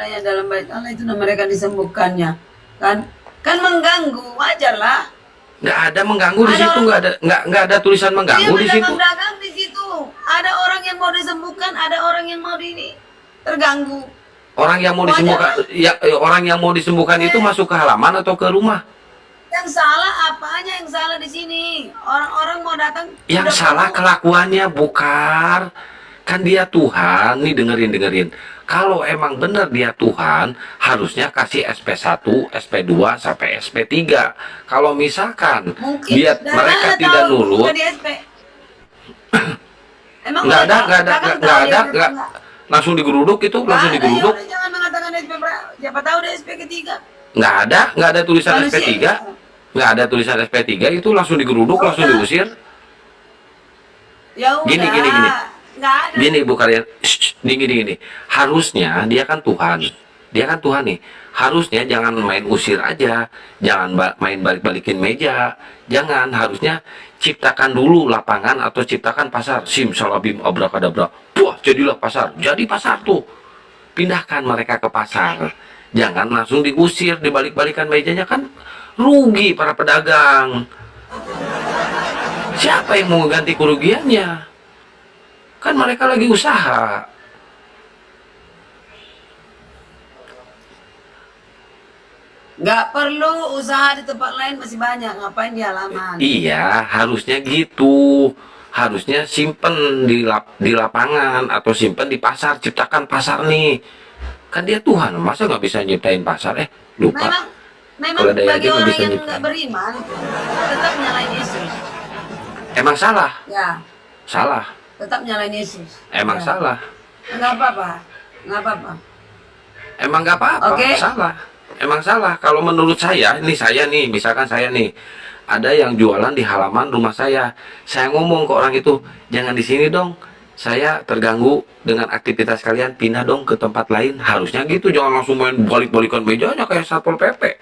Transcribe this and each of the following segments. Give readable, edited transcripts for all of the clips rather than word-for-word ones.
adanya dalam bait Allah itu mereka disembuhkannya. Kan mengganggu, wajar lah. Nggak ada mengganggu di Ada situ, orang, nggak ada tulisan dia mengganggu di situ. dagang di situ. Ada orang yang mau disembuhkan, ada orang yang mau terganggu. Orang yang mau Wajar disembuhkan, lah. ya, orang yang mau disembuhkan itu masuk ke halaman atau ke rumah? Yang salah apanya yang salah di sini? Orang-orang mau datang. Yang udah salah penuh. kelakuannya, bukan. Kan dia Tuhan, nih dengerin. Kalau emang bener dia Tuhan, harusnya kasih SP1, SP2, sampai SP3. Kalau misalkan Mungkin dari mereka mana tidak tahu nurut, bukan di SP? Emang nggak ada, Kakak tahu di SP nggak, enggak? langsung digeruduk itu, Nggak langsung ada, ya digeruduk. udah jangan mengatakan SP berapa. Siapa tahu di SP ketiga. Nggak ada tulisan Manusia SP3, itu. nggak ada tulisan SP3, itu langsung digeruduk, Ya langsung udah. diusir. Ya udah. Gini. Nggak ada. Gini Bu Karyan, gini. Harusnya dia kan Tuhan. Dia kan Tuhan nih. Harusnya jangan main usir aja. Jangan main balik-balikin meja. Jangan, harusnya ciptakan dulu lapangan atau ciptakan pasar. Simsalabim abrakadabra. Wah, jadilah pasar. Jadi pasar tuh. Pindahkan mereka ke pasar. Jangan langsung diusir, dibalik-balikan mejanya, kan rugi para pedagang. Siapa yang mau ganti kerugiannya? Kan mereka lagi usaha. Nggak perlu usaha di tempat lain, masih banyak. Ngapain di halaman? Iya, harusnya gitu. Harusnya simpen di lapangan atau simpen di pasar. Ciptakan pasar nih. Kan dia Tuhan, masa nggak bisa nyiptain pasar? Lupa. Memang Kalau ada bagi yakin orang bisa yang nyiptain. nggak beriman, tetap nyalain Yesus. Emang salah? Ya, Salah. tetap nyalain Yesus. Emang Ya. salah. Nggak apa-apa. Nggak apa-apa. Emang nggak apa-apa. Oke. Salah. Emang salah. Kalau menurut saya nih, misalkan saya nih, ada yang jualan di halaman rumah saya. Saya ngomong ke orang itu, jangan di sini dong. Saya terganggu dengan aktivitas kalian, pindah dong ke tempat lain. Harusnya gitu, jangan langsung main balik-balikan mejanya kayak Satpol PP.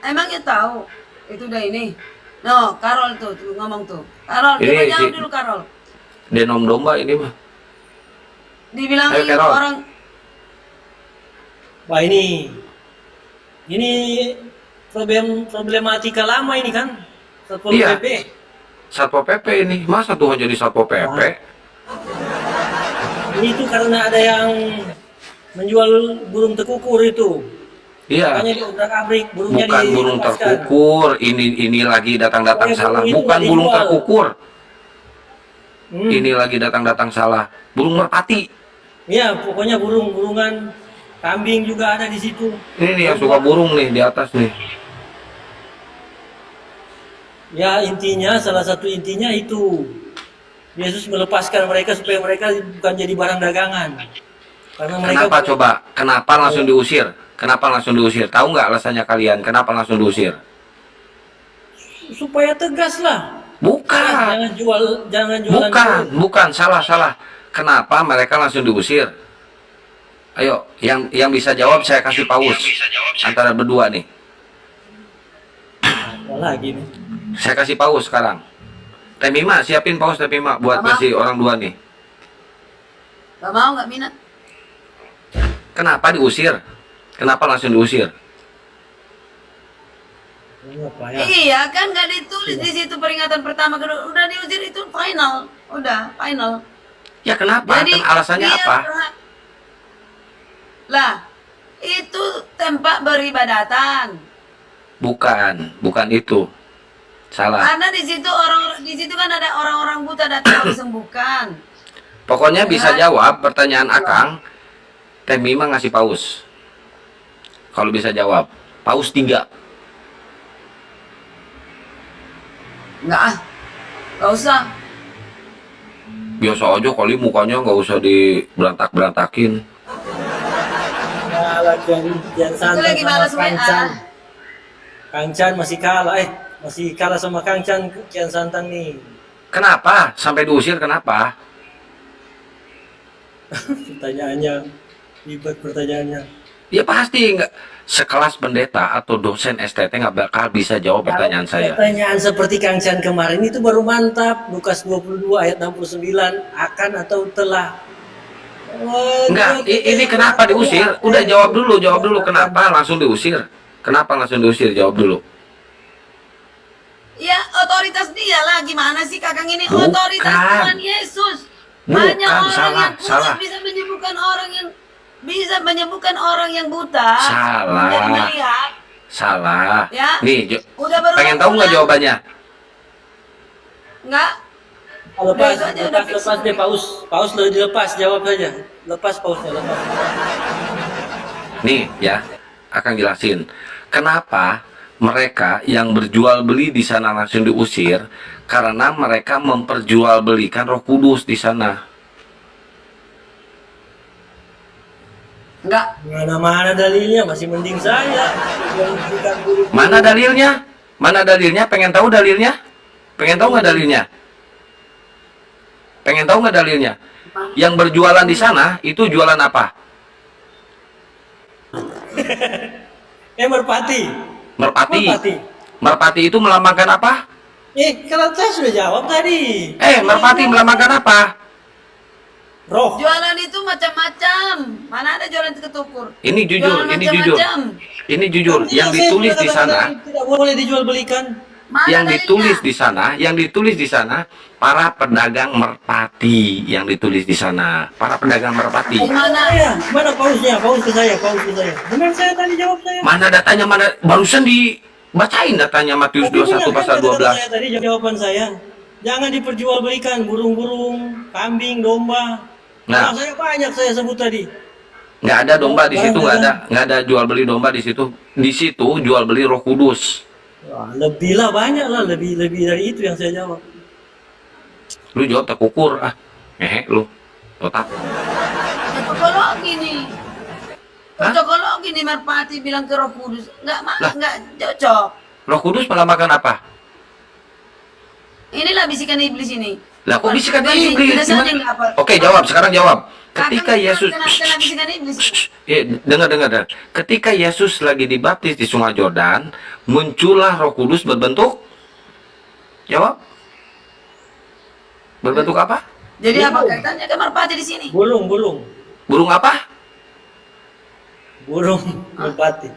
Emangnya tahu itu udah ini. No, Karol tuh ngomong tuh. Karol, Ini coba jawab si- dulu Karol. Denom domba ini mah. Dibilangin Ayo, Karol. orang Wah ini problematika lama ini kan, Satpol Iya. PP. Satpol PP ini. Masa Tuhan jadi Satpol PP? Ini tuh karena ada yang menjual burung tekukur itu. Iya. Makanya diobrak-abrik burungnya Bukan burung dilepaskan. terkukur. Ini lagi datang-datang Pokoknya salah. burung itu Bukan nggak burung dijual. terkukur. Hmm. Ini lagi datang-datang salah. Burung merpati. Iya, pokoknya burung-burungan, kambing juga ada di situ. Ini nih yang suka burung nih di atas nih. Ya intinya, salah satu intinya itu Yesus melepaskan mereka supaya mereka bukan jadi barang dagangan. Karena mereka Kenapa coba? Kenapa langsung diusir? Kenapa langsung diusir? Tahu nggak alasannya kalian? Kenapa langsung diusir? supaya tegas lah. Bukan. Jangan jualan. Bukan. Salah. Kenapa mereka langsung diusir? Ayo, yang bisa jawab saya kasih paus. Antara berdua nih. Apa lagi nih? Saya kasih paus sekarang. Teh Mima, siapin paus Teh Mima buat Mama. ngasih orang dua nih. nggak mau, nggak minat. Kenapa diusir? Kenapa langsung diusir? Ini apa ya? Iya kan nggak ditulis di situ peringatan pertama, kedua, udah diusir itu final, udah final. Ya kenapa? Jadi Kan alasannya dia apa? Lah, itu tempat beribadatan. Bukan itu. Salah. Karena di situ kan ada orang-orang buta datang mau disembuhkan. Pokoknya bisa Ya. jawab pertanyaan Akang. Teh Mima ngasih paus. Kalau bisa jawab. Paus 3. Nggak usah. Biasa aja kali mukanya nggak usah diberantak-berantakin. Ya, lagian Kian Itu Santang lagi sama balas Kang WA. Chan. Kang Chan masih kalah sama Kang Chan, Kian Santang nih. Kenapa? Sampai diusir kenapa? Pertanyaannya, ribet pertanyaannya. Ya pasti nggak, sekelas pendeta atau dosen STT nggak bakal bisa jawab pertanyaan saya. Pertanyaan seperti Kang Chan kemarin itu baru mantap. Lukas 22 ayat 69, akan atau telah. Enggak, ini kenapa diusir? Udah jawab dulu kenapa langsung diusir? Kenapa langsung diusir? Jawab dulu. Ya otoritas dia lah, gimana sih Kakang ini? Bukan. Otoritas Tuhan Yesus. Bukan, Banyak orang salah, yang kuat salah. bisa menyembuhkan orang yang buta. Salah. Dan melihat. Salah. Ya. Nih, Udah berulang-ulang. pengen tahu nggak jawabannya? Enggak. Lepas, Udah, itu aja udah lepas, fix. lepas deh Paus. Paus lo dilepas, jawab saja. Lepas Pausnya, lepas. Nih ya, akan jelasin kenapa mereka yang berjual beli di sana langsung diusir, karena mereka memperjualbelikan Roh Kudus di sana. Enggak. Mana-mana dalilnya, masih mending saya. Yang bukan guru-guru. Mana dalilnya? Mana dalilnya? Pengen tahu dalilnya? Pengen tahu nggak dalilnya? Pengen tahu nggak dalilnya? Yang berjualan di sana itu jualan apa? Merpati. Merpati. Merpati. Merpati itu melambangkan apa? Kalau saya sudah jawab tadi. Merpati melambangkan apa? Roh. Jualan itu macam-macam. Mana ada jualan ketukur? Ini jujur, Jualan ini jujur. macam-macam. Ini jujur. Yang Saya ditulis sudah di katakan sana, tadi, tidak boleh dijual belikan. Mana yang dalilnya? ditulis di sana, para pedagang merpati yang ditulis di sana, para pedagang merpati. Mana? Mana Pausnya? Paus ke saya. Benar saya tadi jawab saya. Mana datanya? Mana barusan dibacain datanya Matius Tapi 21 benar, pasal kan kata 12. saya tadi jawaban saya. Jangan diperjualbelikan burung-burung, kambing, domba. Nah. Saya banyak saya sebut tadi. Nggak ada domba di situ, Barang nggak ada jual beli domba di situ. Di situ jual beli Roh Kudus. Wah, lebih lah, banyak lah, lebih dari itu yang saya jawab. Lu jawab tak ukur lu. Total. Cocokologi nih. Cocokologi nih merpati bilang ke Roh Kudus. Enggak cocok. Roh Kudus melambangkan apa? Inilah bisikan iblis ini. Lah kok bisikan Masih iblis? tidak saja Gimana? nggak apa. Oke, jawab. Sekarang jawab. Ketika Kakang Yesus kena bisikan iblis. dengar. Ketika Yesus lagi dibaptis di Sungai Yordan, muncullah Roh Kudus berbentuk. Jawab. Berbentuk apa? Jadi apa kaitannya ke merpati di sini? Burung. Burung apa? Burung merpati.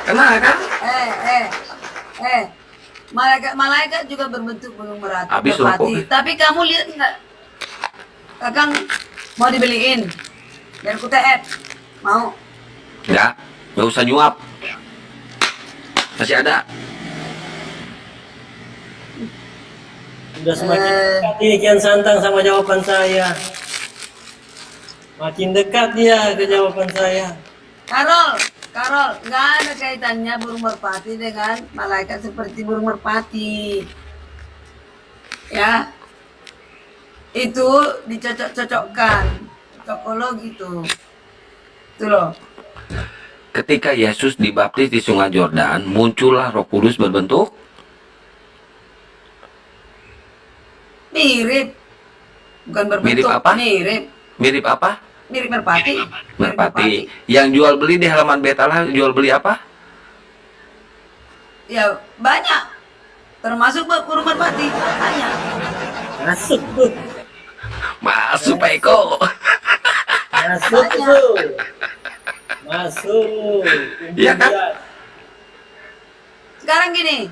Kenal kan? Malaikat juga berbentuk burung Habis merpati. rokok. Tapi kamu lihat nggak? Kakang mau dibeliin biar ku teet. Mau? Enggak usah nyuap. Masih ada. Sudah semakin dekat ini Kian Santang sama jawaban saya. Makin dekat dia ke jawaban saya. Karol, nggak ada kaitannya burung merpati dengan malaikat seperti burung merpati. Ya, itu dicocok-cocokkan, cocokologi itu loh. Ketika Yesus dibaptis di Sungai Yordan, muncullah Roh Kudus berbentuk Mirip, bukan berbentuk. Mirip apa? Mirip apa? Mirip merpati. Merpati. Yang jual beli di halaman Betala jual beli apa? Ya banyak, termasuk burung merpati banyak. Masuk tuh. Masuk Pak Eko. Masuk tuh. Masuk. Iya kan? Sekarang gini,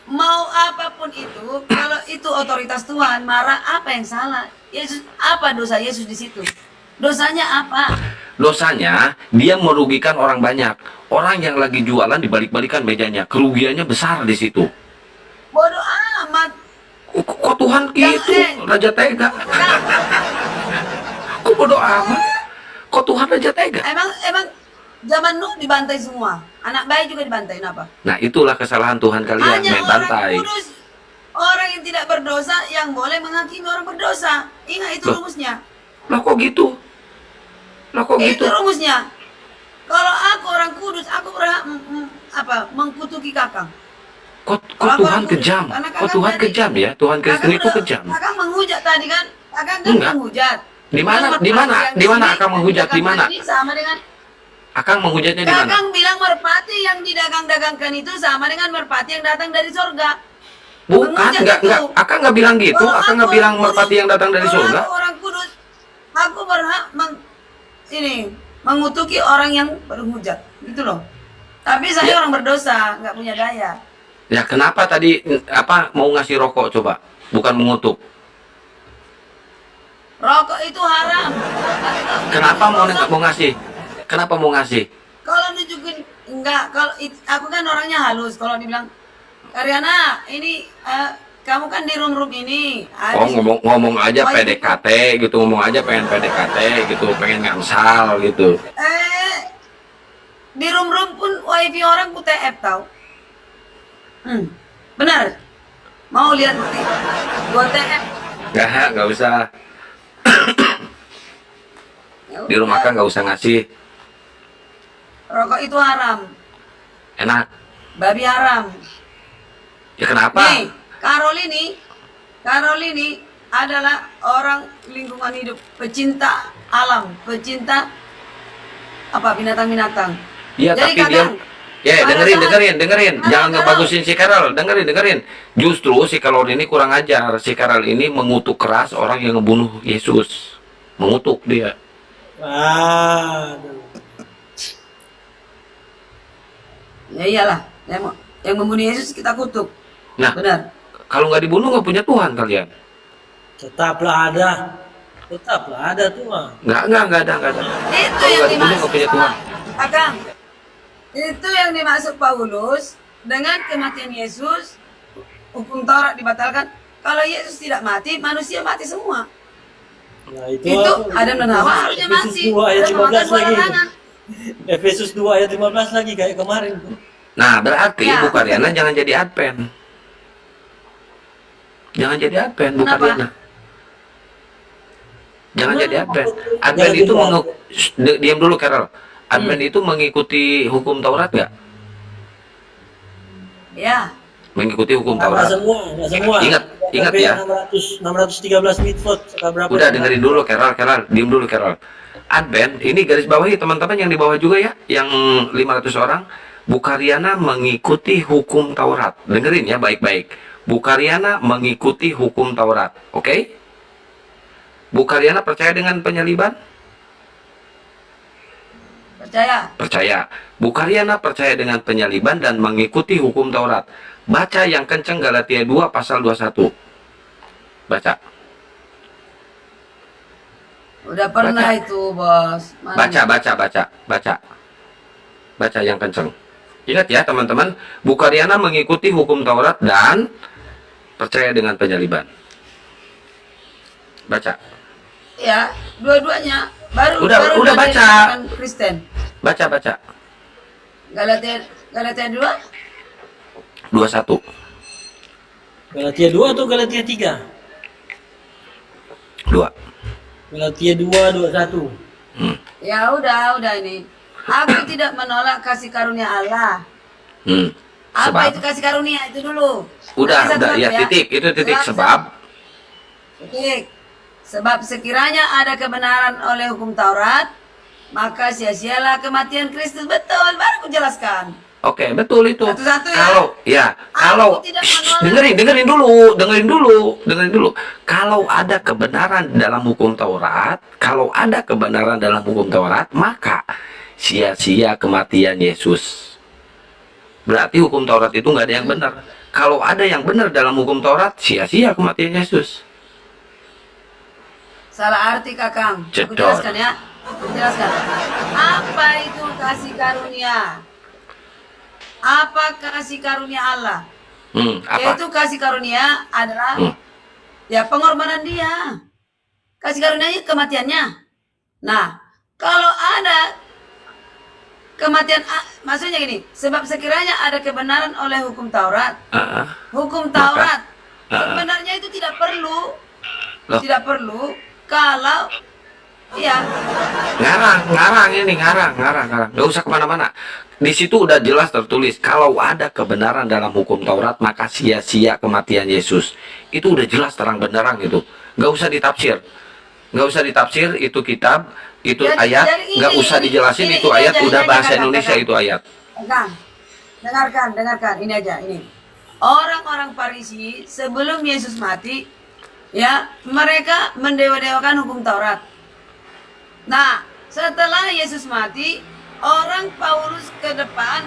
mau apapun itu, kalau itu otoritas Tuhan, marah apa yang salah? Yesus, apa dosa Yesus di situ? Dosanya apa? Dosanya dia merugikan orang banyak. Orang yang lagi jualan dibalik-balikan mejanya, kerugiannya besar di situ. Bodoh amat. Kok Tuhan gitu, Raja Tega? Kok bodoh amat? Kok Tuhan Raja Tega? Emang zaman Nuh dibantai semua. Anak bayi juga dibantai, kenapa? Nah itulah kesalahan Tuhan kalian, Hanya main orang bantai. kudus, orang yang tidak berdosa yang boleh menghakimi orang berdosa. Ingat itu Loh. rumusnya. Lah kok gitu? Lah kok gitu? Itu rumusnya. Kalau aku orang kudus, aku berhak mengkutuki Kakang. Kok Kalau aku Tuhan orang kudus, kejam? karena Kok Kakang Tuhan tadi- kejam ya? Tuhan Kristen itu kejam. Kakang menghujat tadi kan? Kakang kan Enggak. menghujat. Di mana? Bilang Di mana? merpati yang Di mana sini, Akang menghujat? Di mana? ini sama dengan Akang menghujatnya di mana? Kakang bilang merpati yang didagang-dagangkan itu sama dengan merpati yang datang dari surga. Bukan, Menghujat enggak, itu. enggak. Akang nggak bilang gitu. Kalau Akang nggak aku bilang orang merpati kudus, yang datang dari kalau surga. aku orang kudus, aku berhak mengutuki orang yang berhujat, gitu loh. Tapi saya Ya. orang berdosa, nggak punya daya. Ya kenapa tadi mau ngasih rokok coba? Bukan mengutuk. Rokok itu haram. Kenapa mau ngasih? Kenapa mau ngasih? Kalau nunjukin enggak, kalau aku kan orangnya halus. Kalau dibilang, Karyana, ini kamu kan di room ini. Oh ngomong aja Wah, itu- PDKT gitu, ngomong aja pengen PDKT gitu, pengen ngamsal gitu. Di room pun wifi orang ku TF tau. Benar. Mau lihat bukti? Gua TF. Nggak usah. Ya Di rumah udah. kan nggak usah ngasih. Rokok itu haram. Enak. Babi haram. Ya kenapa? Nih, Karol ini adalah orang lingkungan hidup, pecinta alam, pecinta binatang-binatang. Iya Jadi tapi dia kadang, ya pada dengerin. saat- Jangan Karol. ngebagusin si Karol. Dengerin. Justru si Karol ini kurang ajar. Si Karol ini mengutuk keras orang yang ngebunuh Yesus. Mengutuk dia. Aduh. Ya iyalah, yang membunuh Yesus kita kutuk. Nah, Benar. kalau nggak dibunuh nggak punya Tuhan kalian. Tetaplah ada Tuhan. Nggak ada. Itu Kalau yang nggak dibunuh dimaksud nggak punya Tuhan. Akang. Itu yang dimaksud Paulus dengan kematian Yesus, hukum Taurat dibatalkan. Kalau Yesus tidak mati, manusia mati semua. Nah, Itu Adam dan Hawa harusnya Efesus mati. 2 ayat Ada memakan 15 buah lagi. larangan. Efesus 2 ayat 15 lagi kayak kemarin. Nah, berarti Ya. Bu Karyana jangan jadi Advent. Jangan jadi Advent, Bu Kenapa? Karyana. Jangan jadi Advent. Jangan Advent itu jadi diam dulu Carol. Advent itu mengikuti hukum Taurat nggak? Ya, Mengikuti hukum Nggak Taurat. semua. Ingat ya. 613 mitzvot. Berapa? Udah dengerin dulu Carol, diam dulu Carol. Advent ini garis bawahi teman-teman yang di bawah juga ya, yang 500 orang. Bu Karyana mengikuti hukum Taurat. Dengerin ya baik-baik. Bu Karyana mengikuti hukum Taurat. Oke? Bu Karyana percaya dengan penyaliban? percaya. Percaya. Bu Karyana percaya dengan penyaliban dan mengikuti hukum Taurat. Baca yang kenceng Galatia 2 pasal 21. Baca. Udah pernah Baca. itu, Bos. Mana? Baca. Baca yang kenceng. Ingat ya teman-teman, Bu Karyana mengikuti hukum Taurat dan percaya dengan penyaliban. Baca. Ya, dua-duanya. Baru Udah baca. dikatakan Kristen. Baca. Galatia 2? 21. Galatia 2 atau Galatia 3? 2. Galatia 2 21. Ya udah ini. Aku tidak menolak kasih karunia Allah. Apa Sebab. itu kasih karunia itu dulu? Udah, Nanti satu-satu ya titik. Itu titik sebab. Titik. Sebab sekiranya ada kebenaran oleh hukum Taurat, maka sia-sialah kematian Kristus. Betul, baru aku jelaskan. Oke, betul itu. Satu-satu ya. Kalau tidak Shh, menolak. dengerin dulu. Kalau ada kebenaran dalam hukum Taurat, maka sia-sia kematian Yesus. Berarti hukum Taurat itu nggak ada yang benar. Kalau ada yang benar dalam hukum Taurat, sia-sia kematian Yesus. Salah arti Kakang. Aku Cedor. jelaskan ya. Aku jelaskan. Apa itu kasih karunia? Apa kasih karunia Allah? Apa? Yaitu kasih karunia adalah ya pengorbanan dia. Kasih karunia kematiannya. Nah, kalau ada kematian, maksudnya gini, sebab sekiranya ada kebenaran oleh hukum Taurat, hukum Taurat sebenarnya itu tidak perlu, Loh. tidak perlu kalau ya ngarang. Gak usah kemana-mana. Di situ udah jelas tertulis, kalau ada kebenaran dalam hukum Taurat, maka sia-sia kematian Yesus. Itu udah jelas terang benderang itu. Gak usah ditafsir. nggak usah ditafsir, itu kitab, itu Jadi- ayat, jadi nggak ini- usah dijelasin ini- itu ini ayat, aja, udah ini aja, bahasa kakak, Indonesia kakak. itu ayat. Kang, dengarkan, ini aja, ini. Orang-orang Farisi sebelum Yesus mati, ya, mereka mendewa-dewakan hukum Taurat. Nah, setelah Yesus mati, orang Paulus ke depan,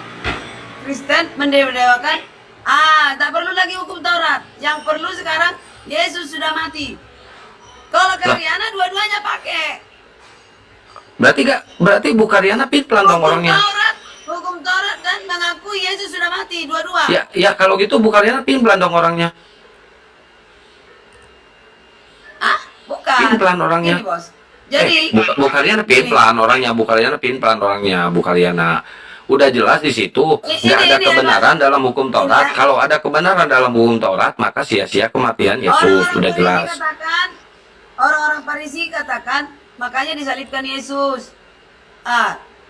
Kristen mendewa-dewakan, tak perlu lagi hukum Taurat. Yang perlu sekarang, Yesus sudah mati. Kalau Karyana dua-duanya pakai. Berarti Bu Karyana pelan dong orangnya. Hukum Taurat dan mengakui Yesus sudah mati, dua-dua. Ya kalau gitu Bu Karyana pelan dong orangnya. Bukan. Pelan orangnya. Ini, Bos. Jadi, Bu Karyana pelan orangnya, Bu Karyana pelan orangnya, Bu Karyana. Udah jelas di situ nggak ada ini, kebenaran dalam hukum Taurat. Ini, Kalau ada kebenaran dalam hukum Taurat, maka sia-sia kematian Yesus. Udah jelas. Orang-orang Farisi katakan, makanya disalibkan Yesus.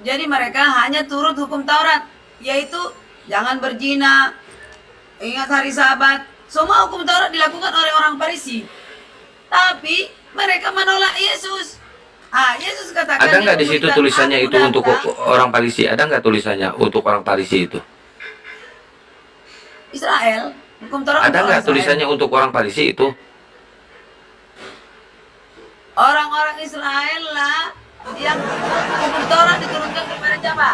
Jadi mereka hanya turut hukum Taurat, yaitu jangan berzina, ingat hari Sabat. Semua hukum Taurat dilakukan oleh orang Farisi. Tapi mereka menolak Yesus. Yesus katakan Ada nggak di situ komunitas, tulisannya "Aku itu untuk datang." orang Farisi? Ada nggak tulisannya untuk orang Farisi itu? Israel, hukum Taurat Ada untuk nggak orang Israel. tulisannya untuk orang Farisi itu? Orang-orang Israel lah yang hukum Taurat diturunkan kepada siapa?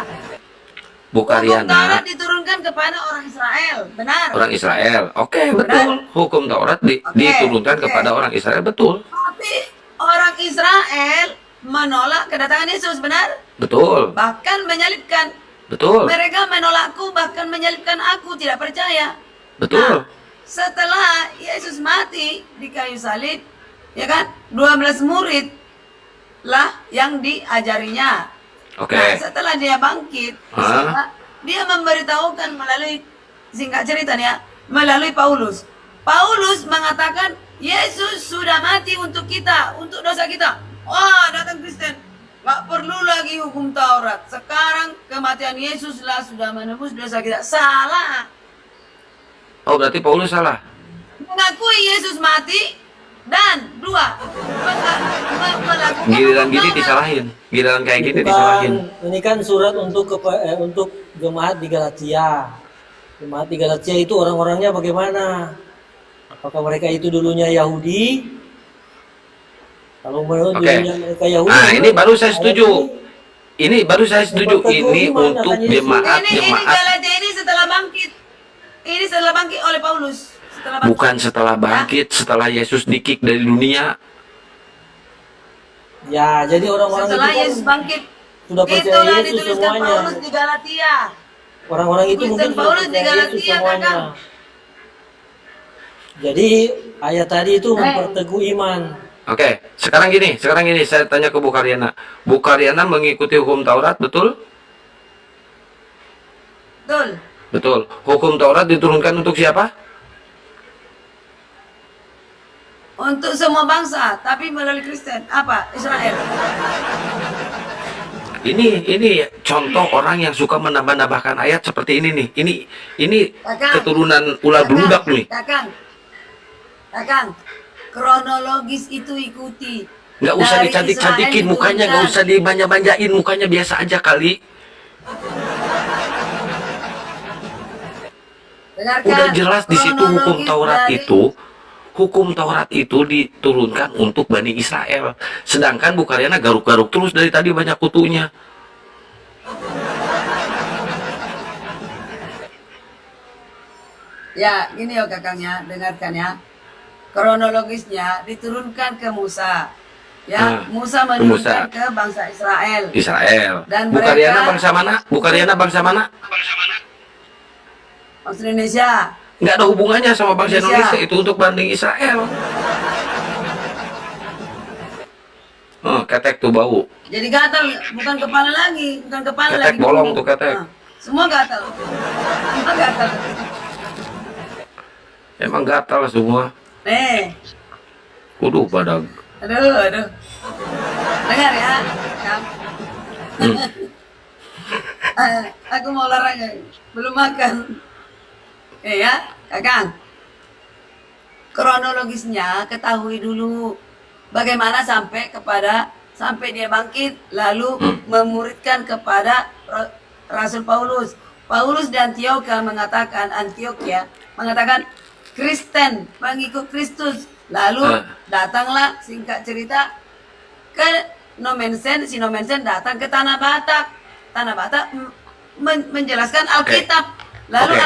Bu Hukum Taurat Karyana, diturunkan kepada orang Israel, benar? orang Israel. Oke, betul. Hukum Taurat diturunkan oke. kepada orang Israel, betul. Tapi orang Israel menolak kedatangan Yesus, benar? Betul. Bahkan menyalibkan. Betul. Mereka menolakku, bahkan menyalibkan aku, tidak percaya. Betul. Setelah Yesus mati di kayu salib, ya kan? 12 murid lah yang diajarinya. Oke. Nah, setelah dia bangkit, Hah? dia memberitahukan melalui singkat ceritanya, melalui Paulus. Paulus mengatakan Yesus sudah mati untuk kita, untuk dosa kita. Wah, datang Kristen, gak perlu lagi hukum Taurat. Sekarang kematian Yesuslah sudah menebus dosa kita. Salah. Oh, berarti Paulus salah. Mengakui Yesus mati dan dua melakukan Giliran hukum gini Taurat. disalahin. Giliran kayak gini Itu disalahin. ini kan surat untuk jemaat di Galatia. Jemaat di Galatia itu orang-orangnya bagaimana? Apakah mereka itu dulunya Yahudi? Kalau menurut Oke. dulunya mereka Yahudi. Nah, ini baru saya ayat setuju. ini Ini baru saya setuju. Memperteguh Ini iman, untuk katanya Yesus. Ini jemaat-jemaat. Galatia ini setelah bangkit. Ini setelah bangkit oleh Paulus. Setelah bangkit. Bukan setelah bangkit, setelah Yesus di-kick dari dunia. Ya, jadi orang-orang itu Setelah kan Yesus bangkit. sudah percaya Itulah Yesus dituliskan semuanya. Paulus di Galatia. Orang-orang itu Kristen mungkin sudah Paulus di percaya Yesus Galatia, semuanya. Kakak. Jadi ayat tadi itu memperteguh iman. Oke, sekarang gini, saya tanya ke Bu Karyana. Bu Karyana mengikuti hukum Taurat, betul? Betul. Betul. Hukum Taurat diturunkan untuk siapa? Untuk semua bangsa, tapi melalui Kristen. Apa? Israel. Ini contoh orang yang suka menambah-nambahkan ayat seperti ini nih. Ini Kakak. keturunan ular beludak nih. Kakang. Kronologis itu ikuti. Nggak usah Dari dicantik-cantikin Israel mukanya, nggak diturunkan. usah dibanja-banjain mukanya, biasa aja kali. Dengarkan, Udah jelas di situ hukum kronologis Taurat dari- itu. Hukum Taurat itu diturunkan untuk Bani Israel. Sedangkan Bu Karyana garuk-garuk terus dari tadi banyak kutunya. Ya, gini ya Kakang ya, dengarkan ya. Kronologisnya diturunkan ke Musa. Ya, Musa menurunkan Musa. ke bangsa Israel. Israel. Dan Bu mereka- Karyana bangsa mana? Bu Karyana bangsa mana? Bangsa Indonesia. Nggak ada hubungannya sama bangsa Indonesia. Indonesia. Itu untuk banding Israel. Ketek tuh bau. Jadi gatal, bukan kepala lagi, bukan kepala Ketek lagi. bolong kuning. tuh, ketek. Semua gatal. Semua gatal. Emang gatal semua. Nih, Kudu pada. aduh. Dengar ya, Kang. Aku mau olahraga, belum makan. Ya, Kakang. Kronologisnya ketahui dulu. bagaimana sampai dia bangkit lalu memuridkan kepada Rasul Paulus. Paulus di Antioquia mengatakan Kristen, pengikut Kristus. Lalu datanglah singkat cerita ke Nomensen, si Nomensen datang ke Tanah Batak. Tanah Batak menjelaskan Alkitab. Lalu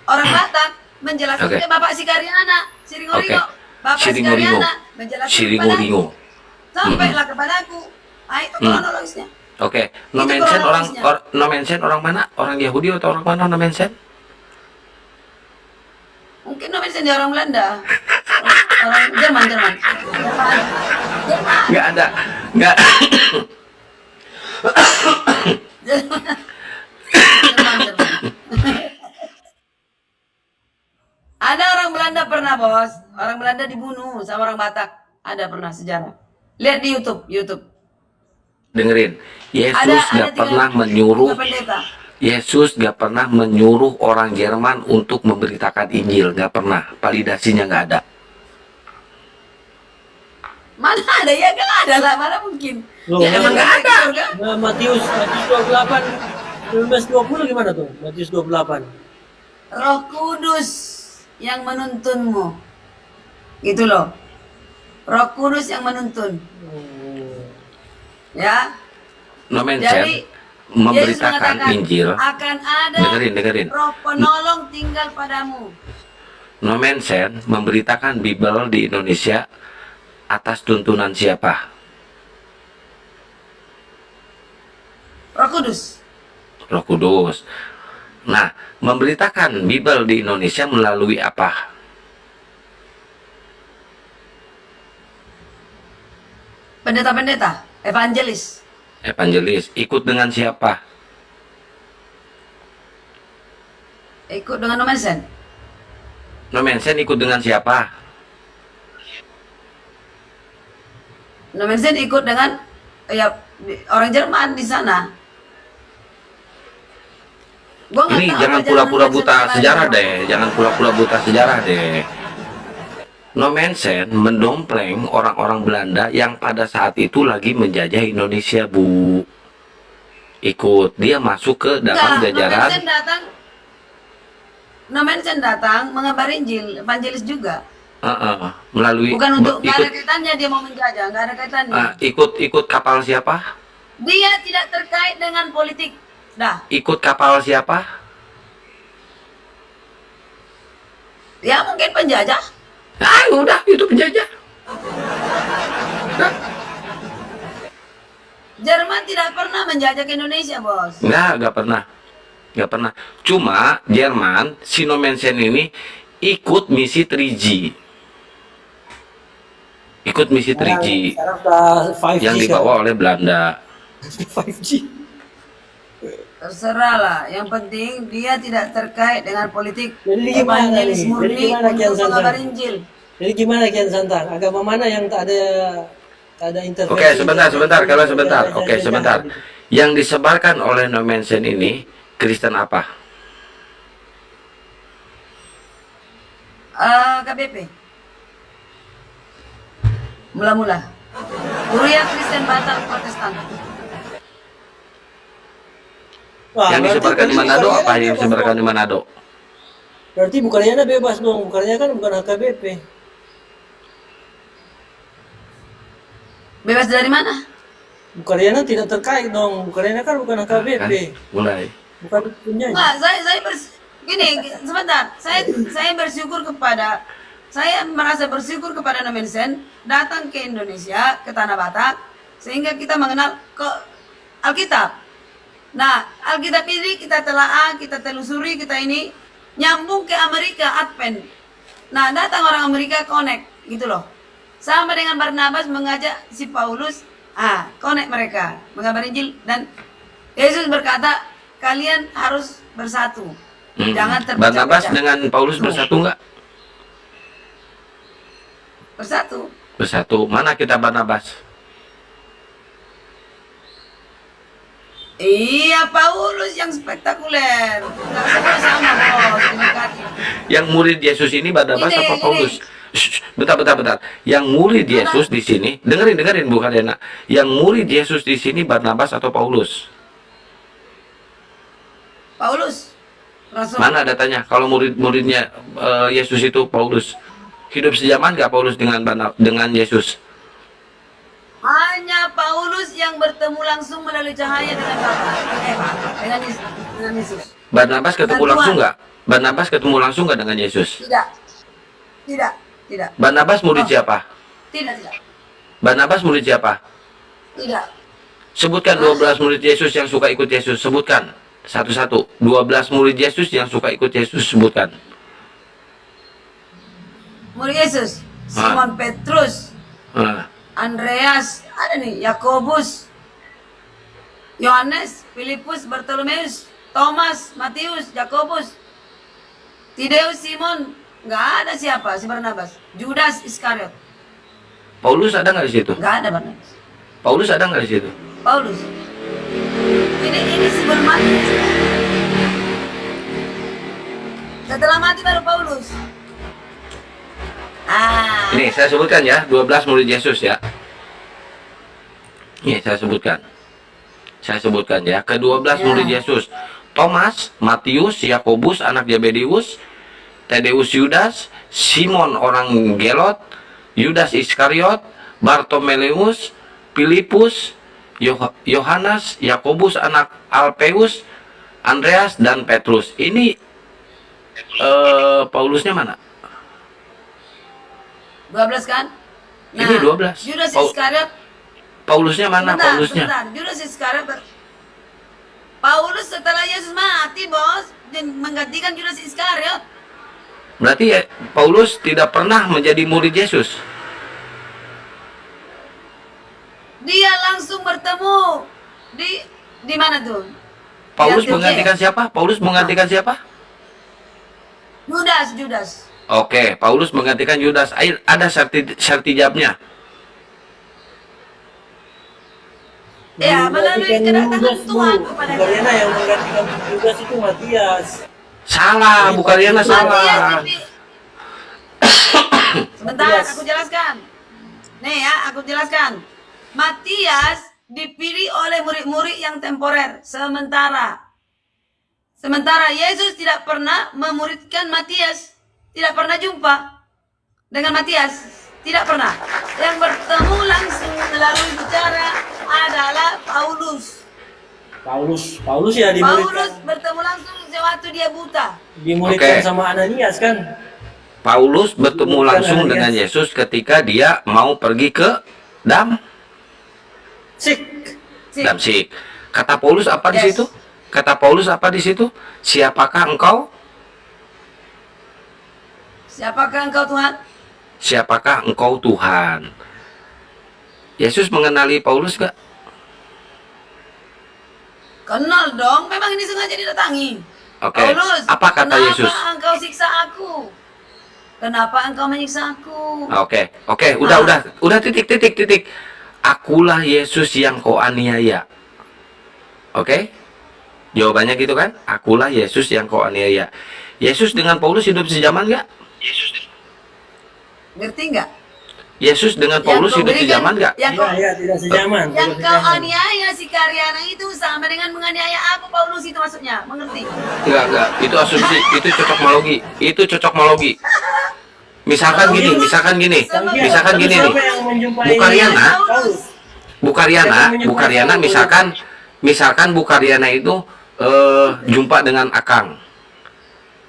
orang Batak menjelaskan ke Bapak Sikariana, Siringoringo. Bapak Sikariana menjelaskan kepadaku. Sampailah kepadaku. Nah, itu kronologisnya. Oke, Nomensen orang mana? Orang Yahudi atau orang mana Nomensen? Mungkin Nomensen dia orang Belanda. Orang Jerman. Nggak ada, nggak. Jerman. Ada orang Belanda pernah, bos. Orang Belanda dibunuh sama orang Batak. Ada pernah sejarah. Lihat di YouTube. Dengerin, Yesus gak pernah menyuruh. Yesus gak pernah menyuruh orang Jerman untuk memberitakan Injil, gak pernah. Validasinya gak ada. Mana ada ya? Gak ada lah, mana mungkin. Ya, emang gak ada. Nah, Matius 28 19-20 gimana tuh? Matius 28. Roh Kudus yang menuntunmu. Gitu loh. Roh Kudus yang menuntun. Ya. Nomensen Jadi memberitakan Injil. Akan ada dengerin. Roh penolong tinggal padamu. Nomensen memberitakan Bible di Indonesia atas tuntunan siapa? Roh Kudus. Roh Kudus. Nah, memberitakan Bible di Indonesia melalui apa? Pendeta-pendeta, evangelis. Ikut dengan siapa? Ikut dengan Nomensen. Nomensen ikut dengan siapa? Nomensen ikut dengan orang Jerman di sana. Ini jangan pura-pura buta sejarah deh. Jangan pura-pura buta sejarah deh. Nomensen mendompleng orang-orang Belanda yang pada saat itu lagi menjajah Indonesia, Bu. Ikut, dia masuk ke dalam jajaran. Nomensen datang mengabari Injil, evangelis juga. Melalui. Bukan untuk, nggak ada kaitannya dia mau menjajah, nggak ada kaitannya. Ikut kapal siapa? Dia tidak terkait dengan politik. Dah. Ikut kapal siapa? Ya mungkin penjajah. Udah, itu penjajah. Nah. Jerman tidak pernah menjajah ke Indonesia, bos. Nggak pernah. Cuma Jerman, si Nomensen ini ikut misi 3G. Yang dibawa oleh Belanda. 5G. Terserah lah, yang penting dia tidak terkait dengan politik. Jadi gimana evangelis nih? murni untuk mengabar Injil. Jadi gimana Kian Santang? Agama mana yang tak ada intervensi? Oke, sebentar. Yang disebarkan oleh Nomensen ini Kristen apa? KBP. Mula-mula. Kuliah Kristen Batak Protestan. Yang disebarkan di Manado apa yang disebarkan di Manado? Berarti bukannya bebas dong, bukannya kan bukan HKBP. Bebas dari mana? Bukannya tidak terkait dong, bukannya kan bukan HKBP. Mulai. Bukan punya. Nah, gini, sebentar. Saya merasa bersyukur kepada Nomensen datang ke Indonesia, ke Tanah Batak, sehingga kita mengenal Alkitab. Nah, Alkitab ini kita telaah, kita telusuri, kita ini nyambung ke Amerika, Advent. Nah, datang orang Amerika connect, gitu loh. Sama dengan Barnabas mengajak si Paulus, connect mereka, mengabar Injil. Dan Yesus berkata, kalian harus bersatu. Jangan terpecah-pecah. Barnabas dengan Paulus bersatu nggak? Bersatu. Mana kita Barnabas? Iya, Paulus yang spektakuler. Nggak semua sama, bos. Yang murid Yesus ini Barnabas apa Paulus? Bentar. Yang murid Yesus di sini, dengerin Bu Karyana. Yang murid Yesus di sini Barnabas atau Paulus? Paulus. Rasul. Mana datanya? Kalau murid-muridnya Yesus itu Paulus. Hidup sejaman nggak Paulus dengan Yesus? Hanya Paulus yang bertemu langsung melalui cahaya dengan Bapa. Dengan Yesus. Barnabas ketemu Dengan langsung Tuhan. nggak? Barnabas ketemu langsung nggak dengan Yesus? Tidak. Barnabas murid siapa? Tidak. Barnabas murid siapa? Tidak. Sebutkan 12 murid Yesus yang suka ikut Yesus. Sebutkan satu-satu. 12 murid Yesus yang suka ikut Yesus. Sebutkan. Murid Yesus. Simon Petrus. Nah, Andreas. Ada nih. Yakobus. Yohanes. Filipus. Bartolomeus. Thomas. Matius. Yakobus. Tideus. Simon. Nggak ada siapa si Barnabas. Judas Iskariot. Paulus ada nggak di situ? Nggak ada Barnabas. Paulus ada nggak di situ? Paulus. Ini sebelum mati. Setelah mati baru Paulus. Ini saya sebutkan ya, 12 murid Yesus ya. Ini saya sebutkan. Saya sebutkan ya, ke-12 Ya. murid Yesus. Thomas, Matius, Yakobus anak Zebedeus, Tadeus Yudas, Simon orang Gelot, Yudas Iskariot, Bartomeus, Filipus, Yohanes, Yakobus anak Alpeus, Andreas dan Petrus. Ini Paulusnya mana? 12 kan? Ini 12. Judas Iskariot. Paulusnya mana? Paulusnya? Sebentar. Judas Iskariot. Paulus setelah Yesus mati, bos, dan menggantikan Judas Iskariot. Berarti Paulus tidak pernah menjadi murid Yesus. Dia langsung bertemu di mana tuh? Paulus Di Antioquia. menggantikan siapa? Paulus menggantikan siapa? Judas. Oke, Paulus menggantikan Yudas. Ada sertijabnya. Ya, melalui kedatangan Tuhan kepada Bu Karyana yang menggantikan Judas itu Matias. Salah, Bu Karyana Matias salah. Sebentar, Matias. aku jelaskan. Nih ya, aku jelaskan. Matias dipilih oleh murid-murid yang temporer, sementara Yesus tidak pernah memuridkan Matias. Tidak pernah jumpa dengan Matias. Tidak pernah. Yang bertemu langsung melalui bicara adalah Paulus. Paulus ya dimuridkan. Paulus bertemu langsung waktu dia buta. Dimuridkan Oke. sama Ananias kan? Paulus bertemu Bukan langsung Ananias. dengan Yesus ketika dia mau pergi ke Sik. Damsyik. Kata Paulus apa di Yes. situ? Kata Paulus apa di situ? Siapakah engkau? Siapakah engkau Tuhan? Siapakah engkau Tuhan? Yesus mengenali Paulus gak? Kenal dong, memang ini sengaja didatangi. Oke. Paulus, Apa kata Yesus? Kenapa engkau siksa aku? Kenapa engkau menyiksa aku? Oke, udah titik. Akulah Yesus yang kau aniaya. Oke? Jawabannya gitu kan? Akulah Yesus yang kau aniaya. Yesus dengan Paulus hidup sejaman gak? Ngerti nggak? Yesus dengan Paulus kau hidup berikan- sejaman gak? Yang kau, Iya, tidak sejaman. yang tidak kau sejaman. aniaya si Karyana itu sama dengan menganiaya aku, Paulus itu maksudnya. Mengerti? Enggak. Itu asumsi, itu cocokmologi. Misalkan gini. Tapi Misalkan siapa gini nih. yang menjumpai Bu Karyana, Paulus? Bu Karyana, misalkan Bu Karyana itu jumpa dengan Akang.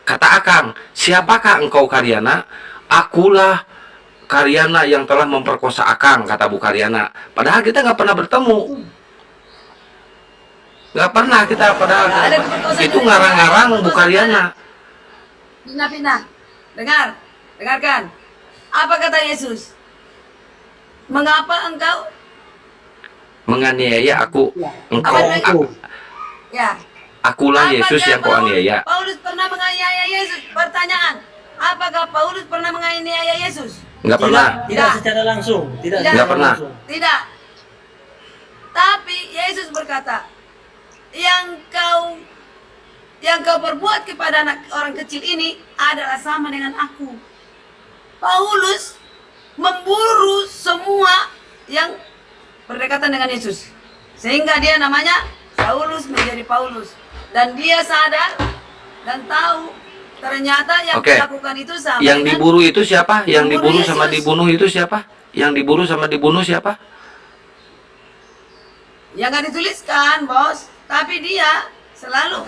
Kata Akang, siapakah engkau Karyana? Akulah Karyana yang telah memperkosa Akang, kata Bu Karyana. Padahal kita nggak pernah bertemu. Nggak pernah kita, padahal Nggak ada keperkosaan itu dari ngarang-ngarang Karyana. Bu Karyana. Pindah. Dengarkan. Apa kata Yesus? Mengapa engkau? Menganiaya aku, engkau, Apa itu? Aku. akulah Yesus Apakah yang kau aniaya. Paulus pernah menganiaya Yesus? Pertanyaan. Apakah Paulus pernah menganiaya Yesus? Nggak pernah. Tidak secara langsung. Tidak Tidak. secara Nggak pernah. langsung. Tidak. Tapi Yesus berkata, yang kau perbuat kepada anak orang kecil ini adalah sama dengan aku. Paulus memburu semua yang berdekatan dengan Yesus. Sehingga dia namanya Saulus menjadi Paulus. Dan dia sadar dan tahu ternyata yang Oke. dilakukan itu sama Yang dengan diburu itu siapa? Yang Memburu diburu sama Yesus. dibunuh itu siapa? Yang diburu sama dibunuh siapa? yang nggak dituliskan, bos. Tapi dia selalu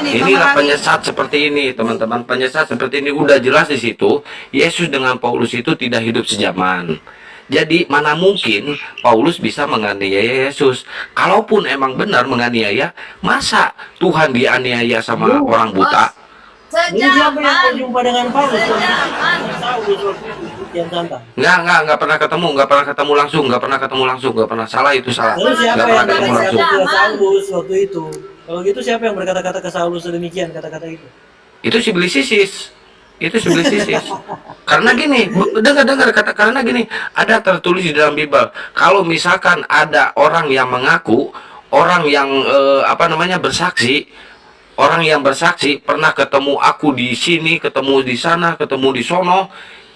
Inilah memerangi. penyesat seperti ini, teman-teman. Penyesat seperti ini udah jelas di situ. Yesus dengan Paulus itu tidak hidup sejaman. Jadi mana mungkin Paulus bisa menganiaya Yesus? Kalaupun emang benar menganiaya, masa Tuhan dianiaya sama orang buta? Ini siapa yang Sejaman. berjumpa dengan Paulus? Sejaman. Saulus waktu itu, Tian Santa. Nggak pernah ketemu langsung, nggak pernah. Salah itu salah. Lalu siapa Nggak yang pernah ketemu berkata-kata langsung. ke Saulus waktu itu? Kalau gitu siapa yang berkata-kata ke Saulus demikian kata-kata itu? Itu si Sisis. Karena gini, dengar kata, karena gini, ada tertulis di dalam Bible. Kalau misalkan ada orang yang mengaku, orang yang bersaksi, orang yang bersaksi pernah ketemu aku di sini, ketemu di sana, ketemu di sono,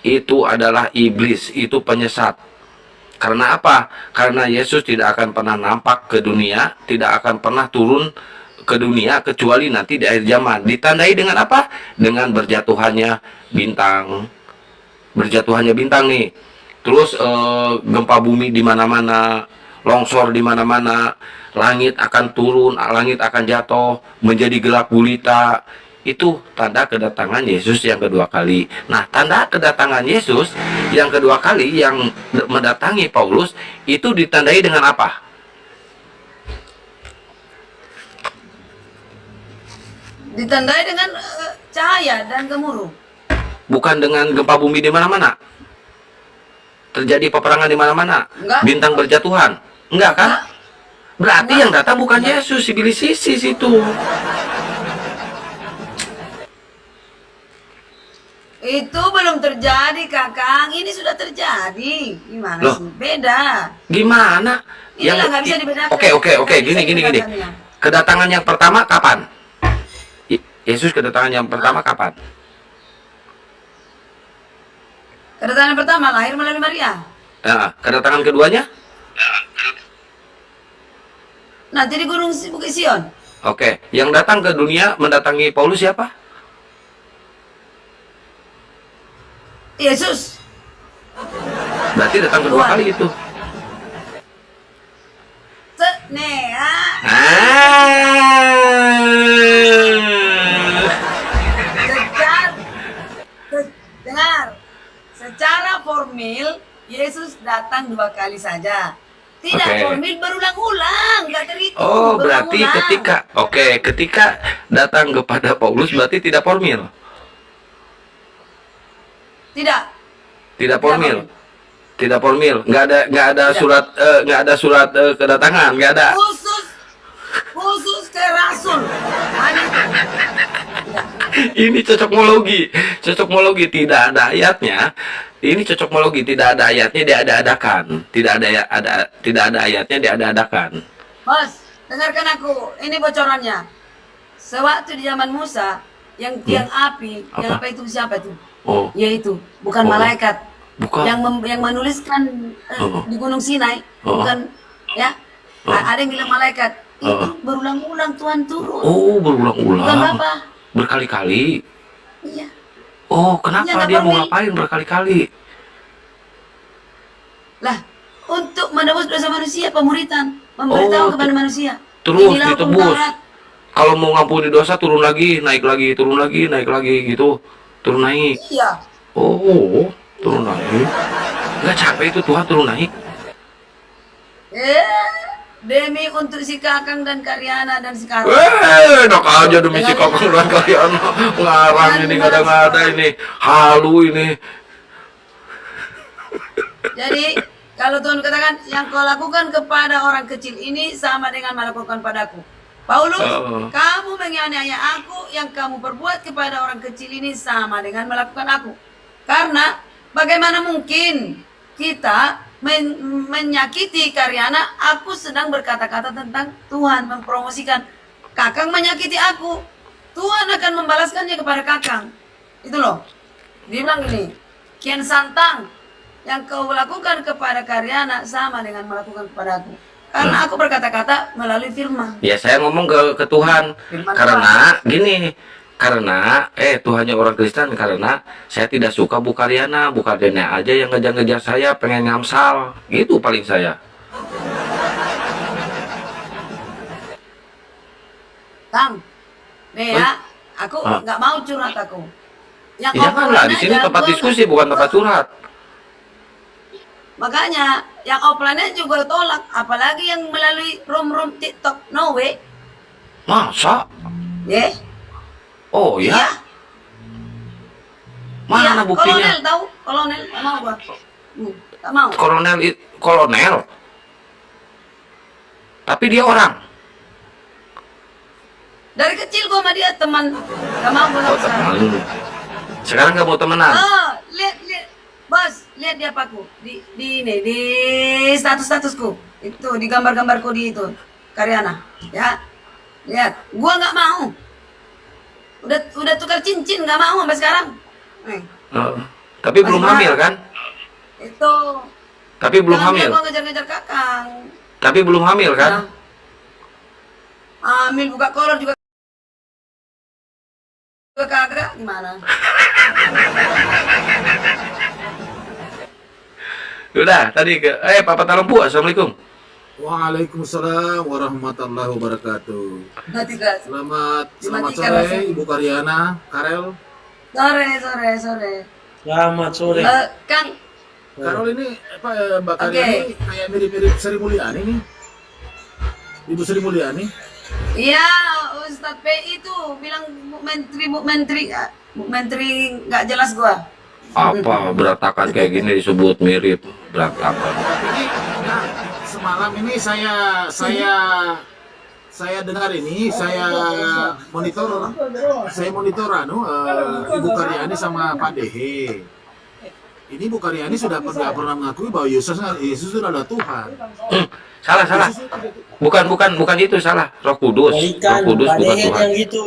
itu adalah iblis, itu penyesat. Karena apa? Karena Yesus tidak akan pernah nampak ke dunia, tidak akan pernah turun ke dunia kecuali nanti di akhir zaman. Ditandai dengan apa? Dengan berjatuhannya bintang. Berjatuhannya bintang nih. Terus gempa bumi di mana-mana, longsor di mana-mana, langit akan turun, langit akan jatuh, menjadi gelap gulita. Itu tanda kedatangan Yesus yang kedua kali. Nah, tanda kedatangan Yesus yang kedua kali yang mendatangi Paulus itu ditandai dengan apa? Ditandai dengan cahaya dan gemuruh. Bukan dengan gempa bumi di mana-mana. Terjadi peperangan di mana-mana. Enggak. Bintang berjatuhan. Enggak kan? Berarti Enggak. yang datang bukan Yesus, si Sisis itu. Itu belum terjadi, Kakang. Ini sudah terjadi. Gimana Loh. sih? Beda. Gimana? Inilah nggak bisa dibedakan. Oke. Nggak bisa Gini. dibedakannya. Kedatangan yang pertama kapan? Yesus kedatangan yang pertama kapan? Kedatangan pertama lahir melalui Maria. Nah, kedatangan keduanya? Nanti di Gunung Bukit Sion. Oke. Yang datang ke dunia mendatangi Paulus siapa? Yesus. Berarti datang kedua Tuhan. kali itu. Nea. Dengar. Secara formil Yesus datang 2 kali saja. Tidak Oke. formil berulang-ulang, nggak terhitung. Oh, berarti berulang-ulang. ketika datang kepada Paulus berarti tidak formil. Tidak. Tidak formil. Tidak formil. Nggak ada Tidak. surat kedatangan, nggak ada. Khusus ke rasul. Hanya itu. Ini cocokmologi tidak ada ayatnya. Ini cocokmologi tidak ada ayatnya, diada-adakan. Tidak ada ayatnya, diada-adakan. Bos, dengarkan aku. Ini bocorannya. Sewaktu di zaman Musa, yang tiang api, yang Apa? apa itu siapa itu? Oh, Yaitu bukan Oh. malaikat. bukan. Yang menuliskan Oh. di Gunung Sinai, Oh. bukan ya? Oh. Ada yang bilang malaikat. Itu Oh. berulang-ulang Tuhan turun. Oh, Bukan berulang-ulang. Bapa. Berkali-kali. Iya. Oh, kenapa Iya, dia mau formil. ngapain berkali-kali? Lah, untuk menebus dosa manusia, pemuritan, memberitahu Oh, kepada manusia. terus Inilah hukum ditebus. Taurat. Kalau mau ngampuni dosa turun lagi, naik lagi, turun lagi, naik lagi gitu. Turun naik. Iya. Oh, turun naik. Nggak capek itu Tuhan turun naik. Demi untuk si Kakang dan Karyana dan si Karol. Enak aja demi si kakak dan kalian ngarang ini ngada-ngada ini, halu ini. Jadi kalau Tuhan katakan yang kau lakukan kepada orang kecil ini sama dengan melakukan padaku. Paulus, kamu menganiaya aku, yang kamu perbuat kepada orang kecil ini sama dengan melakukan aku. Karena bagaimana mungkin kita menyakiti Karyana? Aku sedang berkata-kata tentang Tuhan, mempromosikan. Kakang menyakiti aku, Tuhan akan membalaskannya kepada Kakang. Itu loh. Dia bilang gini, Kian Santang, yang kau lakukan kepada Karyana sama dengan melakukan kepadaku. Karena aku berkata-kata melalui firman. Ya saya ngomong ke Tuhan. Firman Karena gini, karena Tuhannya orang Kristen, karena saya tidak suka Bu Karyana aja yang ngejar-ngejar saya, pengen ngamsal. Gitu paling saya. Kang, nih ya, aku nggak mau curhat aku. Yang Ya janganlah, di sini aja, tempat gua diskusi bukan tempat curhat. makanya yang offline-nya juga tolak, apalagi yang melalui room TikTok, no way, Masa? ya? Oh ya? Iya, Mana buktinya? Kolonel tahu, kolonel, nggak mau gua, nggak mau. Kolonel. Tapi dia orang. Dari kecil gua sama dia teman, nggak mau gua Oh sekarang. teman. Sekarang nggak mau temenan. Oh, lihat, bos, lihat di apaku, di statusku, itu di gambar-gambarku di itu, Karyana, ya, lihat, gua nggak mau, udah tukar cincin, nggak mau sampai sekarang, Oh, tapi belum Masih hamil marah. kan? itu, Tapi belum jangan hamil. gua ngejar-ngejar kakang, Tapi belum hamil kan? nah, hamil buka kolor juga kagak, gimana? Udah, tadi ke Papa Talumpu, Assalamualaikum. Waalaikumsalam warahmatullahi wabarakatuh. Nanti guys, Selamat Dimatikan sore langsung. Ibu Karyana, Karel. sore. Selamat sore. Kang, Karel ini Mbak Oke. Karyana ini kayak mirip-mirip Sri Mulyani nih. Ibu Sri Mulyani. iya, Ustadz PI itu bilang menteri nggak jelas gua. Apa berantakan kayak gini disebut mirip berantakan? Ini nah, semalam ini saya dengar ini, saya monitor Ibu Karyani sama Pak Dehe. Ini Bu Karyani sudah pernah mengakui bahwa Yesus adalah Tuhan. Salah. Bukan itu salah. Roh Kudus. Balikan, Roh Kudus Pak bukan Dehen Tuhan. yang gitu.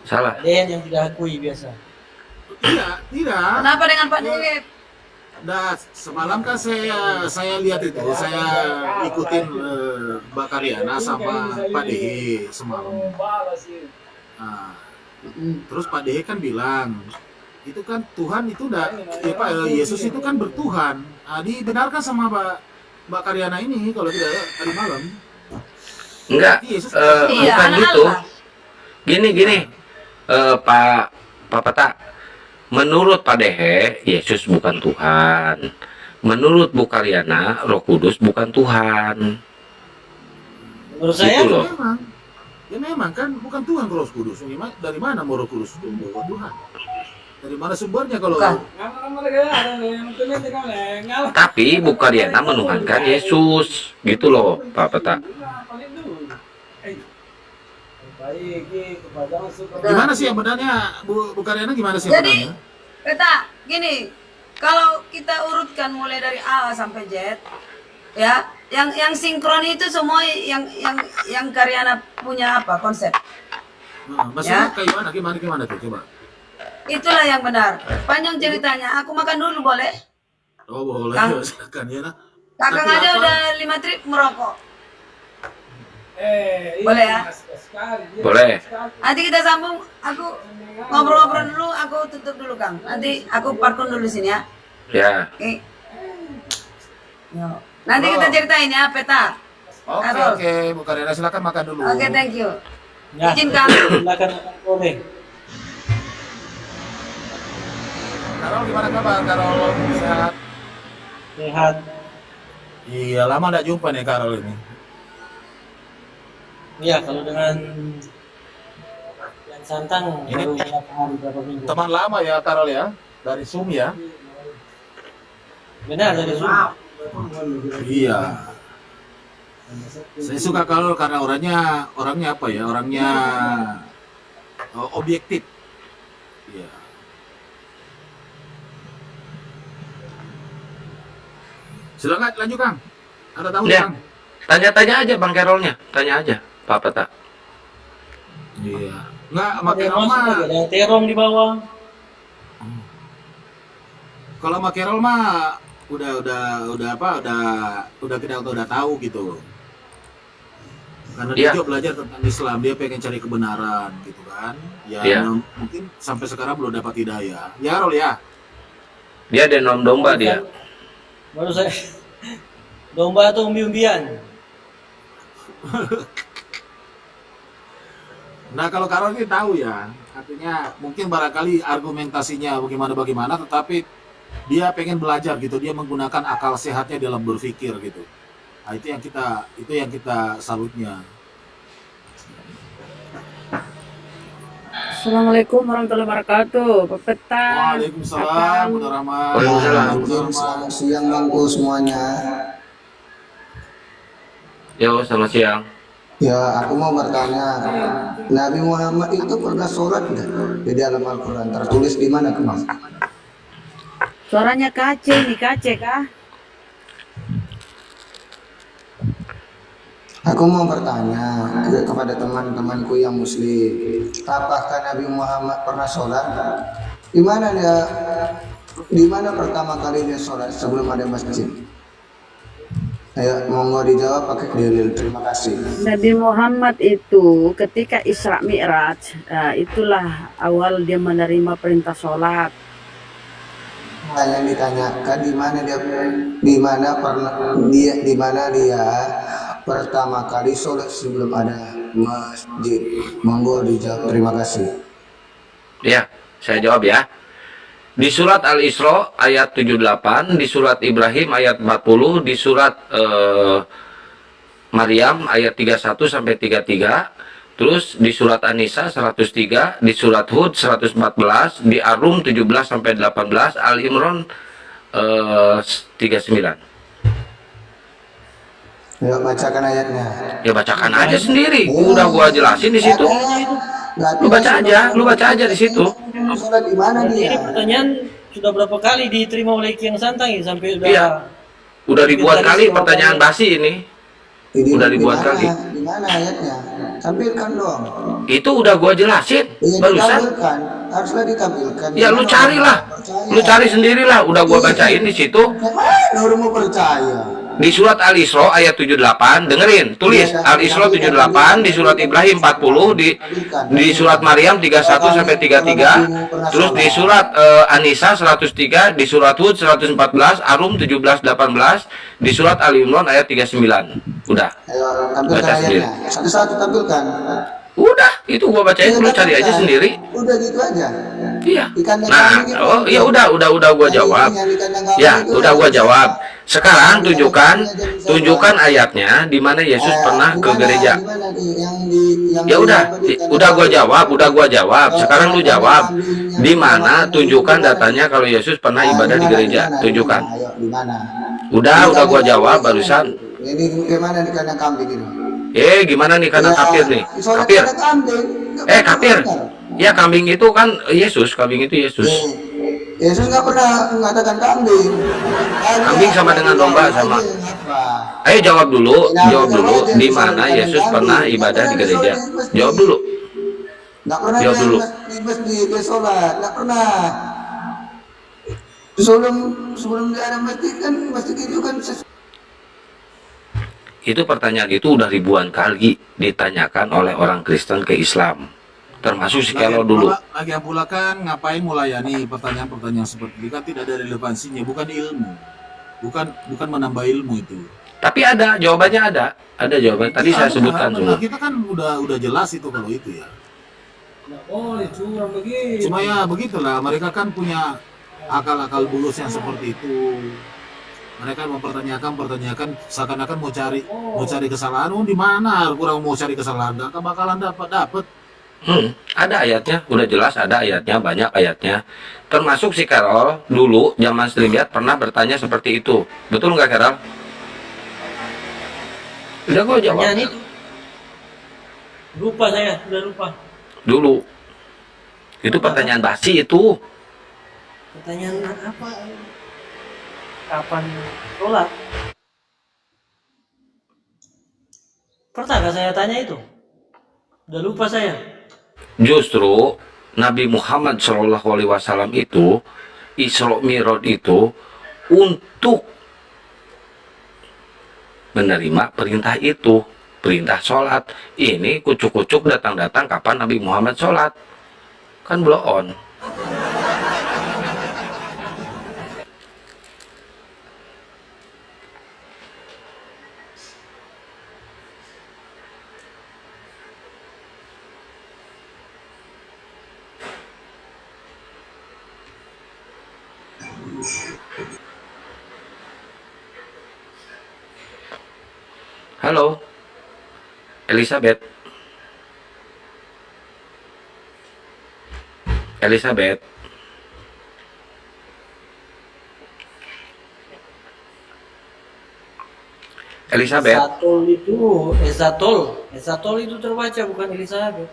Salah. Pak Dehen yang tidak akui biasa. Tidak. Kenapa dengan Pak Dewi? Nah, semalam kan saya lihat itu, saya ikutin Mbak Karyana sama Pak Dehe semalam. Nah, terus Pak Dehe kan bilang, itu kan Tuhan itu Yesus itu kan bertuhan. Nah, dibenarkan sama Mbak Karyana ini kalau tidak tadi malam. Enggak. Yesus Iya, Bukan anak gitu. Allah. Gini. Pak Peta. Menurut Pak Dehe, Yesus bukan Tuhan. Menurut Bu Karyana, Roh Kudus bukan Tuhan. Menurut saya, Gitu loh. memang kan bukan Tuhan kalau Roh Kudus. Dari mana mau Roh Kudus itu bukan Tuhan? Dari mana sumbernya kalau Bukan. Tapi Bu Karyana menuhankan Yesus. Gitu loh, Pak Peta. gimana sih yang benarnya Bu Karyana, gimana sih yang Jadi, benarnya? Peta, gini, kalau kita urutkan mulai dari A sampai Z, ya, yang sinkron itu semua yang Karyana punya apa konsep? Nah, maksudnya Ya. gimana tuh coba? Itulah yang benar. Panjang ceritanya, aku makan dulu boleh? Oh boleh, Kang. silakan ya. Nah. Kakang Tapi aja apa? udah 5 trip merokok. Boleh ya? Boleh. Nanti kita sambung, aku ngobrol-ngobrol dulu, aku tutup dulu Kang. Nanti aku parkun dulu sini ya. Ya. Oke. Yo. Nanti kita ceritain ya, Peta. Oke, Bu Karyana silakan makan dulu. Oke, thank you. ya, Izin Kang. silakan makan sore. Karol gimana kabar? Karol sehat? Sehat. Iya, lama nggak jumpa nih Karol ini. Iya, kalau dengan yang Santang Ini baru berapa hari, berapa minggu. Teman lama ya Karol ya, dari Zoom ya. Benar, dari Zoom. Iya. Saya suka Karol karena orangnya apa ya? Orangnya objektif. Iya. Silakan lanjut Kang. Ada tahu Ya. Kang? Tanya-tanya aja Bang Carolnya. Tanya aja, Pak Peta. Iya. Nggak, Ada makin yang masuk lagi, lama. ada yang terong di bawah. Kalau sama Carol mah udah apa udah kita udah tahu gitu. Karena dia Iya, juga belajar tentang Islam, dia pengen cari kebenaran gitu kan. Ya iya. mungkin sampai sekarang belum dapat hidayah. Ya Rol ya. Dia denom domba dia. Baru saya domba atau umbi-umbian. Nah kalau Carol ini tahu ya, artinya mungkin barangkali argumentasinya bagaimana, tetapi dia pengen belajar gitu, dia menggunakan akal sehatnya dalam berpikir gitu. Nah, itu yang kita salutnya. Assalamualaikum warahmatullahi wabarakatuh. Pepetan. Waalaikumsalam, Bunda Rahmat. Waalaikumsalam. Bunda Rahmat. Selamat siang Bangku semuanya. Yo, selamat siang. Ya, aku mau bertanya, Nabi Muhammad itu pernah sholat nggak di dalam Al-Quran? Tertulis di mana, Mas? Suaranya kace nih, kace kah? Aku mau bertanya kepada teman-temanku yang Muslim, apakah Nabi Muhammad pernah sholat? Di mana dia? Di mana pertama kali dia sholat sebelum ada masjid? Ayo, monggo dijawab pakai dalil. Terima kasih. Nabi Muhammad itu ketika Isra Mi'raj, itulah awal dia menerima perintah sholat. Yang ditanyakan di mana dia pertama kali sholat sebelum ada masjid. Monggo dijawab. Terima kasih. Ya, saya jawab ya. Di surat Al-Isra ayat 78, di surat Ibrahim ayat 40, di surat Maryam ayat 31 sampai 33, terus di surat An-Nisa 103, di surat Hud 114, di Ar-Rum 17 sampai 18, Al-Imran 39. Yuk bacakan ayatnya. Ya bacakan aja sendiri. Udah gua jelasin di situ. Lu baca aja di situ. Sholat di mana Ini dia? pertanyaan sudah berapa kali diterima oleh Kiai Santang ya sampai udah Iya. Udah ribuan kali pertanyaan basi ini. Udah ribuan kali. Di mana ayatnya? Tampilkan dong. Itu udah gua jelasin Iya, barusan. ditampilkan. Haruslah ditampilkan. Ya lu carilah. Lu cari sendirilah. Udah gua bacain di situ. Udah mau percaya. Di surat Al-Isra ayat 78, dengerin, tulis Al-Isra 78, di surat Ibrahim 40, di surat Maryam 31 sampai 33, terus di surat An-Nisa 103, di surat Hud 114, Ar-Rum 17 18, di surat Al-Imran ayat 39. Udah. Ayo tampilkan Baca sendiri. ayatnya. Satu-satu tampilkan. Udah, itu gua bacain, lu cari aja sendiri. Udah gitu aja. Iya. Ikan dan Nah, kambing itu- oh iya udah gua jawab. Ya, udah gua jawab. Sekarang tunjukkan ayatnya di mana Yesus pernah ke gereja. Ya udah gua jawab. Sekarang lu jawab. Di mana tunjukkan datanya kalau Yesus pernah ibadah di gereja. Tunjukkan. Ayo, di mana? Udah gua jawab barusan. Ini gimana di kandang kambing ini? Gimana nih karena kafir nih? Soalnya Kafir. kandang kambing. Kafir. Ya kambing itu kan Yesus, kambing itu Yesus. Yesus nggak pernah mengatakan kambing. Kambing sama dengan domba sama. Ayo jawab dulu. Di mana Yesus pernah ibadah di gereja? Jawab dulu. Nggak pernah Jawab dulu. di masjid dia sholat, nggak pernah. Sebelum dia ada masjid kan masjid itu kan Itu pertanyaan itu udah ribuan kali ditanyakan oleh orang Kristen ke Islam. Termasuk si Kelo dulu. Lagian pula kan ngapain melayani pertanyaan-pertanyaan seperti itu kan tidak ada relevansinya, bukan ilmu. Bukan menambah ilmu itu. Tapi ada, jawabannya ada. Ada jawaban. Tadi saya sebutkan semua. semua. Kita kan udah jelas itu kalau itu ya. nggak boleh curang begitu. Cuma ya begitulah, mereka kan punya akal-akal bulus yang seperti itu. Mereka mempertanyakan seakan-akan mau cari kesalahan. Oh, di mana kurang mau cari kesalahan? Gak bakalan dapat. Ada ayatnya, udah jelas ada ayatnya, banyak ayatnya. Termasuk si Carol dulu zaman Selibiat pernah bertanya seperti itu. Betul nggak Carol? Udah gua jawab. Pertanyaan itu lupa saya, sudah lupa. Dulu. Itu pertanyaan basi itu. Pertanyaan apa? Kapan sholat? Pernah nggak saya tanya itu? Udah lupa saya. Justru Nabi Muhammad SAW itu Isra Mi'raj itu untuk menerima perintah itu, perintah sholat. Ini kucuk-kucuk datang-datang kapan Nabi Muhammad sholat, kan blow on. Halo Elizabeth, Elizabeth, Elizabeth. Esatol itu terbaca bukan Elizabeth.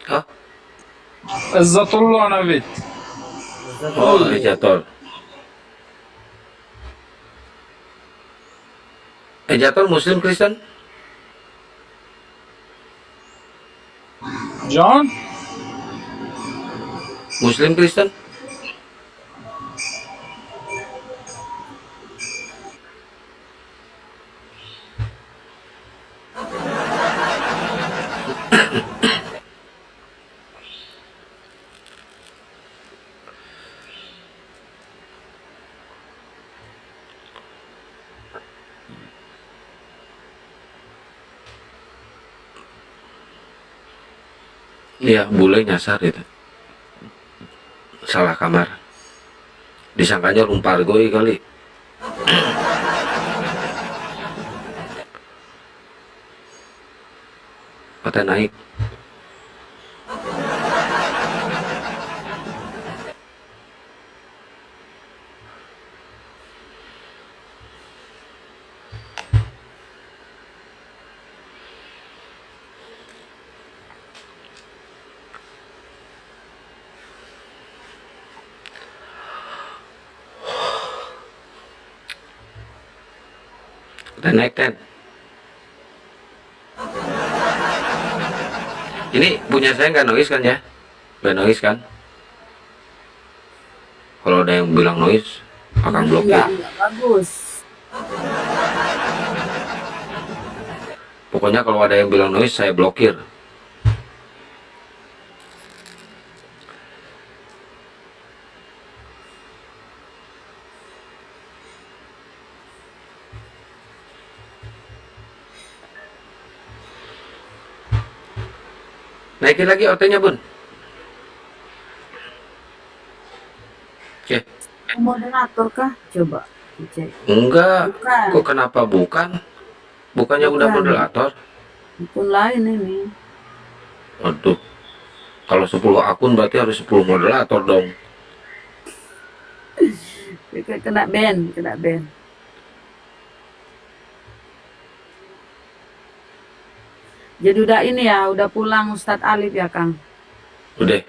Oh, Izzatullah Nabi. oh, Esatol. Ejator. Ejator Muslim Kristen? John? Muslim Kristen? Iya, bule nyasar itu. Salah kamar. Disangkanya rumpargoy kali. Kata naik. Kata naik ten. Ini punya saya nggak noise kan ya? Nggak noise kan? Kalau ada yang bilang noise, akan blokir. Enggak bagus. Pokoknya kalau ada yang bilang noise, saya blokir. Naikin lagi OT-nya, Bun. Oke. Moderator kah? Coba dicek. Enggak. Bukan. Kok kenapa bukan? Bukannya udah Bukan. moderator? Akun lain ini. Waduh. Kalau 10 akun berarti harus 10 moderator dong. Kena ban, kena ban. Jadi udah ini ya, udah pulang Ustadz Alif ya Kang. Udah.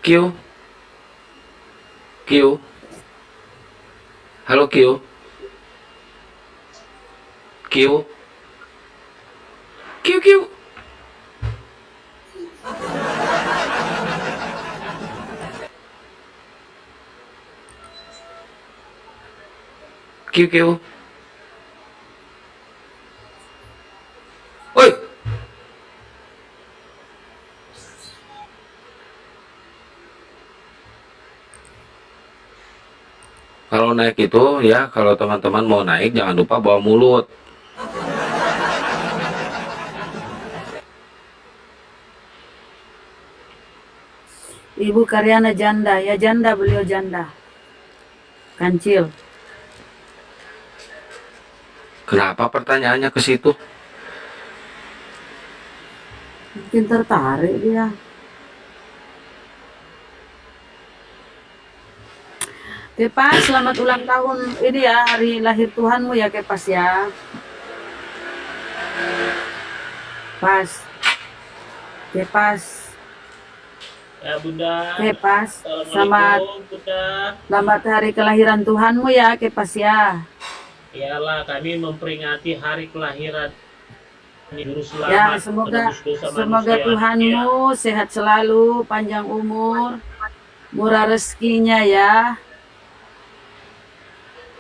Q. Q. Halo Q. Q. Q Q. Q Q. Oi. Kalau naik itu ya, kalau teman-teman mau naik jangan lupa bawa mulut. Ibu Karyana janda, ya janda beliau janda. Kancil. Kenapa pertanyaannya ke situ? Mungkin tertarik dia. Kepas, selamat ulang tahun ini ya, hari lahir Tuhanmu ya Kepas ya. Pas, Kepas, Ya Bunda, Kepas, Assalamualaikum Bunda. selamat hari kelahiran Tuhanmu ya Kepas ya. Iyalah kami memperingati hari kelahiran Juru Ya, Selamat semoga penebus dosa semoga manusia. Tuhanmu sehat selalu, panjang umur, murah rezekinya ya.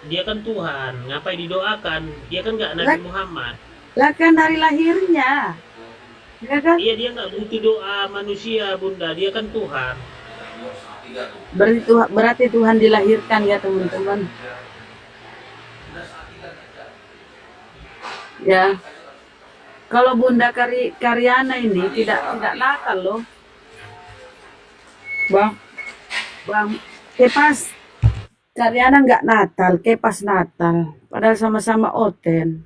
Dia kan Tuhan, ngapain didoakan? Dia kan nggak Nabi Muhammad. Lah kan hari lahirnya. Ya kan? Iya dia nggak butuh doa manusia Bunda, dia kan Tuhan. Berarti Tuhan dilahirkan ya teman-teman. Ya. Kalau Bunda Karyana ini tidak nakal loh. Bang, Kepas Karyana nggak Natal, Kepas Natal. Padahal sama-sama Oten.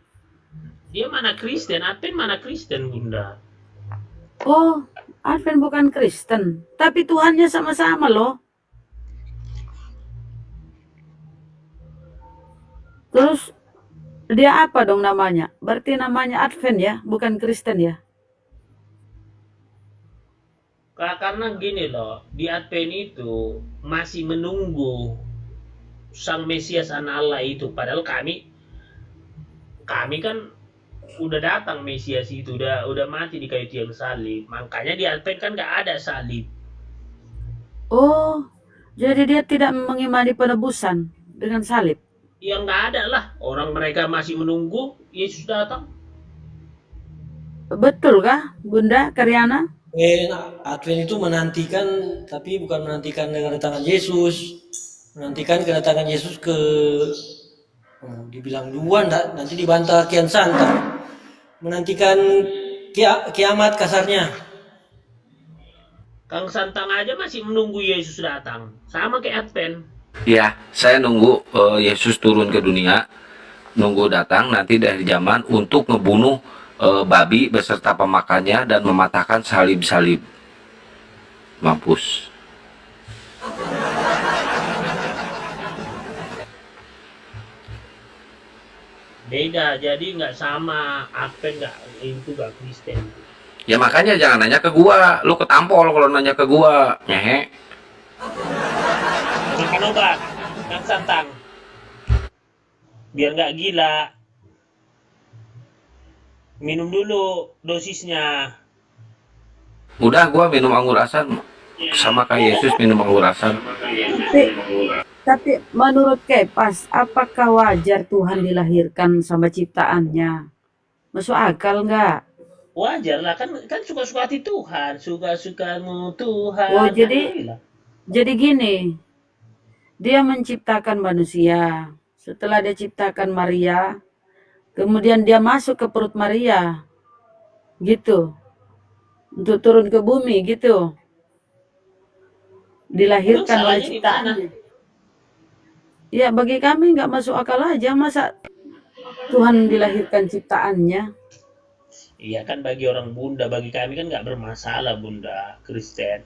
Dia mana Kristen? Advent mana Kristen Bunda? Oh, Advent bukan Kristen, tapi Tuhannya sama-sama loh. Terus dia apa dong namanya? Berarti namanya Advent ya, bukan Kristen ya? Karena gini loh, di Advent itu masih menunggu Sang Mesias Anak Allah itu. Padahal kami kan udah datang Mesias itu, udah mati di kayu tiang salib. Makanya di Advent kan nggak ada salib. Oh, jadi dia tidak mengimani penebusan dengan salib. Yang nggak ada lah. Orang mereka masih menunggu Yesus datang. Betul kah, Bunda Karyana? Advent itu menantikan, tapi bukan menantikan kedatangan Yesus, menantikan kedatangan Yesus dibilang duluan, nanti dibantah Kian Santang, menantikan kiamat kasarnya. Kang Santang aja masih menunggu Yesus datang. Sama kayak Advent. Ya, saya nunggu Yesus turun ke dunia, nunggu datang nanti dari zaman untuk ngebunuh babi beserta pemakannya dan mematahkan salib-salib. Mampus. Beda, jadi nggak sama. Advent nggak Kristen. Ya makanya jangan nanya ke gua, lu ketampol kalau nanya ke gua. Nyehe. Makan obat, Kang Santang. Biar nggak gila. Minum dulu dosisnya. Udah gua minum anggur asam sama kayak Yesus minum anggur asam. Tapi menurut Kepas, apakah wajar Tuhan dilahirkan sama ciptaannya? Masuk akal nggak? Wajar lah, kan suka-suka hati Tuhan, suka-sukamu Tuhan. Oh, Alhamdulillah. jadi gini, dia menciptakan manusia. Setelah dia ciptakan Maria, kemudian dia masuk ke perut Maria, gitu, untuk turun ke bumi, gitu. Dilahirkan oleh Salahnya di mana? ciptaannya. Ya, bagi kami nggak masuk akal aja, masa Tuhan dilahirkan ciptaannya. Iya kan bagi orang Bunda, bagi kami kan nggak bermasalah Bunda, Kristen.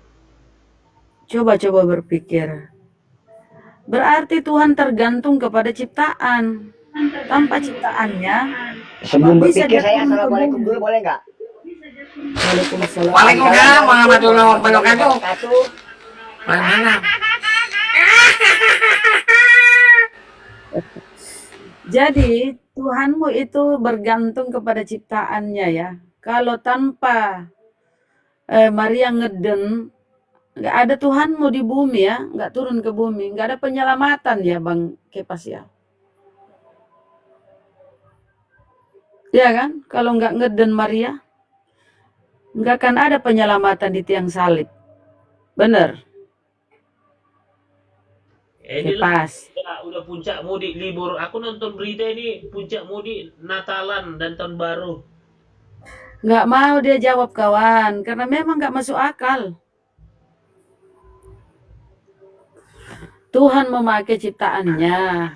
Coba berpikir. Berarti Tuhan tergantung kepada ciptaan. Tanpa ciptaannya, Sebelum bisa berpikir dia saya turun ke assalamualaikum bumi. dulu boleh nggak? Waalaikumsalam. Waalaikumsalam warahmatullahi wabarakatuh. Mana? Jadi Tuhanmu itu bergantung kepada ciptaannya ya. Kalau tanpa Maria ngeden, nggak ada Tuhanmu di bumi ya, nggak turun ke bumi, nggak ada penyelamatan ya Bang Kepas ya. Ya kan? Kalau nggak ngeden Maria, nggak akan ada penyelamatan di tiang salib. Bener, Inilah Kepas. udah puncak mudik libur. Aku nonton berita ini puncak mudik Natalan dan Tahun Baru. Nggak mau dia jawab kawan, karena memang nggak masuk akal. Tuhan memakai ciptaannya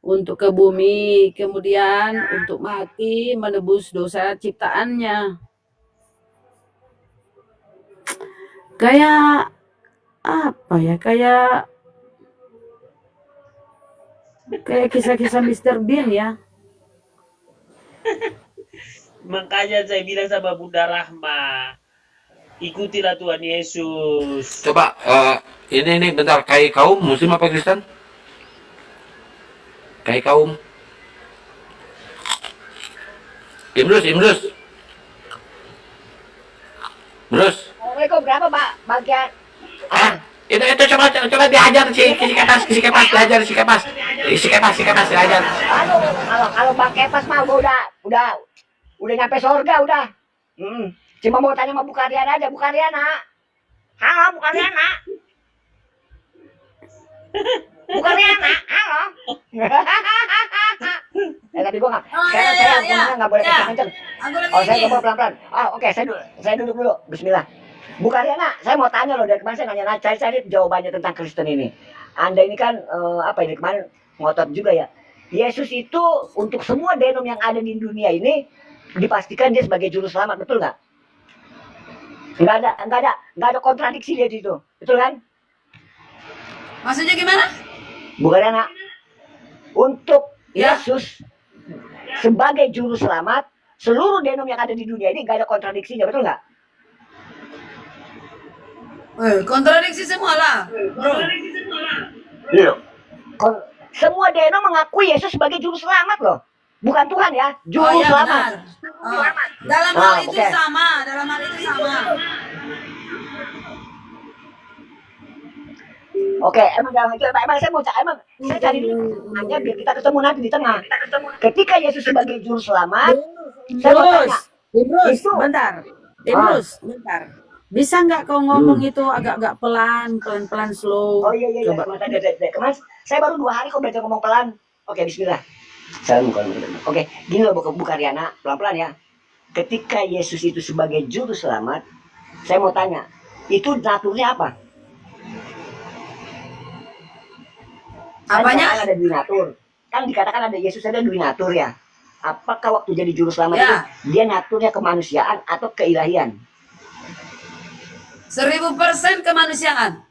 untuk ke bumi, kemudian untuk mati menebus dosa ciptaannya. Kayak apa ya? Kayak Kayak kisah-kisah Mr. Bean ya. Makanya saya bilang sama Bunda Rahma, ikutilah Tuhan Yesus. Coba ini bentar, kai kaum muslim apa Kristen? Kai kaum. Imrus. Brus. Assalamualaikum, berapa Pak bagian? Itu coba diajar si kepas diajar si kepas diajar. Kalau Bang Kepas mah gua udah nyampe surga udah. Cuma mau tanya sama Bu Karyana aja, Bu Karyana. Halo Bu Karyana. Bu Karyana, halo. Tapi gua saya nggak boleh kenceng. Aku lagi Oh, saya ini. ngomong pelan-pelan. Oke, saya duduk dulu. Bismillah. Bu Karyana, saya mau tanya loh, dari kemarin saya nanya cari jawabannya tentang Kristen ini. Anda ini kan apa ini kemarin ngotot juga ya. Yesus itu untuk semua denom yang ada di dunia ini dipastikan dia sebagai juru selamat, betul nggak? Nggak ada kontradiksi dia di situ, betul kan? Maksudnya gimana? Bu Karyana, untuk Ya. Yesus sebagai juru selamat, seluruh denom yang ada di dunia ini nggak ada kontradiksinya, betul nggak? Kontradiksi semua lah, bro. Semua denom mengakui Yesus sebagai juru selamat loh, bukan Tuhan ya, juru Oh iya selamat. benar. Oh, dalam hal itu oke. sama, dalam hal itu sama. Oke, emang saya mau saya cari dulu hanya biar kita ketemu nanti di tengah. Ketika Yesus sebagai juru selamat, saya mau tanya, Imrus, Itu- bentar. Bentar. Bisa nggak kau ngomong itu agak-agak pelan-pelan slow? oh iya Coba. kemarin saya baru 2 hari kok belajar ngomong pelan. Oke, Bismillah. Oke, gini loh Bu Karyana, pelan-pelan ya. Ketika Yesus itu sebagai juru selamat, saya mau tanya, itu naturnya apa? Apanya? Kan ada dua natur. Kan dikatakan ada Yesus ada dua natur ya. Apakah waktu jadi juru selamat Ya. itu dia naturnya kemanusiaan atau keilahian? 1000% kemanusiaan.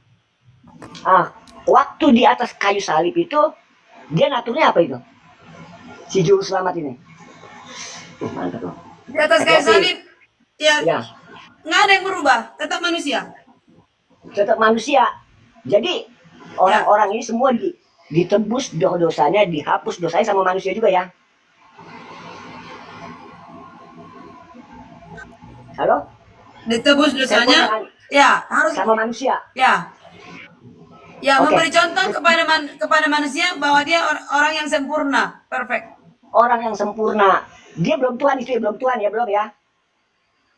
Waktu di atas kayu salib itu dia naturnya apa itu? Si juru selamat ini. Mantap loh. Di atas kayu salib, ya Ya, nggak ada yang berubah, tetap manusia. tetap manusia. Jadi orang-orang ini semua ditebus dosanya, dihapus dosanya sama manusia juga ya. Halo? Ditebus dosanya, ya harus, Sama manusia. ya. Ya, Oke. memberi contoh kepada manusia bahwa dia orang yang sempurna, perfect. Orang yang sempurna. Dia belum Tuhan itu ya, belum Tuhan ya, belum ya.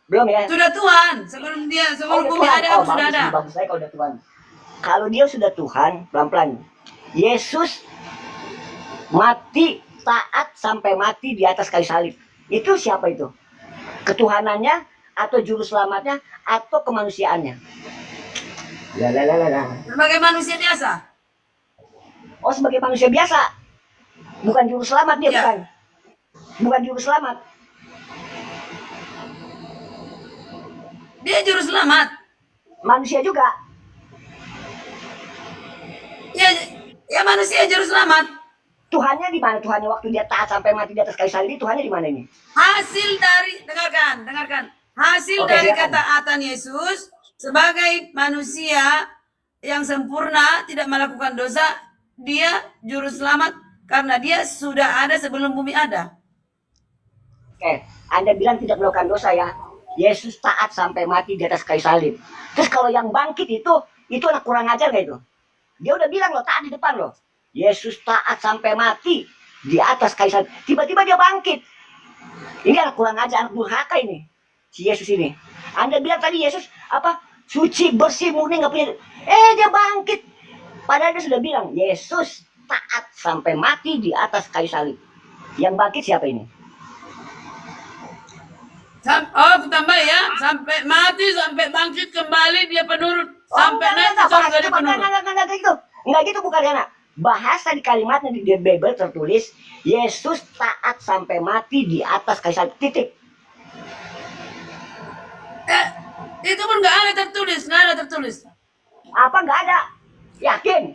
Belum ya. Sudah Tuhan, sebelum udah bumi Tuhan. ada, sudah bagus, ada. bagus saya kalau udah Tuhan. Kalau dia sudah Tuhan, pelan-pelan. Yesus mati taat sampai mati di atas kayu salib. Itu siapa itu? Ketuhanannya atau juru selamatnya atau kemanusiaannya? Lah. Sebagai manusia biasa. Oh, sebagai manusia biasa. Bukan juru selamat dia, Ya. bukan. Bukan juru selamat. Dia juru selamat. Manusia juga. Ya manusia juru selamat. Tuhannya di mana? Tuhannya waktu dia taat sampai mati di atas kayu salib, Tuhannya di mana ini? Hasil dari, dengarkan. Hasil Oke, dari silakan. ketaatan Yesus sebagai manusia yang sempurna, tidak melakukan dosa, dia juru selamat karena dia sudah ada sebelum bumi ada. Oke, Anda bilang tidak melakukan dosa ya. Yesus taat sampai mati di atas kayu salib. Terus kalau yang bangkit itu anak kurang ajar gak itu? Dia udah bilang loh, taat di depan loh. Yesus taat sampai mati di atas kayu salib. Tiba-tiba dia bangkit. Ini anak kurang ajar, anak durhaka ini. Si Yesus ini. Anda bilang tadi Yesus apa? Suci, bersih, murni, nggak punya. Dia bangkit. Padahal dia sudah bilang, Yesus taat sampai mati di atas kayu salib. Yang bangkit siapa ini? Tambah ya, sampai mati, sampai bangkit kembali dia penurut, sampai naik ke surga dia penurut. Enggak gitu bukan ya, nak. Bahasa di kalimatnya di Bible tertulis Yesus taat sampai mati di atas kayu salib. Titik. Itu pun nggak ada tertulis. Apa nggak ada? Yakin?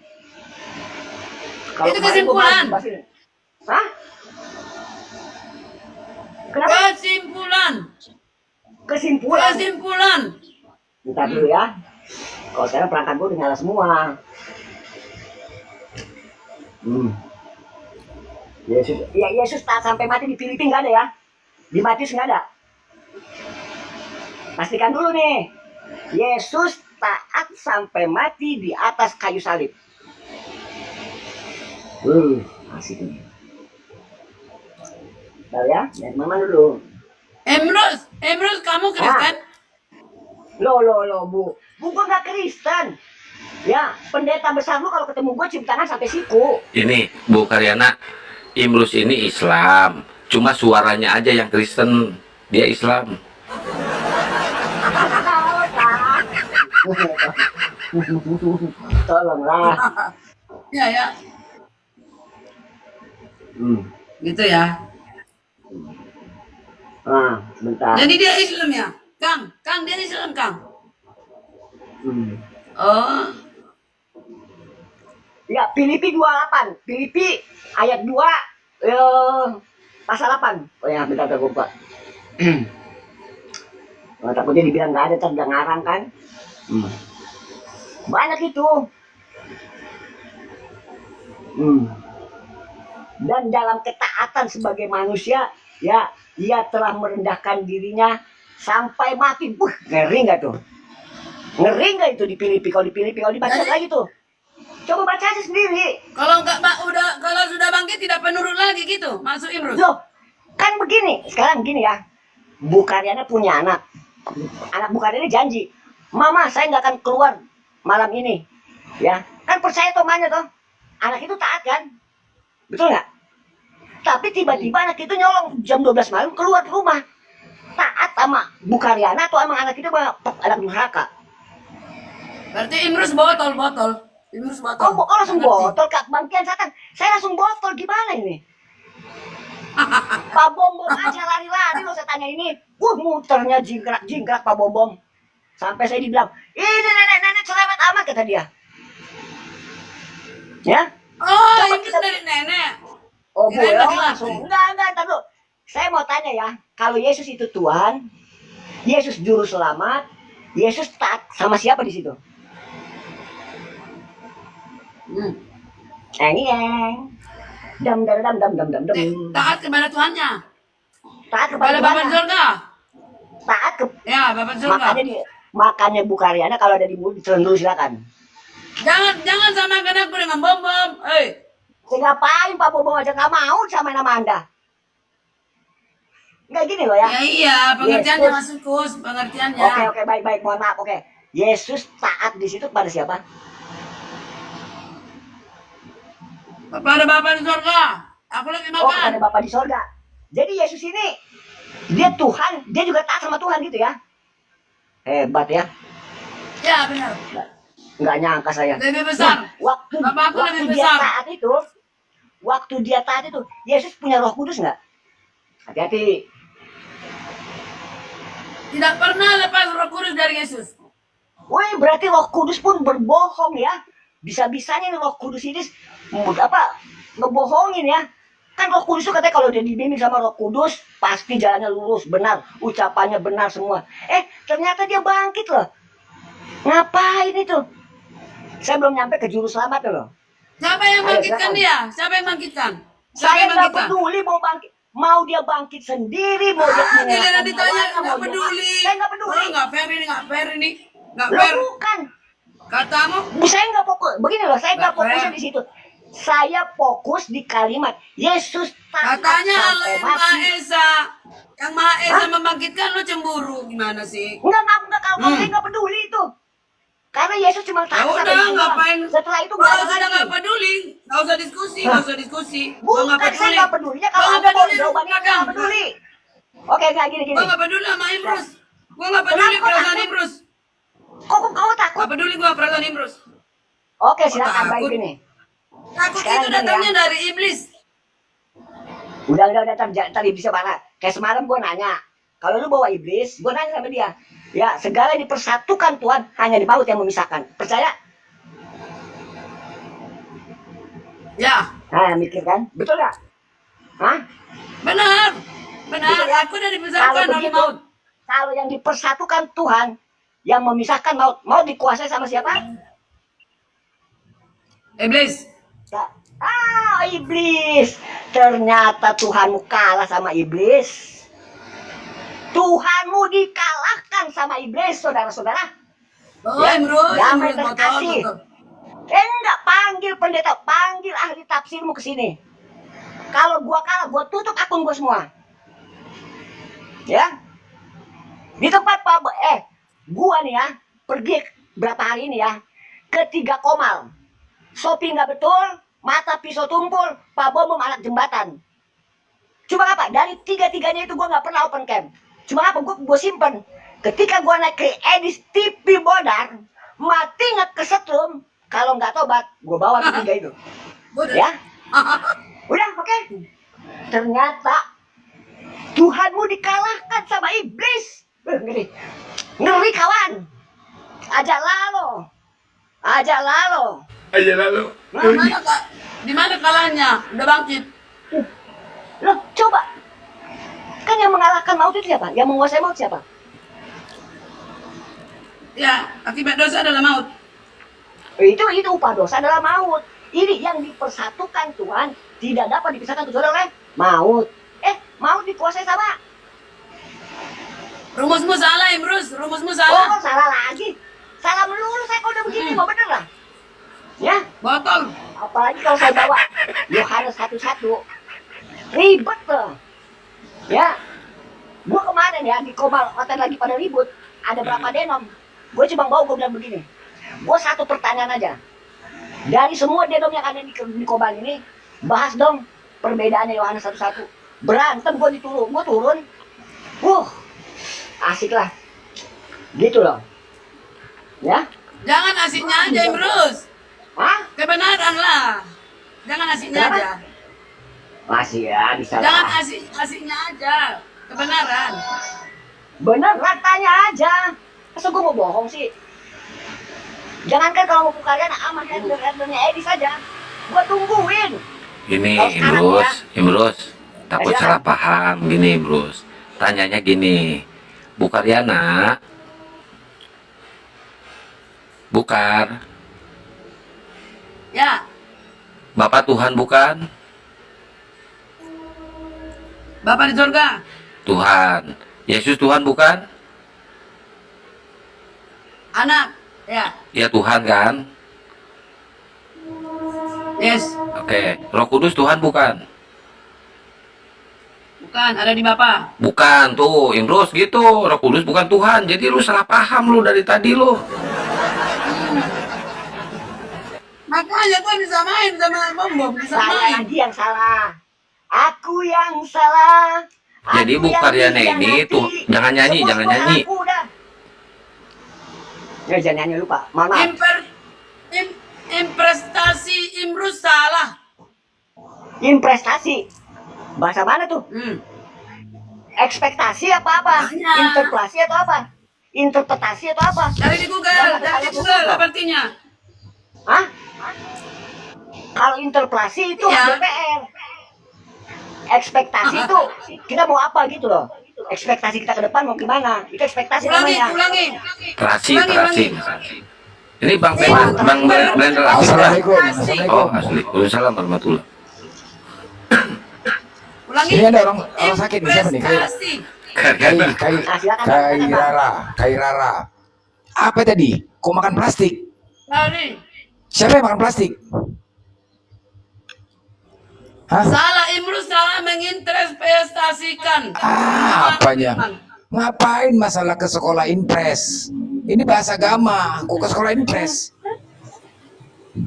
Kalau Itu kemarin gua kesimpulan. bahas ini. Hah? Kenapa? Kesimpulan. Kesimpulan. Kesimpulan. Bentar dulu ya. Kalau sekarang perangkat gue udah nyala semua. Yesus, ya Yesus tak sampai mati di Filipina nggak ada ya? Di Matius nggak ada. Pastikan dulu nih. Yesus taat sampai mati di atas kayu salib. Asik nih. Bentar ya, dari mama dulu. Emrus, kamu Kristen? Loh, Bu. Bu, gue nggak Kristen. Ya, pendeta besar lu kalau ketemu gue cium tangan sampai siku. Ini Bu Karyana, Imrus ini Islam, cuma suaranya aja yang Kristen, dia Islam. Tolonglah. Ya. Gitu ya. Bentar. Jadi dia Islam ya? Kang, dia Islam, Kang. Oh, Ya, Filipi 28. Filipi ayat 2 pasal 8. Oh ya, bentar gue buka. Takutnya dibilang nggak ada, ntar udah ngarang kan. Banyak itu. Dan dalam ketaatan sebagai manusia, ya, ia telah merendahkan dirinya sampai mati. Ngeri nggak tuh? Ngeri nggak itu di Filipi? Kalau dibaca lagi tuh. Coba baca aja sendiri. kalau sudah bangkit tidak penurut lagi gitu, masuk Imrus. Loh, kan begini. Sekarang begini ya. Bu Karyana punya anak. Anak Bu Karyana janji, Mama, saya nggak akan keluar malam ini. Ya, kan percaya tuh mana tuh. Anak itu taat kan? Betul nggak? Tapi tiba-tiba anak itu nyolong jam 12 malam keluar rumah. Taat sama Bu Karyana atau sama anak itu anak neraka? Berarti Imrus botol. Kok langsung botol ke bangkian setan? Saya langsung botol, gimana ini? Pak Bom aja lari-lari lo setannya ini. Muternya jingkrak Pak Bom. Sampai saya dibilang, ini nenek cerewet amat kata dia. Ya? Oh, Coba Imrus kita- dari nenek. Oh, Bu, Kirain ya, laki-laki. langsung. Enggak, dulu. Saya mau tanya ya, kalau Yesus itu Tuhan, Yesus juru selamat, Yesus taat sama siapa di situ? Dam. Taat kepada Tuhannya. Taat Kepada kepada Bapa di Tuhan. surga. Taat ke Ya, Bapa di surga. makanya Bu Karyana kalau ada di mulut ditelan dulu silakan. Jangan samakan aku dengan bom. Saya ngapain Pak Bobo aja nggak mau sama nama Anda? Nggak gini loh ya. Ya iya, pengertiannya Yesus. masuk Kus, pengertiannya. Oke, baik, mohon maaf. Oke, Yesus taat di situ pada siapa? Kepada Bapa di surga. Aku lagi Oh, makan. ada Bapa di sorga. Jadi Yesus ini dia Tuhan, dia juga taat sama Tuhan gitu ya. Hebat ya. Ya benar. Nggak nyangka saya. Lebih besar. Nah, waktu Bapakku waktu lebih dia besar. taat itu, Yesus punya Roh Kudus nggak? Hati-hati. Tidak pernah lepas Roh Kudus dari Yesus. Wih, berarti Roh Kudus pun berbohong ya. Bisa-bisanya nih Roh Kudus ini ngebohongin ya. Kan Roh Kudus itu katanya kalau dia dibimbing sama Roh Kudus pasti jalannya lurus, benar, ucapannya benar semua. Ternyata dia bangkit loh. Ngapain itu? Saya belum nyampe ke juru selamat loh. Siapa yang Ayo, bangkitkan silakan. dia? Siapa yang bangkitkan? Siapa Saya yang nggak bangkitkan? peduli mau bangkit. Mau dia bangkit sendiri, mau dia Giliran menyerahkan ditanya nyawanya, nggak mau dia- peduli. Saya nggak peduli. Oh, nggak fair ini. Nggak Loh, fair. bukan. Katamu Saya nggak fokus. Begini loh, saya nggak Nggak fokusnya fair. di situ. Saya fokus di kalimat Yesus taat katanya Allah sampai yang Maha mati. Esa. Yang Maha Esa membangkitkan lo cemburu. Gimana sih? Enggak, kalau saya nggak peduli itu. Karena Yesus cuma Ya taat udah, sampai mati. ngapain? Setelah itu Kalau nggak ada sudah lagi. nggak peduli, nggak usah diskusi. Gua Bukan, nggak saya peduli. nggak pedulinya kalau Gua Anda nggak mau peduli, jawabannya Kakak. nggak peduli. Oke, nggak gini. Gua nggak peduli sama Imrus. Gua nggak peduli Kenapa perasaan takut? Imrus. Kok kamu takut? Nggak peduli gua perasaan Imrus. Oke, silakan takut? baik ini. Takut Sekarang itu gini datangnya ya. dari iblis. Udah, tadi bisa mana? Kayak semalam gue nanya, kalau lu bawa iblis, gue nanya sama dia, ya segala yang dipersatukan Tuhan, hanya di maut yang memisahkan. Percaya? Ya, Nah, mikir kan? Betul nggak? Hah? benar. Benar, Betul ya? aku udah dipisahkan Kalau oleh begitu, maut. kalau yang dipersatukan Tuhan, yang memisahkan maut, mau dikuasai sama siapa? Iblis. Iblis. Ternyata Tuhanmu kalah sama iblis. Tuhanmu dikalahkan sama iblis, saudara-saudara. Oh, Ya, Imrus, damai Imrus, terkasih. betul. Enggak, panggil pendeta, panggil ahli tafsirmu ke sini. Kalau gua kalah, gua tutup akun gua semua. Ya, di tempat gua nih ya, pergi berapa hari ini ya, ke 3 Komal. Shopee nggak betul, mata pisau tumpul, Pak Bom anak jembatan. Cuma apa? Dari tiga-tiganya itu gua nggak pernah open cam. Cuma apa? Gua simpen. Ketika gua naik ke Edis TV Bodar, mati nggak kesetrum. Kalau nggak tobat, gua bawa ketiga itu. Udah. Ya, udah oke. Ternyata Tuhanmu dikalahkan sama iblis. Ngeri, ngeri kawan. Ajak lalo, ajak lalo. Aja lalu. Mana, Kak? Di mana kalahnya? Udah bangkit. Loh, coba. Kan yang mengalahkan maut itu siapa? Yang menguasai maut siapa? Ya, akibat dosa adalah maut. Itu upah dosa adalah maut. Ini yang dipersatukan Tuhan tidak dapat dipisahkan Tuhan oleh maut. Maut dikuasai sama. Rumusmu salah, Imrus. Rumusmu salah. Oh, salah lagi. Salah melulu saya kalau udah begini, mau bener lah. Ya, Botol. apalagi kalau saya bawa Yohanes 1:1. Ribet tuh. Ya. Gua kemarin ya di Komal hotel lagi pada ribut. Ada berapa denom? Gue cuma bawa, gue bilang begini. Gue satu pertanyaan aja. Dari semua denom yang ada di Komal ini, bahas dong perbedaannya Yohanes 1:1. Berantem gue diturun, gue turun. Asik lah. Gitu loh. Ya. Jangan asiknya aja, Imrus. Hah? Kebenaran lah. Jangan asiknya Kenapa? aja. Masih ya, bisa Jangan lah. asiknya aja. Kebenaran. Bener, tanya aja. Masa gue mau bohong sih? Jangankan kalau mau kalian aman handlernya Edi saja. Gue tungguin. Gini, Kalau sekarang Imrus, ya. Imrus, takut Aja. salah paham. Gini, Imrus, tanyanya gini, Bu Karyana, Bukar, Ya, Bapak Tuhan bukan? Bapak di surga. Tuhan. Yesus Tuhan bukan? Anak. Ya, Ya Tuhan kan? yes. Oke, Roh Kudus Tuhan bukan? Bukan, ada di Bapak. Bukan tuh, Imrus gitu. Roh Kudus bukan Tuhan. Jadi lu salah paham lu dari tadi lu. Makanya gua disamain sama bom, Saya disamain. lagi yang salah. Aku yang salah. Jadi Aku Bu yang Karyana ini dikhianati. tuh jangan nyanyi, Semua jangan salah nyanyi. aku udah. Ya jangan nyanyi lupa. Mohon maaf. Imprestasi Imrus salah. Imprestasi. Bahasa mana tuh? Ekspektasi apa-apa? Banyak. Interpretasi atau apa? Interpretasi atau apa? Dari di Google, dari di Google apa artinya? Hah? Kalau interpretasi itu Ya. DPR. Ekspektasi itu kita mau apa gitu loh. Ekspektasi kita ke depan mau gimana? Itu ekspektasi Ulangi, namanya. ulangi. Terasi, Ulangi, terasi. ulangi. Ini Bang Blender asli. Assalamualaikum. Oh Assalamualaikum. asli. Waalaikumsalam warahmatullah. Ulangi. Ini ada orang sakit nih, siapa nih? Imprestasi. Karyana. Kairara. Apa tadi? Kok makan plastik? Tadi. Siapa yang makan plastik? Hah? Salah Imrus salah menginterpretasikan. Apanya? Ngapain masalah ke sekolah impres? Ini bahasa agama. Kok ke sekolah impres?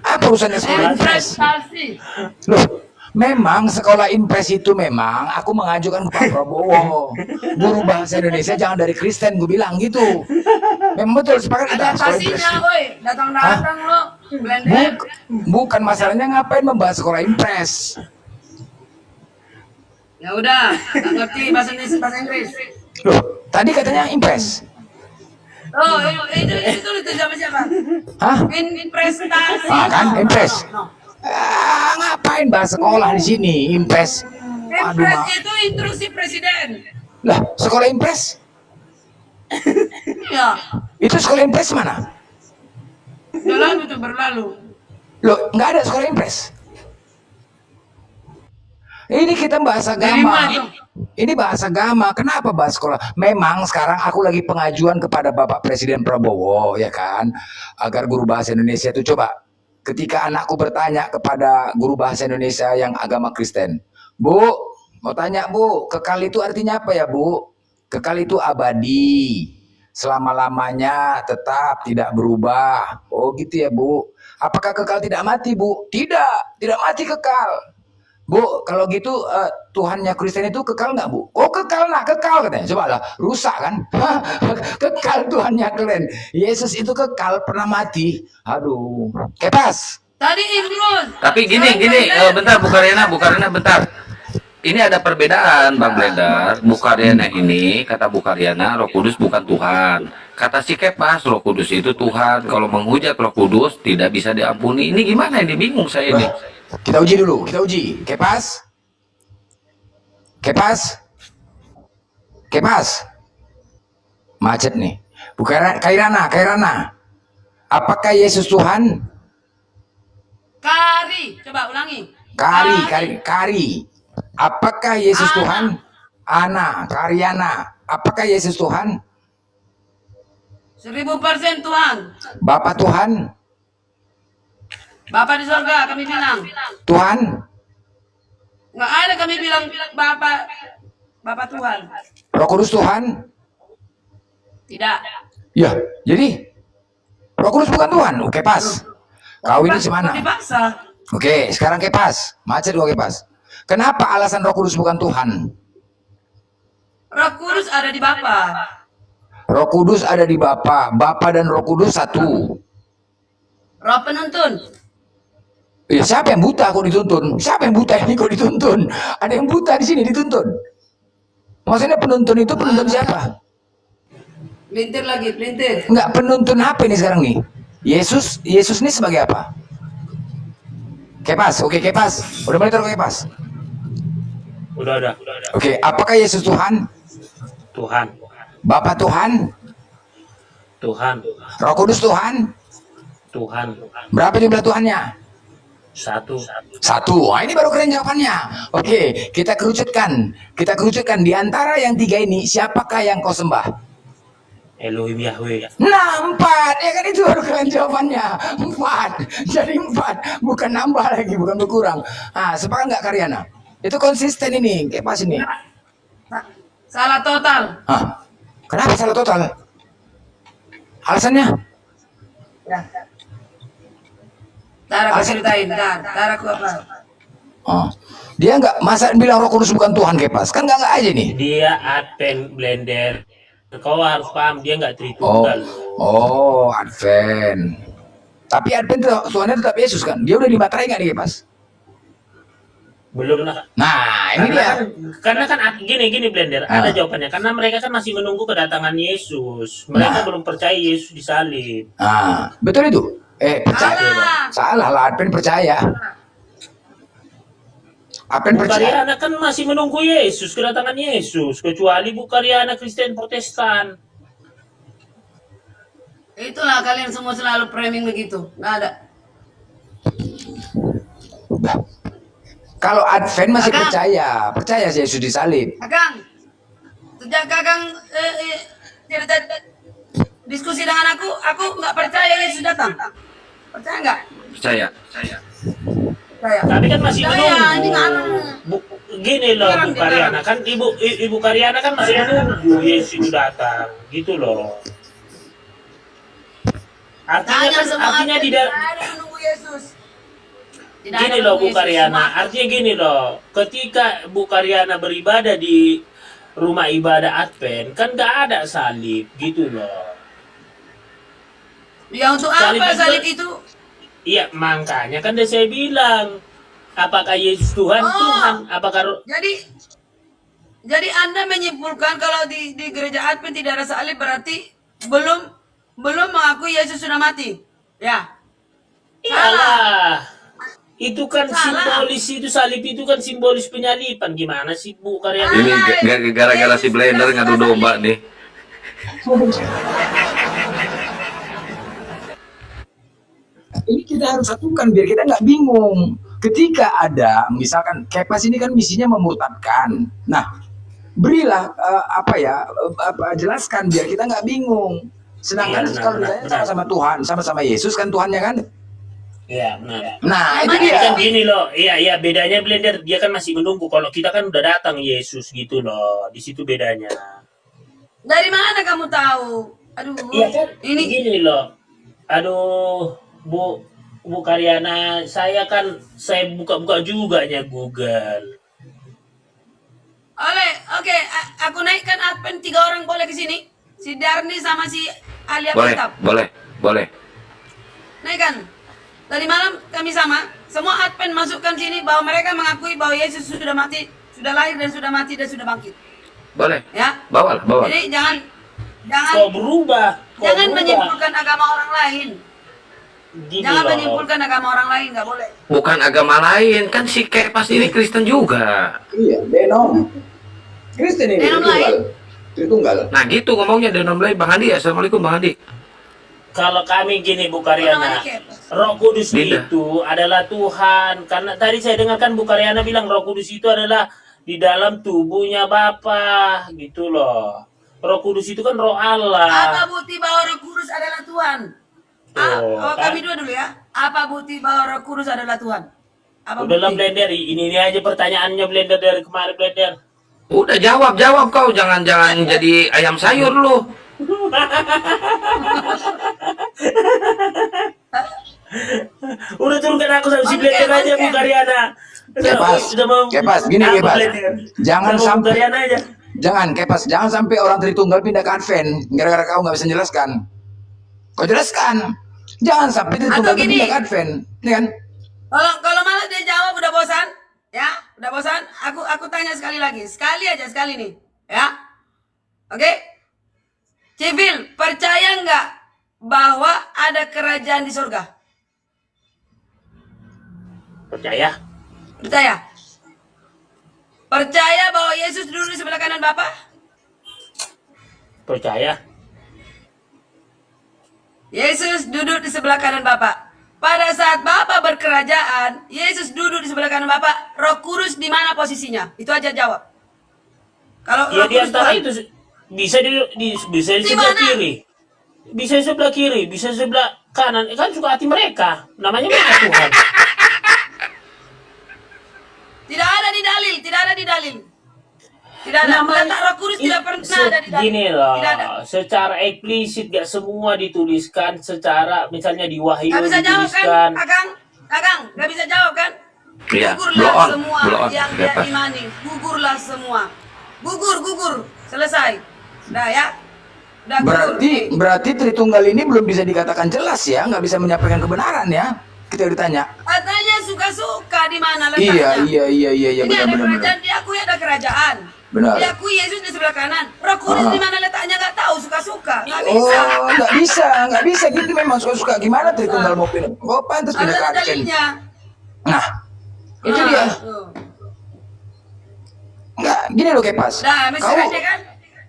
Apa urusannya sekolah impres? Imprestasi. Loh, memang sekolah impres itu memang aku mengajukan ke Pak Prabowo. Guru bahasa Indonesia jangan dari Kristen, gue bilang gitu. Memang betul, sepakat kita Ada sekolah impres. tasinya, woi. Datang-datang lo. Blender. Bukan masalahnya ngapain membahas sekolah impres. Ya udah, nggak ngerti bahasa Indonesia, bahasa Inggris. Loh, tadi katanya impres. Oh, itu sama siapa? Hah? Imprestasi. Ah, kan, impres. No. Ngapain bahas sekolah di sini? Impres. Aduh, Impres itu instruksi presiden. lah sekolah impres? Ya, Itu sekolah impres mana? udah lalu tuh berlalu. Loh, nggak ada sekolah impres. Ini kita bahas Dari agama. mana tuh? Ini bahas agama. Kenapa bahas sekolah? Memang sekarang aku lagi pengajuan kepada Bapak Presiden Prabowo, ya kan, agar guru bahasa Indonesia itu coba. Ketika anakku bertanya kepada guru bahasa Indonesia yang agama Kristen, Bu, mau tanya Bu, kekal itu artinya apa ya Bu? Kekal itu abadi, selama-lamanya tetap tidak berubah. Oh gitu ya Bu. Apakah kekal tidak mati Bu? Tidak, tidak mati kekal. Bu, kalau gitu Tuhannya Kristen itu kekal nggak Bu? Oh kekal nak, kekal katanya. Coba lah, rusak kan? Kekal Tuhannya kalian. Yesus itu kekal, pernah mati. Aduh, kepas. Tadi Imrus. Tapi gini, bentar Bu Karyana bentar. Ini ada perbedaan Bang Blender. Bu Karyana ini, kata Bu Karyana, Roh Kudus bukan Tuhan. Kata si Kepas, Roh Kudus itu Tuhan. Kalau menghujat Roh Kudus tidak bisa diampuni. Ini gimana? Ini bingung saya ini. Kita uji dulu, kita uji. Kepas. Kepas. Kepas. Macet nih. Bukan Kairana. Apakah Yesus Tuhan? Kari. Coba ulangi. Kari. Apakah Yesus Tuhan? Ana, Karyana. Apakah Yesus Tuhan? 1000% Tuhan. Bapak Tuhan? Bapak di surga kami bilang. Tuhan? Nggak ada kami bilang Bapak Tuhan. Roh Kudus Tuhan? Tidak. Ya, jadi Roh Kudus bukan Tuhan. Oke, pas. Kau ini semana? Dipaksa. Oke, sekarang kepas. Macet gua kepas. Kenapa alasan Roh Kudus bukan Tuhan? Roh Kudus ada di Bapa. Roh Kudus ada di Bapa. Bapa dan Roh Kudus satu. Roh penuntun. Ya, siapa yang buta kok dituntun? Siapa yang buta ini kok dituntun? Ada yang buta di sini dituntun. Maksudnya penuntun itu penuntun siapa? Pelintir lagi, pelintir. Enggak, penuntun apa ini sekarang nih? Yesus ini sebagai apa? Kepas, oke kepas. Udah mulai taruh kepas. Udah. Oke, apakah Yesus Tuhan? Tuhan. Bapa Tuhan? Tuhan. Roh Kudus Tuhan? Tuhan. Berapa jumlah Tuhannya? Satu. Wah, ini baru keren jawabannya. Oke, kita kerucutkan di antara yang tiga ini, siapakah yang kau sembah? Elohim Yahweh. Nah, 4, ya kan, itu baru keren jawabannya. 4, jadi 4, bukan nambah lagi, bukan berkurang. Nah, sepakat nggak Karyana? Itu konsisten ini, kayak pas ini. Salah total. Hah? Kenapa salah total? Alasannya? Ya. Tara aku ceritain, Tara aku apa? Oh. Dia nggak masa bilang Roh Kudus bukan Tuhan Kepas, kan nggak aja nih. Dia Advent Blender. Kau harus paham dia nggak Oh, Tritunggal. Advent. Tapi Advent Tuhannya tetap Yesus kan? Dia udah dimaterai nggak nih Kepas? Belum lah. Nah, ini dia. Karena kan gini Blender, ada jawabannya. Karena mereka kan masih menunggu kedatangan Yesus. Mereka belum percaya Yesus disalib. Ah, betul itu. Percaya. Salah lah, Advent percaya. Advent Bu percaya. Karyana kan masih menunggu Yesus, kedatangan Yesus. Kecuali Bu Karyana Kristen Protestan. Itulah kalian semua selalu framing begitu. Nggak ada. Kalau Advent masih Akang. percaya Yesus disalib. Akang, sejak Kakang cerita diskusi dengan aku nggak percaya Yesus datang. Percaya nggak? Percaya. Percaya. Tapi kan masih Percaya, ini menunggu. kan. Gini loh Bu Karyana, kan Ibu Karyana kan masih menunggu Yesus itu datang. Gitu loh. Artinya tidak ada menunggu Yesus. Tidak gini ada loh menunggu Bu Yesus, Karyana, semua. artinya gini loh, ketika Bu Karyana beribadah di rumah ibadah Advent, kan nggak ada salib, gitu loh. Ya untuk Salib apa itu- salib itu? Iya, makanya kan udah saya bilang, apakah Yesus Tuhan? Oh. Tuhan, apakah Jadi Anda menyimpulkan kalau di gereja Advent tidak ada salib berarti belum mengakui Yesus sudah mati. Ya. iyalah, Itu kan Salah. simbolis, itu salib itu kan simbolis penyalipan. Gimana sih Bu Karyana? Ini gara-gara si Blender ngadu domba nih. Ini kita harus satukan biar kita nggak bingung. Ketika ada, misalkan Kepas ini kan misinya memurtadkan. Nah, berilah jelaskan biar kita nggak bingung. Sedangkan Iya, benar, kalau benar, ditanya benar. sama-sama Tuhan, sama-sama Yesus kan Tuhannya kan. Iya benar. Nah, itu Tapi dia. kan gini loh, iya bedanya Blender dia kan masih menunggu. Kalau kita kan udah datang Yesus gitu loh, di situ bedanya. Dari mana kamu tahu? Aduh, Iya kan, ini gini loh. Aduh, Bu Karyana, saya buka-buka juga nya Google. oke, aku naikkan admin 3 orang boleh ke sini. Si Darni sama si Ali Boleh, Abitab. boleh. Naikkan. Tadi malam kami sama, semua admin masukkan sini bahwa mereka mengakui bahwa Yesus sudah mati, sudah lahir dan sudah mati dan sudah bangkit. Boleh. Ya. Bawa. Jadi jangan Kok berubah? menyimpulkan agama orang lain. Gini Jangan loh. menyimpulkan agama orang lain, nggak boleh. Bukan agama lain, kan si Kepas ini Kristen juga. Iya, Denom. Kristen ini Denom lain. Tritunggal. Nah gitu ngomongnya Denom Lai. Bang Andi, assalamualaikum Bang Andi. Kalau kami gini Bu Namanya Karyana, Kepas. Roh Kudus Dinda. itu adalah Tuhan. Karena tadi saya dengarkan Bu Karyana bilang Roh Kudus itu adalah di dalam tubuhnya Bapa, gitu loh. Roh Kudus itu kan Roh Allah. Apa bukti bahwa Roh Kudus adalah Tuhan? Kan? Kami dua dulu ya. Apa bukti bahwa Roh Kudus adalah Tuhan? Apa Udah lah bukti? Blender, ini aja pertanyaannya Blender dari kemarin Blender. Udah jawab kau, jangan jadi ayam sayur lu. Udah turunkan aku sama si Oke, Blender aja oke. Bu Karyana. Kepas, gini Apa, Kepas. Blender? Jangan Sama Bu sampai Karyana aja. jangan sampai orang Tritunggal pindah ke Advent gara-gara kau nggak bisa jelaskan. Kau jelaskan. Jangan sampai Tritunggal Atau gini. pindah ke Advent, ya kan? Kalau malah dia jawab udah bosan, ya, udah bosan. Aku tanya sekali lagi, sekali nih, ya. Oke, Civil, percaya nggak bahwa ada kerajaan di surga? Percaya? Percaya? Percaya bahwa Yesus duduk di sebelah kanan Bapa? Percaya? Yesus duduk di sebelah kanan Bapa. Pada saat Bapa berkerajaan, Yesus duduk di sebelah kanan Bapa. Roh Kudus di mana posisinya? Itu aja jawab. Kalau Ya Roh di Kudus antara Tuhan. itu bisa bisa di Di sebelah mana? kiri. Bisa di sebelah kiri, bisa di sebelah kanan. Kan suka hati mereka. Namanya mereka Tuhan. Tidak ada di dalil, tidak ada di dalil. Tidak ada. Letak Roh Kudus tidak pernah ada di dalil. Gini loh, Tidak ada. secara eksplisit gak semua dituliskan secara misalnya di Wahyu Gak bisa jawab dituliskan. kan, Kakang? Gak bisa jawab kan? Iya, Gugurlah blow on, semua blow on, yang dia Kepas. imani. Gugurlah semua. Gugur. Selesai. Udah ya. Udah gugur. Berarti Tritunggal ini belum bisa dikatakan jelas ya, nggak bisa menyampaikan kebenaran ya. Kita ditanya. Katanya suka-suka di mana letaknya. Iya, Ini ada benar. kerajaan, diakui ada kerajaan. Benar. Diakui Yesus di sebelah kanan. Roh Kudus di mana letaknya nggak tahu, suka-suka. Nggak bisa. Oh, nggak bisa gitu memang suka-suka. Gimana Tritunggal mau pindah? Oh, pantas Harus pindah ke ada Advent. dalilnya. Nah, itu dia. Tuh. Nggak, gini loh Kepas. Nah, Kau, aja kan?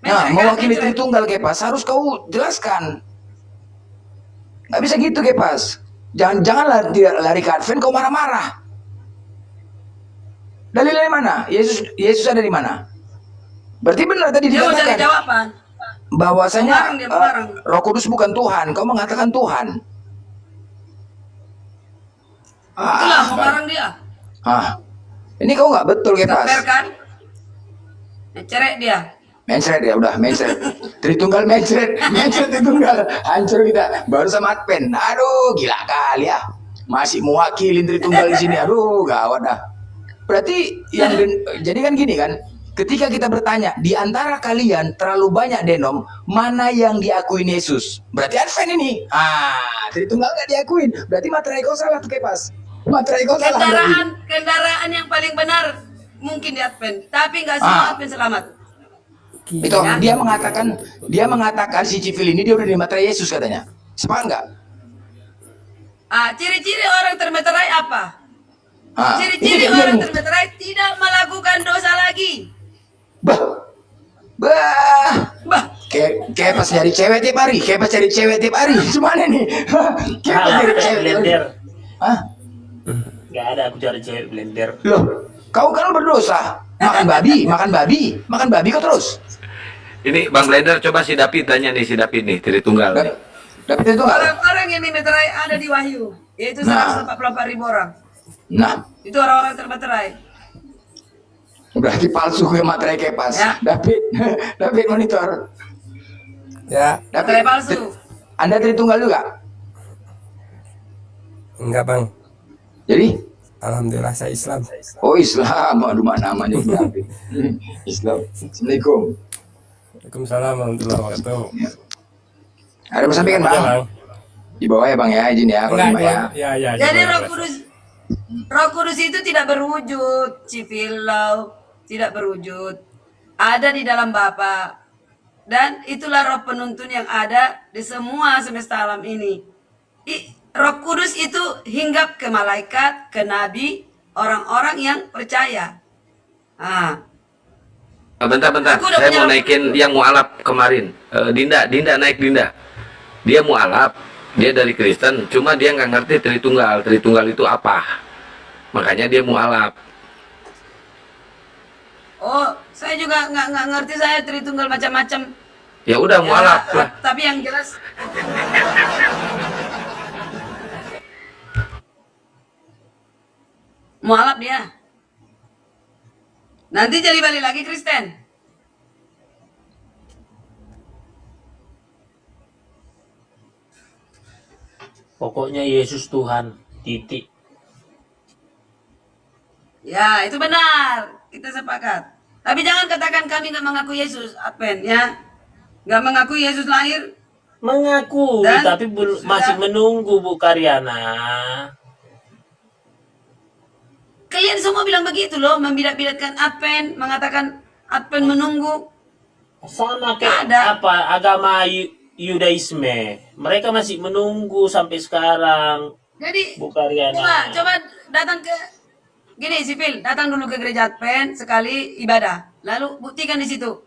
nah, Mesra mewakili kan? Tritunggal Kepas harus kau jelaskan. Nggak bisa gitu Kepas. Janganlah lari ke Advent kau marah-marah. Dalilnya di mana? Yesus ada di mana? Berarti benar tadi Dia mau cari dikatakan jawaban. bahwasanya Dia mengarang. Roh Kudus bukan Tuhan. Kau mengatakan Tuhan. Itulah mengarang dia. Ini kau nggak betul Kepas. Fair kan? Cerek dia. Mencret ya udah mencret. Tritunggal mencret Tritunggal. Hancur kita. Baru sama Advent. Aduh, gila kali ya. Masih mewakilin Tritunggal di sini. Aduh, gawat dah. Berarti jadi kan gini kan. Ketika kita bertanya, di antara kalian terlalu banyak Denom, mana yang diakuin Yesus? Berarti Advent ini. Tritunggal nggak diakuin. Berarti materai kau salah tuh Kepas. Materai kau salah. Kendaraan yang paling benar mungkin di Advent, tapi nggak semua Advent selamat. Itu dia mengatakan si Civil ini dia udah di materai Yesus katanya. Sepakat nggak? Ciri-ciri orang termeterai apa? Ah, Ciri-ciri orang termeterai tidak melakukan dosa lagi. bah, bah. Bah, Kayak pas nyari cewek tiap hari, kayak pas cari cewek tiap hari. Gimana nih? Kayak pas nyari cewek. blender. Hah? Gak ada aku cari cewek blender. Loh, kau kan berdosa. Makan babi kau terus. Ini Bang Blender, coba si David tanya nih, si David nih, Tritunggal nih. Dapat itu nggak? orang-orang yang meterai ada di Wahyu, yaitu Nah. 144.000 orang. Nah, Itu orang-orang termeterai. berarti palsu ke materai kepas. Ya. David monitor. Ya, Meterai palsu. Anda Tritunggal juga? enggak bang. Jadi? Alhamdulillah saya Islam. Oh Islam, aduh mana namanya David. Islam. Assalamualaikum. Waalaikumsalam warahmatullahi wabarakatuh. Ada mau sampaikan Apa aja, bang? Di bawah ya bang ya, izin ya kalau Enggak, Mbak ya. ya. Jadi boleh, Roh boleh. Kudus, Roh Kudus itu tidak berwujud, Civilau tidak berwujud, ada di dalam Bapa, dan itulah Roh penuntun yang ada di semua semesta alam ini. Roh Kudus itu hinggap ke malaikat, ke nabi, orang-orang yang percaya. Ah, Bentar, Aku udah saya punya mau Roh naikin Kudus. yang mualaf kemarin. Dinda naik Dinda. Dia mualaf, dia dari Kristen, cuma dia nggak ngerti Tritunggal. Tritunggal itu apa? Makanya dia mualaf. oh, saya juga nggak ngerti, saya Tritunggal macam-macam. Ya udah mualaf lah. Tapi yang jelas mualaf dia. Nanti jadi balik lagi Kristen. Pokoknya Yesus Tuhan. Titik. Ya, itu benar. Kita sepakat. Tapi jangan katakan kami nggak mengaku Yesus, Advent ya. Nggak mengaku Yesus lahir. Mengaku, Dan tapi sudah- masih menunggu Bu Karyana. Kalian semua bilang begitu loh, membidat-bidatkan Advent, mengatakan Advent menunggu. Sama kayak Ada. apa agama Yudaisme. Mereka masih menunggu sampai sekarang. Jadi Bu Karyana. coba datang ke gini sipil, datang dulu ke gereja Advent sekali ibadah, lalu buktikan di situ.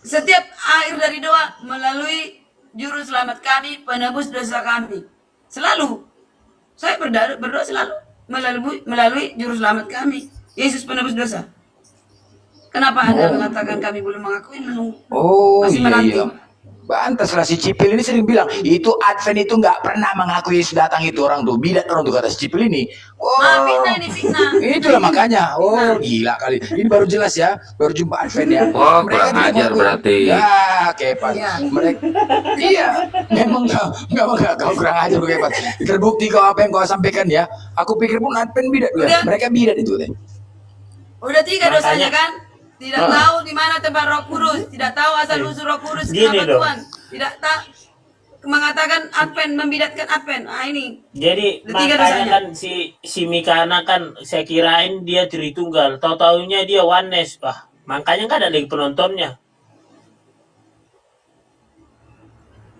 Setiap akhir dari doa melalui juru selamat kami, penebus dosa kami. Selalu saya berdoa selalu melalui juru selamat kami, Yesus penebus dosa. Kenapa Anda mengatakan kami belum mengakui, menunggu? Oh Masih iya menanti. iya. Pantaslah si Cipil ini sering bilang itu Advent itu nggak pernah mengakui Yesus datang itu orang tuh bidat orang tuh kata si Cipil ini. Fitnah ini fitnah. Itulah makanya. Oh gila kali. Ini baru jelas ya, baru jumpa Advent ya. Oh, Mereka kurang tidak ajar mengaku. berarti. Ya kepas. Iya. Mereka iya memang nggak kau kurang ajar kau kepas. Terbukti kau apa yang kau sampaikan ya. Aku pikir pun Advent bidat ya. Udah. Mereka bidat itu deh. Udah 3 dosanya Makanya- kan? Tidak tahu di mana tempat Roh Kudus, tidak tahu asal usul Roh Kudus, Gini kenapa dong. Tuhan tidak tahu mengatakan Advent, membidatkan Advent. Ah ini. Jadi Ada 3 makanya dosanya. kan si Mikana kan saya kirain dia Tritunggal. Tahu-taunya dia Oneness, Pak. Makanya kan ada lagi penontonnya.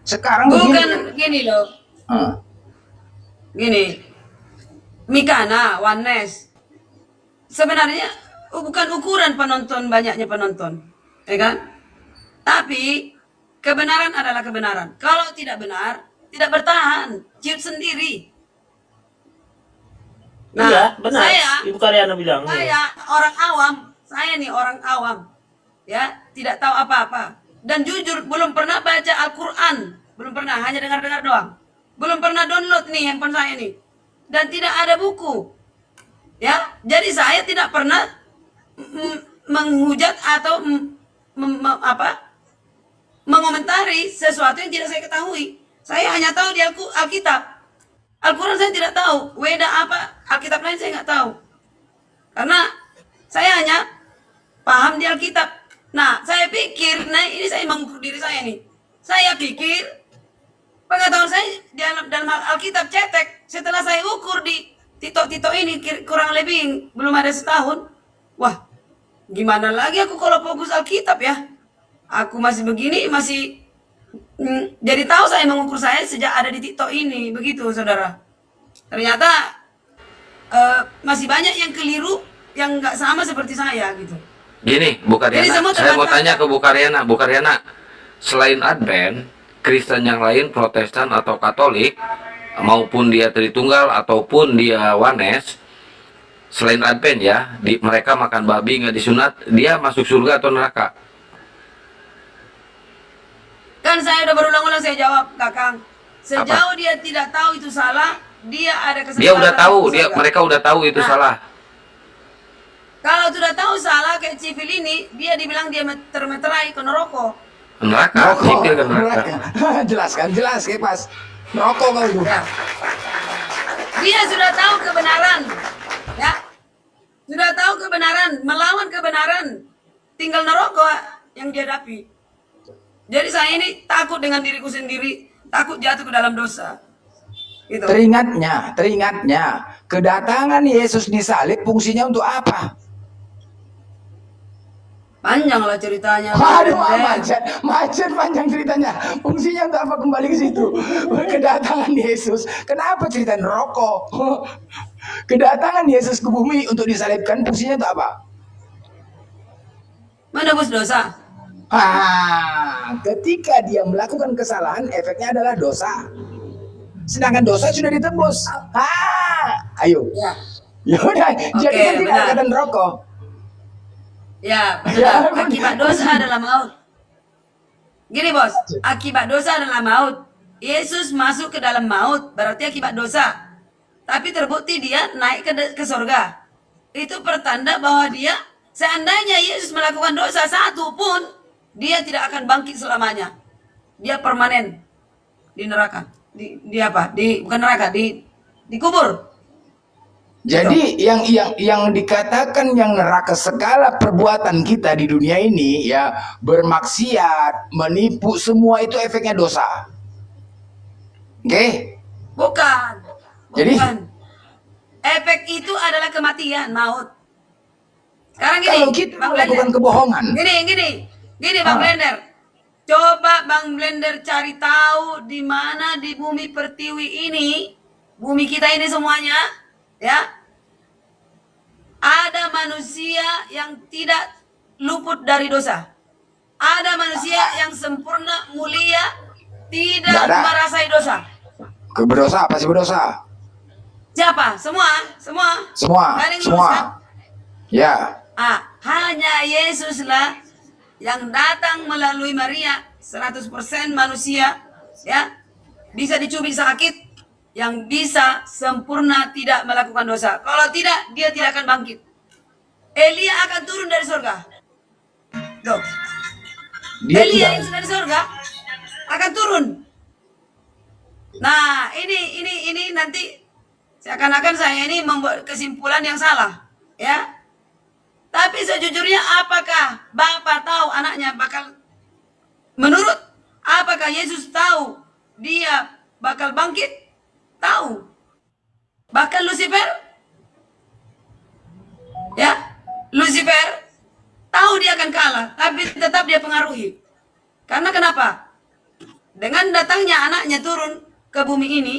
Sekarang Bukan begini. gini loh, Ah. gini. Mikana, Oneness. Sebenarnya bukan ukuran penonton, banyaknya penonton, ya kan? Tapi kebenaran adalah kebenaran. Kalau tidak benar, tidak bertahan, ciut sendiri. Nah, Iya, benar. Ibu Karyana bilang. Saya orang awam, saya nih orang awam, ya tidak tahu apa-apa dan jujur belum pernah baca Al-Quran, belum pernah, hanya dengar-dengar doang, belum pernah download nih handphone saya nih, dan tidak ada buku, ya. Jadi saya tidak pernah menghujat atau mengomentari sesuatu yang tidak saya ketahui. Saya hanya tahu di Alkitab. Al-Quran saya tidak tahu, Weda apa, Alkitab lain saya nggak tahu. Karena saya hanya paham di Alkitab. Nah, saya pikir, nah ini saya mengukur diri saya nih. Saya pikir pengetahuan saya dalam Alkitab cetek. Setelah saya ukur di titok-titok ini kurang lebih belum ada setahun. Wah, gimana lagi aku kalau fokus Alkitab ya? Aku masih begini, masih jadi tahu saya mengukur saya sejak ada di TikTok ini, begitu saudara. Ternyata masih banyak yang keliru, yang nggak sama seperti saya gitu. Gini, Bu Jadi Karyana, semua saya mau terbantahkan. tanya ke Bu Karyana. Bu Karyana, selain Advent, Kristen yang lain, Protestan atau Katolik, maupun dia Tritunggal ataupun dia Wanes, selain Advent ya, mereka makan babi nggak disunat, dia masuk surga atau neraka? Kan saya udah berulang-ulang saya jawab, Kakang. Sejauh dia tidak tahu itu salah, dia ada kesempatan. Dia udah tahu, masuk surga. mereka udah tahu itu Nah. salah. Kalau sudah tahu salah kayak civil ini, dia dibilang dia termeterai ke neraka. Neraka, sipil ke neraka. Jelaskan, jelas pas. Rokok kau itu. Ya. Dia sudah tahu kebenaran, ya. Sudah tahu kebenaran, melawan kebenaran, tinggal neraka yang dihadapi. Jadi saya ini takut dengan diriku sendiri, takut jatuh ke dalam dosa. Gitu. Teringatnya, kedatangan Yesus di salib fungsinya untuk apa? Panjang lah ceritanya. Aduh, Bang. macet panjang ceritanya. Fungsinya untuk apa kembali ke situ? Kedatangan Yesus. Kenapa cerita rokok? Kedatangan Yesus ke bumi untuk disalibkan fungsinya untuk apa? Menebus dosa. Ketika dia melakukan kesalahan, efeknya adalah dosa. Sedangkan dosa sudah ditebus. Ayo. Ya. Yaudah, jadi kan tidak benar. ada rokok. Ya, benar. Akibat dosa adalah maut. Gini bos, akibat dosa adalah maut. Yesus masuk ke dalam maut, berarti akibat dosa. Tapi terbukti dia naik ke surga. Itu pertanda bahwa dia, seandainya Yesus melakukan dosa satu pun, dia tidak akan bangkit selamanya. Dia permanen di neraka. Bukan neraka, di kubur. Jadi yang dikatakan yang neraka segala perbuatan kita di dunia ini ya, bermaksiat, menipu, semua itu efeknya dosa. Oke? Bukan. Jadi? Bukan. Efek itu adalah kematian, maut. Sekarang gini, Kalau kita Bang melakukan Blender. kebohongan. Gini Bang Blender. Coba Bang Blender cari tahu di mana di bumi pertiwi ini, bumi kita ini semuanya, ya, ada manusia yang tidak luput dari dosa. Ada manusia yang sempurna, mulia, tidak Nggak ada. merasai dosa. Berdosa apa sih berdosa? Siapa? Semua. Semua. Nggak ada yang Semua. lulus, kan? Ya. Hanya Yesuslah yang datang melalui Maria, 100% manusia, ya, bisa dicubit sakit, yang bisa sempurna tidak melakukan dosa. Kalau tidak, dia tidak akan bangkit. Elia akan turun dari surga. Tuh. Dia Elia tidak. yang sudah di surga akan turun. Nah, ini nanti seakan-akan saya ini membuat kesimpulan yang salah, ya. Tapi sejujurnya apakah Bapak tahu anaknya bakal menurut apakah Yesus tahu dia bakal bangkit? Tahu. Bahkan Lucifer, ya, Lucifer tahu dia akan kalah, tapi tetap dia pengaruhi. Karena kenapa? Dengan datangnya anaknya turun ke bumi ini,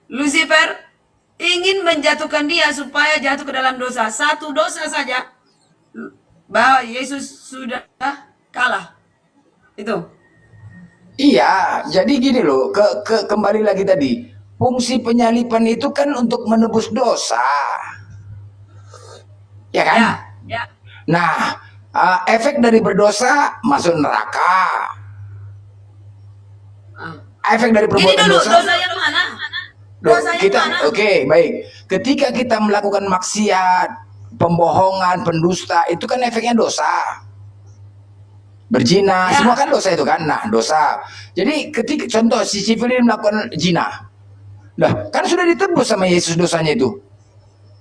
Lucifer ingin menjatuhkan dia supaya jatuh ke dalam dosa. Satu dosa saja, bahwa Yesus sudah kalah. Itu. Iya, jadi gini loh, kembali lagi tadi. Fungsi penyalipan itu kan untuk menebus dosa. Ya kan? Ya. Nah, efek dari berdosa masuk neraka. Efek dari Ini perbuatan dulu, dosa. dosa yang mana? Loh, Dosa yang kita mana? oke, baik. Ketika kita melakukan maksiat, pembohongan, pendusta, itu kan efeknya dosa. Berzina, Ya. semua kan dosa itu kan. Nah, dosa. Jadi ketika contoh si civil ini melakukan zina. Lah, kan sudah ditebus sama Yesus dosanya itu.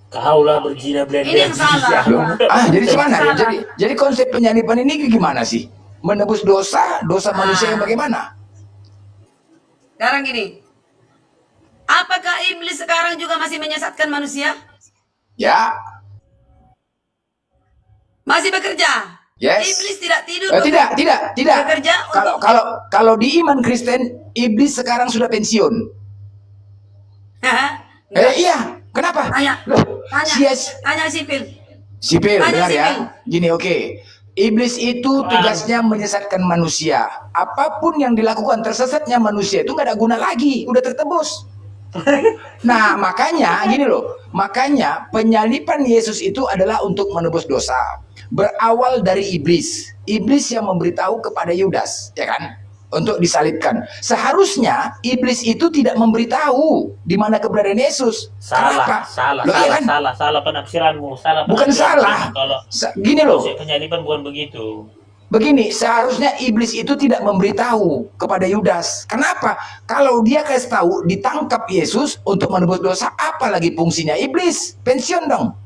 Kaulah berzina Blender. Ini yang salah. Loh, jadi gimana ya? Salah. Jadi konsep penyalipan ini gimana sih? Menebus dosa manusia yang bagaimana? Sekarang gini. Apakah iblis sekarang juga masih menyesatkan manusia? Ya, Masih bekerja? yes. Iblis tidak tidur. Tidak. Bekerja untuk- Kalau di iman Kristen, iblis sekarang sudah pensiun. Hah? Iya, Kenapa? Tanya, Loh, tanya, si tanya sipil. sipil, Tanya dengar ya. sipil. Gini, oke. Iblis itu tugasnya menyesatkan manusia. Apapun yang dilakukan tersesatnya manusia itu nggak ada guna lagi, udah tertebus. Nah, makanya gini loh. Makanya penyaliban Yesus itu adalah untuk menebus dosa. Berawal dari iblis. Iblis yang memberitahu kepada Yudas, ya kan? Untuk disalibkan. Seharusnya iblis itu tidak memberitahu di mana keberadaan Yesus. Kenapa? Salah, Loh, iya kan? salah penafsiranmu, salah Bukan penafsiranmu. salah. Kalau Gini loh. konsep penyaliban bukan begitu. Begini, seharusnya iblis itu tidak memberitahu kepada Yudas. Kenapa? Kalau dia kasih tahu ditangkap Yesus untuk menebus dosa, apalagi fungsinya iblis? Pensiun dong.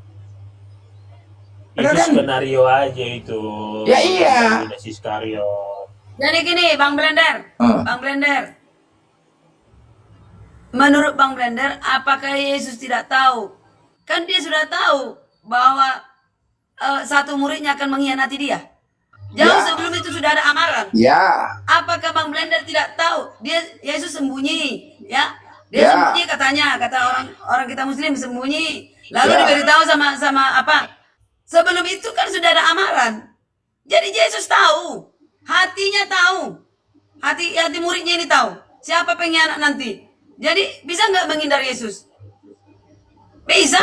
Itu Benar kan? skenario aja itu. Ya iya. Judas Iskariot. Jadi gini, Bang Blender. Bang Blender. Menurut Bang Blender, apakah Yesus tidak tahu? Kan dia sudah tahu bahwa satu muridnya akan mengkhianati dia. Jauh sebelum itu sudah ada amaran. Ya. Apakah Bang Blender tidak tahu? Yesus sembunyi, ya. Dia sembunyi katanya, kata orang kita Muslim sembunyi. Lalu diberitahu sama apa? Sebelum itu kan sudah ada amaran. Jadi Yesus tahu, hatinya tahu, hati muridnya ini tahu siapa pengkhianat nanti. Jadi bisa nggak menghindar Yesus? Bisa,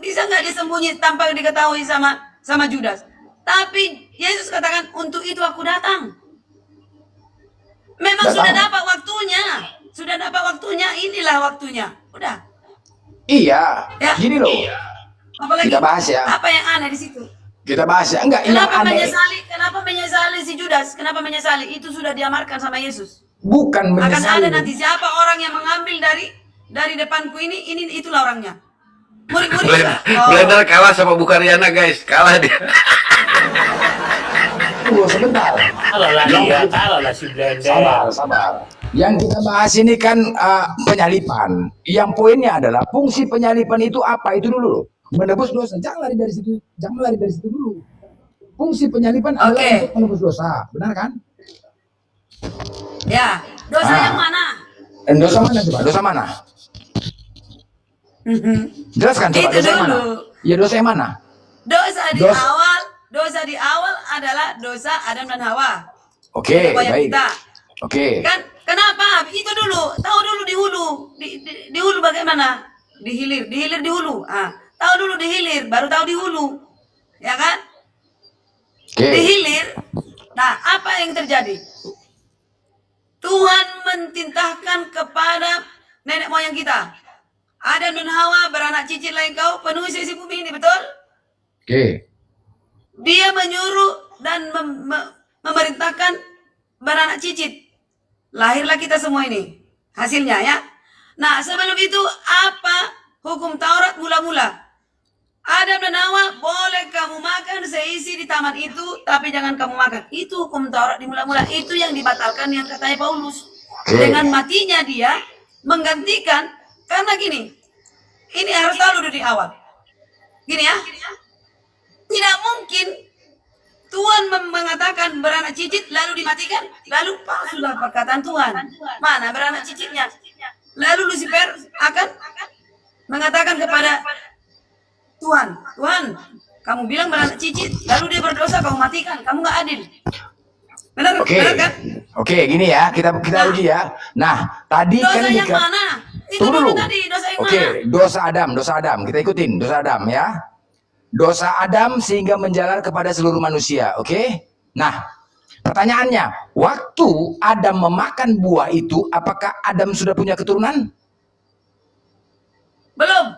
bisa nggak disembunyi tanpa diketahui sama Judas? Tapi Yesus katakan untuk itu aku datang. Memang sudah dapat waktunya, inilah waktunya, udah. Iya, Ya. gini loh. Apalagi Kita bahas ya. apa yang aneh di situ? Kita bahas ya. Enggak, yang Kenapa aneh. menyesali si Judas? Kenapa menyesali? Itu sudah diamarkan sama Yesus. Bukan Akan menyesali. ada nanti siapa orang yang mengambil dari depanku ini itulah orangnya. Murid-murid. Blender kalah sama Bukariana guys, kalah dia. Tunggu sebentar. Kalah lah si Blender. Sabar. Yang kita bahas ini kan penyalipan. Yang poinnya adalah fungsi penyalipan itu apa? Itu dulu loh. Menebus dosa. Jangan lari dari situ. Dulu. Fungsi penyalipan adalah untuk menebus dosa. Benar kan? Ya, dosa yang mana? Dosa mana coba? Dosa mana? Jelaskan coba. Itu Dosa yang mana? dulu. Ya dosa yang mana? Dosa di awal adalah dosa Adam dan Hawa. Oke, Moyang baik. kita. Oke. Kan kenapa? Itu dulu, tahu dulu di hulu. Di hulu bagaimana? Di hilir di hulu. Tahu dulu di hilir, baru tahu di hulu. Ya kan? Oke. Di hilir. Nah, apa yang terjadi? Tuhan mentintahkan kepada nenek moyang kita. Adam dan Hawa beranak cicit lain kau penuhi sisi bumi ini, betul? Oke. Dia menyuruh dan memerintahkan beranak cicit. Lahirlah kita semua ini. Hasilnya ya. Nah, sebelum itu apa hukum Taurat mula-mula? Adam dan Hawa, boleh kamu makan seisi di taman itu, tapi jangan kamu makan. Itu hukum Taurat di mula-mula. Itu yang dibatalkan yang katanya Paulus. Dengan matinya dia menggantikan, karena gini, ini harus tahu dulu di awal. Gini ya, tidak mungkin Tuhan mengatakan beranak cicit lalu dimatikan, lalu palsulah perkataan Tuhan. Mana beranak cicitnya? Lalu Lucifer akan mengatakan kepada Tuhan, kamu bilang beranak cicit, lalu dia berdosa, kamu matikan, kamu nggak adil. Benar, benar kan? Oke, gini ya, kita uji ya. Nah, tadi Dosa kan yang mana? Itu Tunggu dulu dulu. tadi, dosa yang Oke, mana? dosa Adam, kita ikutin dosa Adam ya. Dosa Adam sehingga menjalar kepada seluruh manusia, oke? Nah, pertanyaannya, waktu Adam memakan buah itu, apakah Adam sudah punya keturunan?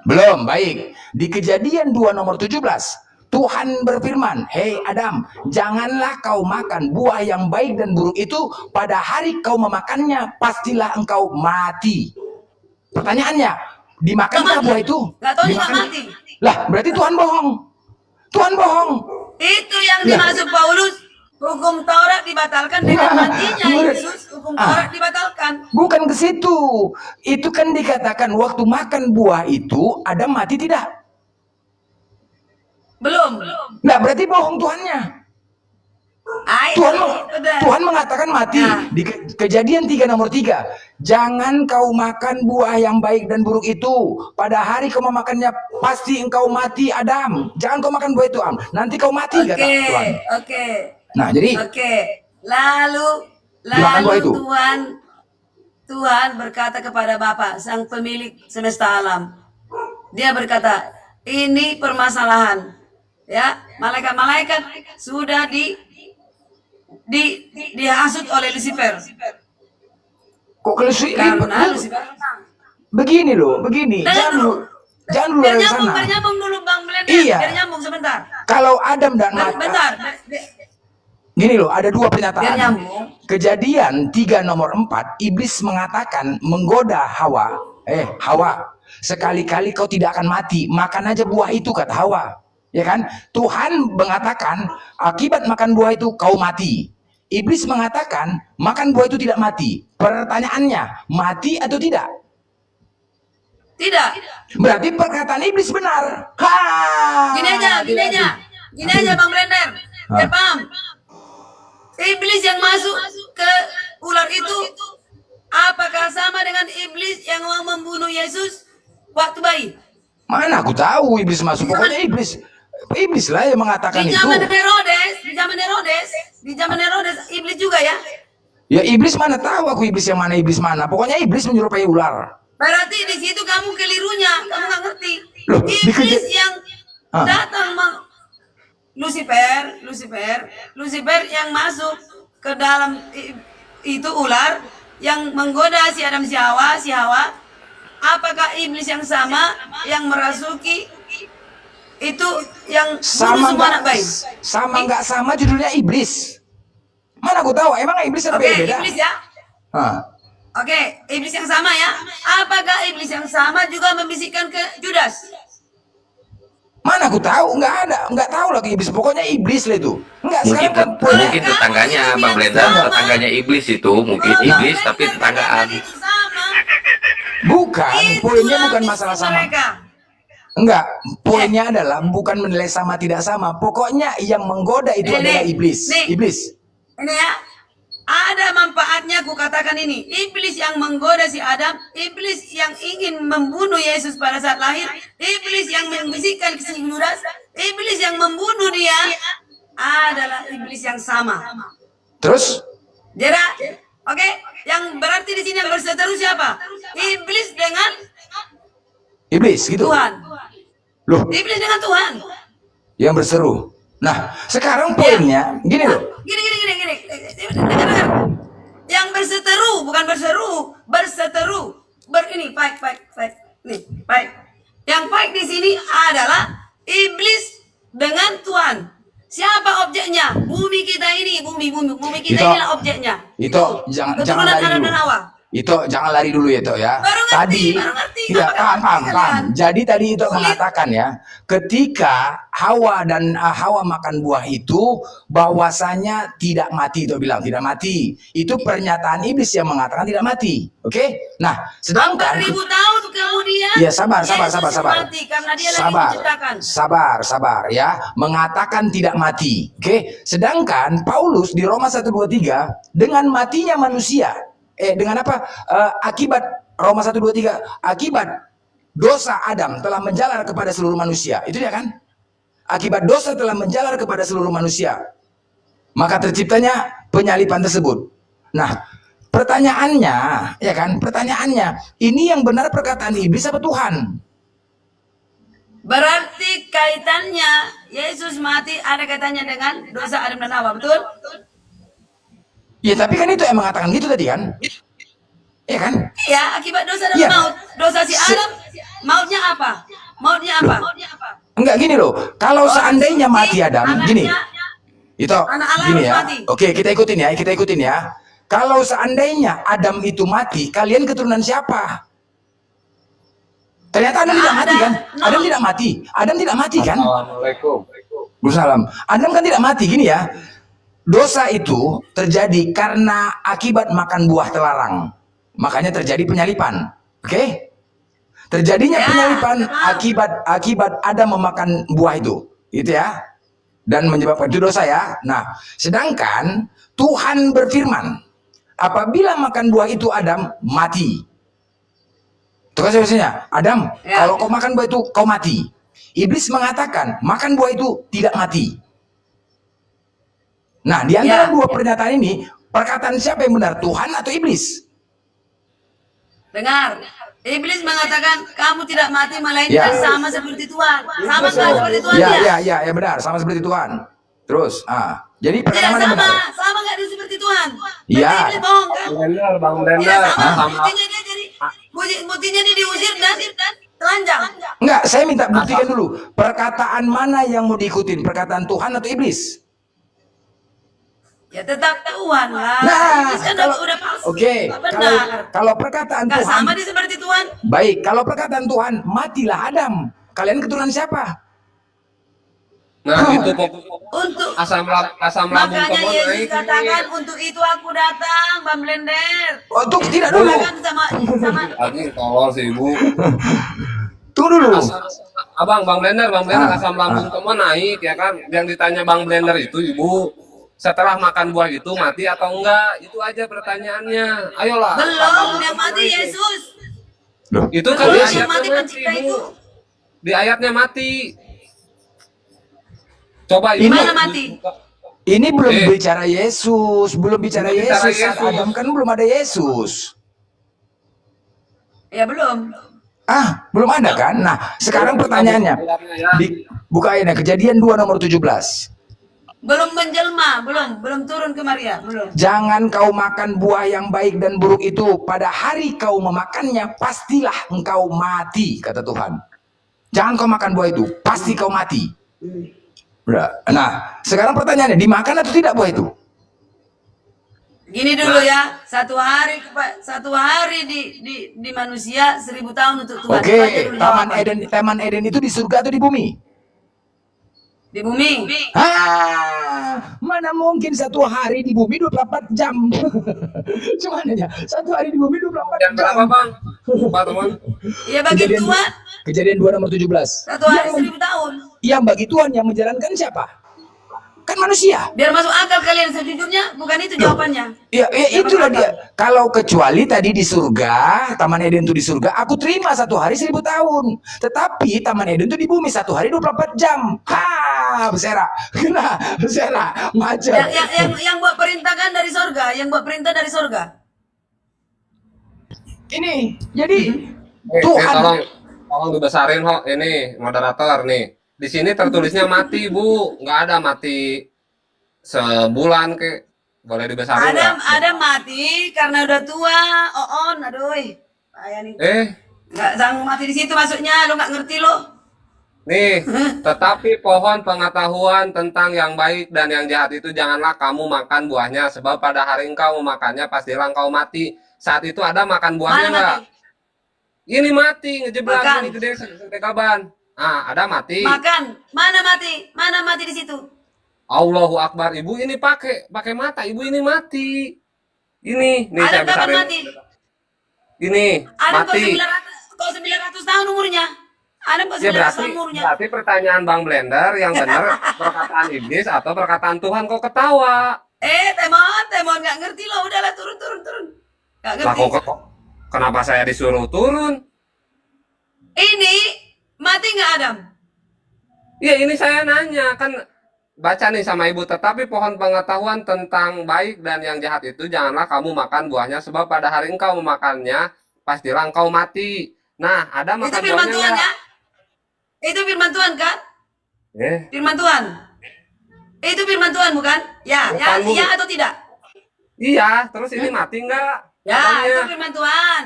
Belum, baik. Di Kejadian 2 nomor 17, Tuhan berfirman, "Hei Adam, janganlah kau makan buah yang baik dan buruk itu, pada hari kau memakannya, pastilah engkau mati." Pertanyaannya, dimakankah buah itu? Nggak tahu juga mati. Lah, berarti Tuhan bohong. Tuhan bohong. Itu yang dimaksud Paulus. Hukum Taurat dibatalkan dengan matinya Yesus. Hukum Taurat dibatalkan. Bukan ke situ. Itu kan dikatakan waktu makan buah itu Adam mati tidak? Belum. Nah, berarti bohong Tuhannya. Tuhan mengatakan mati di Kejadian 3 nomor 3. Jangan kau makan buah yang baik dan buruk itu. Pada hari kau memakannya pasti engkau mati, Adam. Jangan kau makan buah itu, Am. Nanti kau mati, kata Tuhan. Oke. Nah, jadi Oke. Lalu Dimakan buah itu. Tuhan berkata kepada Bapa, sang pemilik semesta alam. Dia berkata, ini permasalahan. Ya, malaikat-malaikat sudah dihasut oleh Lucifer. kok Karena Lucifer begini loh, begini. Jangan dulu biar dari nyambung, sana. biar nyambung dulu Bang Blender. Iya. Biar nyambung sebentar. Kalau Adam dan Bentar. gini loh, ada dua Biar pernyataan. nyambung. Kejadian 3 nomor 4, iblis mengatakan menggoda Hawa. Hawa, sekali-kali kau tidak akan mati, makan aja buah itu, kata Hawa. Ya kan? Tuhan mengatakan akibat makan buah itu kau mati. Iblis mengatakan makan buah itu tidak mati. Pertanyaannya, mati atau tidak? Tidak. Berarti perkataan iblis benar. Gini aja Bang Blender. Biar paham. Iblis yang masuk ke ular itu apakah sama dengan iblis yang mau membunuh Yesus waktu bayi? Mana aku tahu iblis masuk. Pokoknya iblis lah yang mengatakan Di itu. zaman Herodes, iblis juga ya. Ya iblis mana tahu aku iblis yang mana iblis mana. Pokoknya iblis menyerupai ular. Berarti di situ kamu kelirunya, kamu nggak ngerti. Loh, Iblis yang Ah. datang Lucifer yang masuk ke dalam itu ular yang menggoda si Adam si Hawa. Apakah iblis yang sama yang merasuki itu yang bunuh semua anak bayi? Sama nggak sama judulnya iblis. Mana aku tahu? Emang iblis ada Oke, beda? iblis ya. Oke, iblis yang sama ya. Apakah iblis yang sama juga membisikkan ke Judas? Mana aku tahu? Nggak tahu lagi iblis. Pokoknya iblis lah itu. Nggak sekarang kan poinnya. Mungkin tetangganya Bang Blender, tetangganya iblis itu mungkin iblis tapi tetanggaan. Itu sama. Bukan, Itu poinnya bukan ambisi masalah sama. mereka. Enggak, poinnya adalah bukan menilai sama tidak sama. Pokoknya yang menggoda itu adalah iblis. Iblis. Ini ya. Ada manfaatnya aku katakan ini. Iblis yang menggoda si Adam, iblis yang ingin membunuh Yesus pada saat lahir, iblis yang membisikkan ke si Judas, iblis yang membunuh dia adalah iblis yang sama. Terus? Jadi, oke, yang berarti di sini yang berseteru siapa? Iblis dengan Iblis gitu. Tuhan. Loh, Iblis dengan Tuhan. yang berseru. Nah, sekarang poinnya gini loh. Gini. Dengar. Yang berseteru, bukan berseru, berseteru. Ini, fight. Nih, fight. Yang fight di sini adalah iblis dengan Tuhan. Siapa objeknya? Bumi kita ini, bumi kita inilah objeknya. Itu jangan lari Adam dulu. dan Hawa. Itu jangan lari dulu ya, Tok ya. Baru ngerti. Tidak paham. Kalian. Jadi tadi itu mengatakan ya, ketika Hawa makan buah itu, bahwasanya tidak mati, itu bilang tidak mati. Itu pernyataan iblis yang mengatakan tidak mati. Oke? Nah, sedangkan 4.000 tahun kemudian. ya sabar. Yesus mati karena dia lagi diciptakan. Sabar ya, mengatakan tidak mati. Oke? Sedangkan Paulus di Roma 1:23 dengan matinya manusia dengan apa? Akibat Roma 1:23, akibat dosa Adam telah menjalar kepada seluruh manusia. Itu ya kan? Akibat dosa telah menjalar kepada seluruh manusia. Maka terciptanya penyalipan tersebut. Nah, pertanyaannya, ya kan? Pertanyaannya, ini yang benar perkataan iblis apa Tuhan? Berarti kaitannya Yesus mati ada kaitannya dengan dosa Adam dan Hawa, betul? Ya, tapi kan itu yang mengatakan gitu tadi kan? Iya kan? Iya, akibat dosa dan Iya. maut. Dosa si Adam, mautnya apa? Enggak gini loh. Kalau seandainya mati Adam, gini. Itu Anak Allah gini harus ya. mati. Oke, kita ikutin ya. Kalau seandainya Adam itu mati, kalian keturunan siapa? Ternyata Adam tidak mati kan? Adam tidak mati kan? Assalamualaikum. Waalaikumsalam. Adam kan tidak mati, gini ya. Dosa itu terjadi karena akibat makan buah terlarang. Makanya terjadi penyalipan. Oke? Terjadinya penyalipan akibat Adam memakan buah itu. Gitu ya. Dan menyebabkan itu dosa ya. Nah, sedangkan Tuhan berfirman, apabila makan buah itu Adam mati. Itu kan biasanya, Adam, Ya. kalau kau makan buah itu kau mati. Iblis mengatakan makan buah itu tidak mati. Nah, di antara Ya. dua pernyataan ini, perkataan siapa yang benar, Tuhan atau iblis? Dengar. Iblis mengatakan kamu tidak mati melainkan Ya. sama seperti Tuhan. Sama nggak seperti Tuhan Ya, dia? ya benar, sama seperti Tuhan. Terus, jadi Tidak perkataan mana yang sama, benar? sama nggak dia seperti Tuhan? Ya. Berarti iblis bohong kan? Blender, Bang Tidak Blender. sama. Buktinya dia jadi, buktinya dia diusir dan telanjang. Enggak, saya minta buktikan dulu. Perkataan mana yang mau diikutin? Perkataan Tuhan atau iblis? Ya tetap Tuhan lah. Nah, Iblis kan kalau- udah palsu. Oke, Nggak benar. kalau perkataan Nggak Tuhan, sama dia seperti Tuhan. baik, kalau perkataan Tuhan, matilah Adam. Kalian keturunan siapa? Nah, itu pokok Untuk asam lambung makanya kamu Yesus naik. katakan untuk itu aku datang, Bang Blender. Untuk tidak dulu. Katakan sama Anjing tolol sih ibu. Tunggu dulu. Bang Blender, asam lambung kamu naik ya kan? Yang ditanya Bang Blender itu ibu, setelah makan buah itu mati atau enggak? Itu aja pertanyaannya. Ayolah. belum yang mati Yesus. Itu kan Belum di yang mati ayatnya pencipta mati, itu. Bu. Di ayatnya mati. Coba Ini- Mana mati? Ini belum Eh. bicara Yesus, belum bicara Belum bicara Yesus. Saat Yesus. Adam kan belum ada Yesus. Ya belum. Belum ada kan? Nah, sekarang pertanyaannya. Buka ini Kejadian 2 nomor 17. Belum menjelma, belum turun ke Maria, belum. Jangan kau makan buah yang baik dan buruk itu. Pada hari kau memakannya, pastilah engkau mati, kata Tuhan. Jangan kau makan buah itu, pasti kau mati. Udah. Nah, sekarang pertanyaannya, dimakan atau tidak buah itu? Gini dulu ya, satu hari di manusia 1000 tahun untuk Tuhan. Oke, Itu aja dulu Taman Eden itu di surga atau di bumi? di bumi. Mana mungkin satu hari di bumi 24 jam. Cuman aja, satu hari di bumi 24 Yang berapa jam. Bang? Pak teman. Ya bagi Tuhan Kejadian 2 nomor 17. satu hari 1000 tahun. Yang bagi Tuhan yang menjalankan siapa? Kan manusia. Biar masuk akal kalian sejujurnya, bukan itu jawabannya. Ya, itulah dia. Kalau kecuali tadi di surga, Taman Eden itu di surga, aku terima satu hari 1000 tahun. Tetapi Taman Eden itu di bumi satu hari 24 jam. Bersera. Kena, bersera. Macam. Yang buat perintah kan dari sorga, yang buat perintah dari sorga. Ini, jadi Tuhan. Tolong dibesarin kok ini moderator nih. Di sini tertulisnya mati Bu, nggak ada mati sebulan ke. Boleh dibesarin nggak? Adam mati karena udah tua. Aduh, ayah nih. Nggak sanggup mati di situ masuknya, lo nggak ngerti lo. Nih, tetapi pohon pengetahuan tentang yang baik dan yang jahat itu janganlah kamu makan buahnya, sebab pada hari engkau memakannya pastilah engkau mati. Saat itu ada makan buahnya Mana nggak? mati? Ini mati ngejeblak Makan. ini gede sampai kaban. Ada mati. Makan, mana mati? Mana mati di situ? Allahu Akbar, ibu ini pakai mata, ibu ini mati. Ini saya Adam kapan besarin. mati? Ini Adam mati. kok 900 tahun umurnya. Adam kok Ya 900 berarti, tahun umurnya. berarti pertanyaan Bang Blender yang benar perkataan iblis atau perkataan Tuhan kok ketawa? Temon nggak ngerti lo, udahlah turun. Nggak Lah ngerti. kok kenapa saya disuruh turun? Ini mati nggak Adam? Iya ini saya nanya kan baca nih sama ibu, tetapi pohon pengetahuan tentang baik dan yang jahat itu janganlah kamu makan buahnya, sebab pada hari engkau memakannya pastilah engkau mati. Nah, ada Itu makan firman buahnya Tuhan nggak? ya? Itu firman Tuhan kan? Firman Tuhan. Itu firman Tuhan bukan? Ya, Bukan, Bu. ya atau tidak? Iya, terus ini mati enggak? Ya, Katanya. itu firman Tuhan.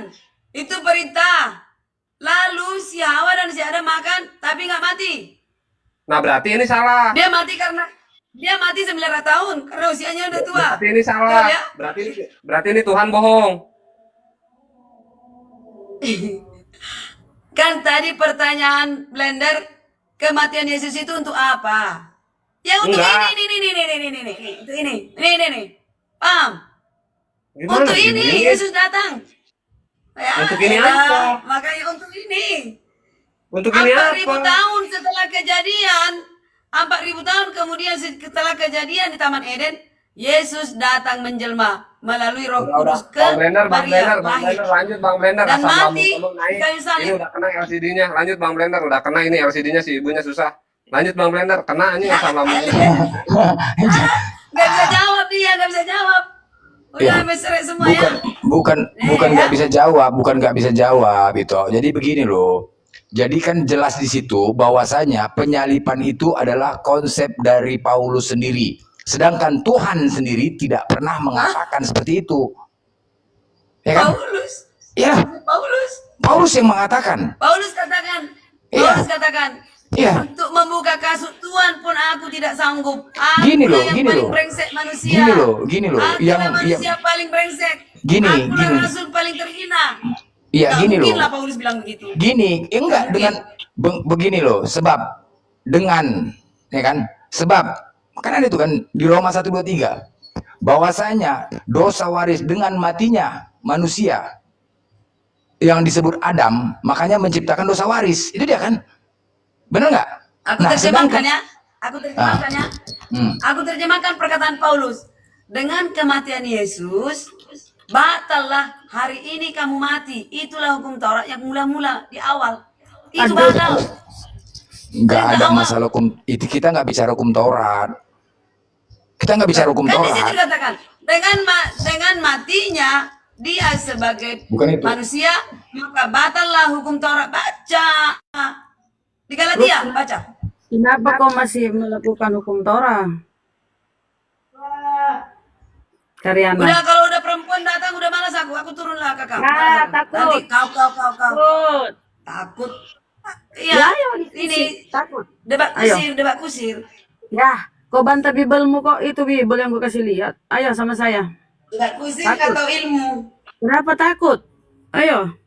Itu perintah. Lalu si Hawa dan si Adam makan, tapi nggak mati. Nah, berarti ini salah. Dia mati 900 tahun karena usianya udah tua. Berarti ini salah. Ya. Berarti ini Tuhan bohong. Kan tadi pertanyaan Blender, kematian Yesus itu untuk apa? Ya untuk Enggak. ini. Paham? Gimana Untuk ini Yesus datang. Ya, Untuk ini ya, apa? makanya untuk ini. Untuk ini 4.000 apa? tahun setelah kejadian, 4.000 tahun kemudian setelah kejadian di Taman Eden, Yesus datang menjelma melalui Roh Udah, Kudus ke Bang Blender, Bang Maria Blender, Bang lahir Blender, lanjut Bang Blender, dan asam mati lambung kamu di naik. kayu Ini salib. udah kena LCD-nya, lanjut Bang Blender, udah kena ini LCD-nya si ibunya susah. Lanjut Bang Blender, kena ini asam lambung. Gak bisa jawab dia, gak bisa jawab. Udah Ya, sampai seret semua bukan ya. bukan bukan Ya. nggak bisa jawab, bukan nggak bisa jawab itu. Jadi begini loh. Jadi kan jelas di situ bahwasanya penyalipan itu adalah konsep dari Paulus sendiri. Sedangkan Tuhan sendiri tidak pernah mengatakan seperti itu. Ya kan? Paulus, Ya, Paulus, Paulus yang mengatakan. Paulus katakan, Iya. Paulus katakan, Iya. untuk membuka kasut Tuhan pun aku tidak sanggup. Aku Gini loh, yang gini paling loh. brengsek manusia. Gini loh. Akulah manusia paling brengsek. Akulah Gini. rasul paling terhina. Iya, Gak gini mungkin loh. lah Paulus bilang begitu. Gini, enggak dengan begini loh, sebab dengan ya kan? Sebab kan ada itu kan di Roma 1:23 bahwasanya dosa waris dengan matinya manusia yang disebut Adam, makanya menciptakan dosa waris. Itu dia kan? Benar nggak? Aku Nah, terjemahkan sedangkan- ya. Aku terjemahkan ya. Aku terjemahkan perkataan Paulus. Dengan kematian Yesus, batallah hari ini kamu mati. Itulah hukum Taurat yang mula-mula di awal. Itu batal. Nggak ada Perintah Allah. masalah hukum itu, kita nggak bicara hukum Taurat. Kita nggak bicara hukum Kan di situ Taurat. dikatakan dengan matinya dia sebagai Bukan itu. manusia, maka batallah hukum Taurat. Baca di Galatia, baca. Kenapa kau masih melakukan hukum Torah? Karyana. Udah kalau udah perempuan datang udah malas aku turunlah kakak. Nah, Malas aku. takut. Nanti kau. Takut. Takut. Ya, Iya, ayo diskusi. ini Takut. debat Ayo. kusir. Ya, kau bantah Bibelmu kok, itu Bibel yang gue kasih lihat. Ayo sama saya. Debat kusir Takut. atau ilmu? Kenapa takut? Ayo.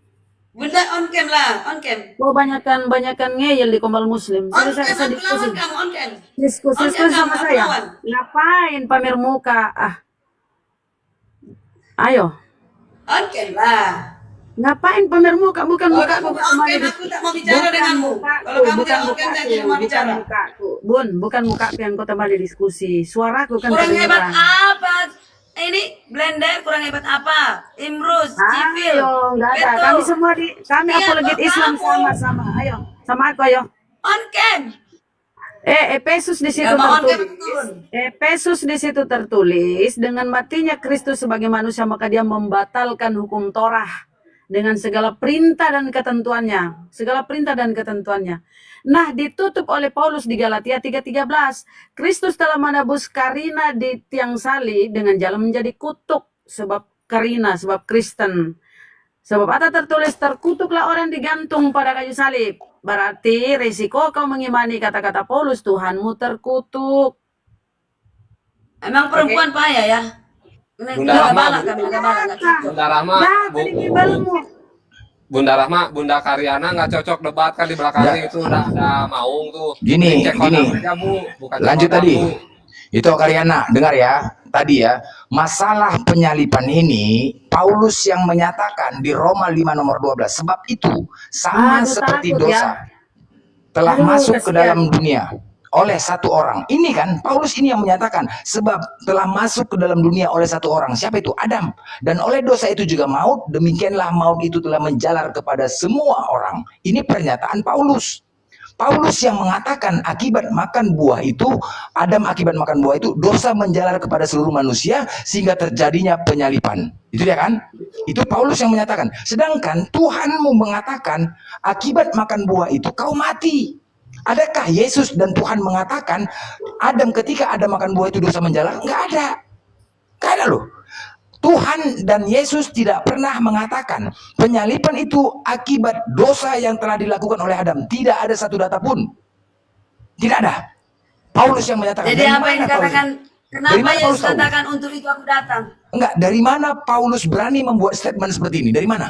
Bunda on cam lah, on cam. Kau banyakan ngeyel di Kombal Muslim. On Saya cam, diskusi. lawan kamu on cam. Diskusi On cam, sama aku saya. lawan. Ngapain pamer muka? Ayo. On cam lah. Ngapain pamer muka? Bukan Kalau muka kamu on cam aku tak mau bicara denganmu. Kalau kamu tidak on cam saya tidak mau bicara. Bun, bukan muka yang kau tambah di diskusi. Suaraku kan Kurang hebat kedengeran. apa? Ini blender kurang hebat apa? Imrus, Civil, Ayo, enggak ada. Beto. Kami semua kami Iya, apologet kok Islam kamu? sama-sama. Ayo, sama aku ayo. On cam. Efesus di situ Gak mau on cam tertulis. turun. Efesus di situ tertulis dengan matinya Kristus sebagai manusia maka dia membatalkan hukum Torah dengan segala perintah dan ketentuannya, Nah, ditutup oleh Paulus di Galatia 3:13. Kristus telah menebus Karina di tiang salib dengan jalan menjadi kutuk sebab Karina, sebab Kristen. Sebab ada tertulis terkutuklah orang digantung pada kayu salib. Berarti risiko kau mengimani kata-kata Paulus, Tuhanmu terkutuk. Emang perempuan payah ya? Ini Bunda agak Rahma, balak kami, agak balak. nggak cocok. Bunda Rahma, Nah, tadi Bibelmu. Bunda Rahma, Bunda Karyana nggak cocok debat kan di belakangnya itu udah ada maung tuh. Gini, Cek gini. kontak aja, Bu. Bukan cek Lanjut kontak, tadi. Bu. Itu Karyana, dengar ya. Tadi ya, masalah penyalipan ini Paulus yang menyatakan di Roma 5 nomor 12. Sebab itu sama Aduh, seperti takut ya. dosa telah Aduh, masuk ke kasihan. dalam dunia oleh satu orang. Ini kan Paulus ini yang menyatakan sebab telah masuk ke dalam dunia oleh satu orang. Siapa itu? Adam. Dan oleh dosa itu juga maut. Demikianlah maut itu telah menjalar kepada semua orang. Ini pernyataan Paulus. Paulus yang mengatakan akibat makan buah itu, Adam akibat makan buah itu, dosa menjalar kepada seluruh manusia sehingga terjadinya penyalipan. Itu dia kan? Itu Paulus yang menyatakan. Sedangkan Tuhanmu mengatakan akibat makan buah itu kau mati. Adakah Yesus dan Tuhan mengatakan Adam ketika Adam makan buah itu dosa menjalar? Enggak ada. Enggak ada loh. Tuhan dan Yesus tidak pernah mengatakan penyalipan itu akibat dosa yang telah dilakukan oleh Adam. Tidak ada satu data pun. Tidak ada. Paulus yang menyatakan. Jadi Dari apa yang mana dikatakan? Dari Kenapa mana Yesus Paulus tahu? katakan untuk itu aku datang? Enggak, dari mana Paulus berani membuat statement seperti ini? Dari mana?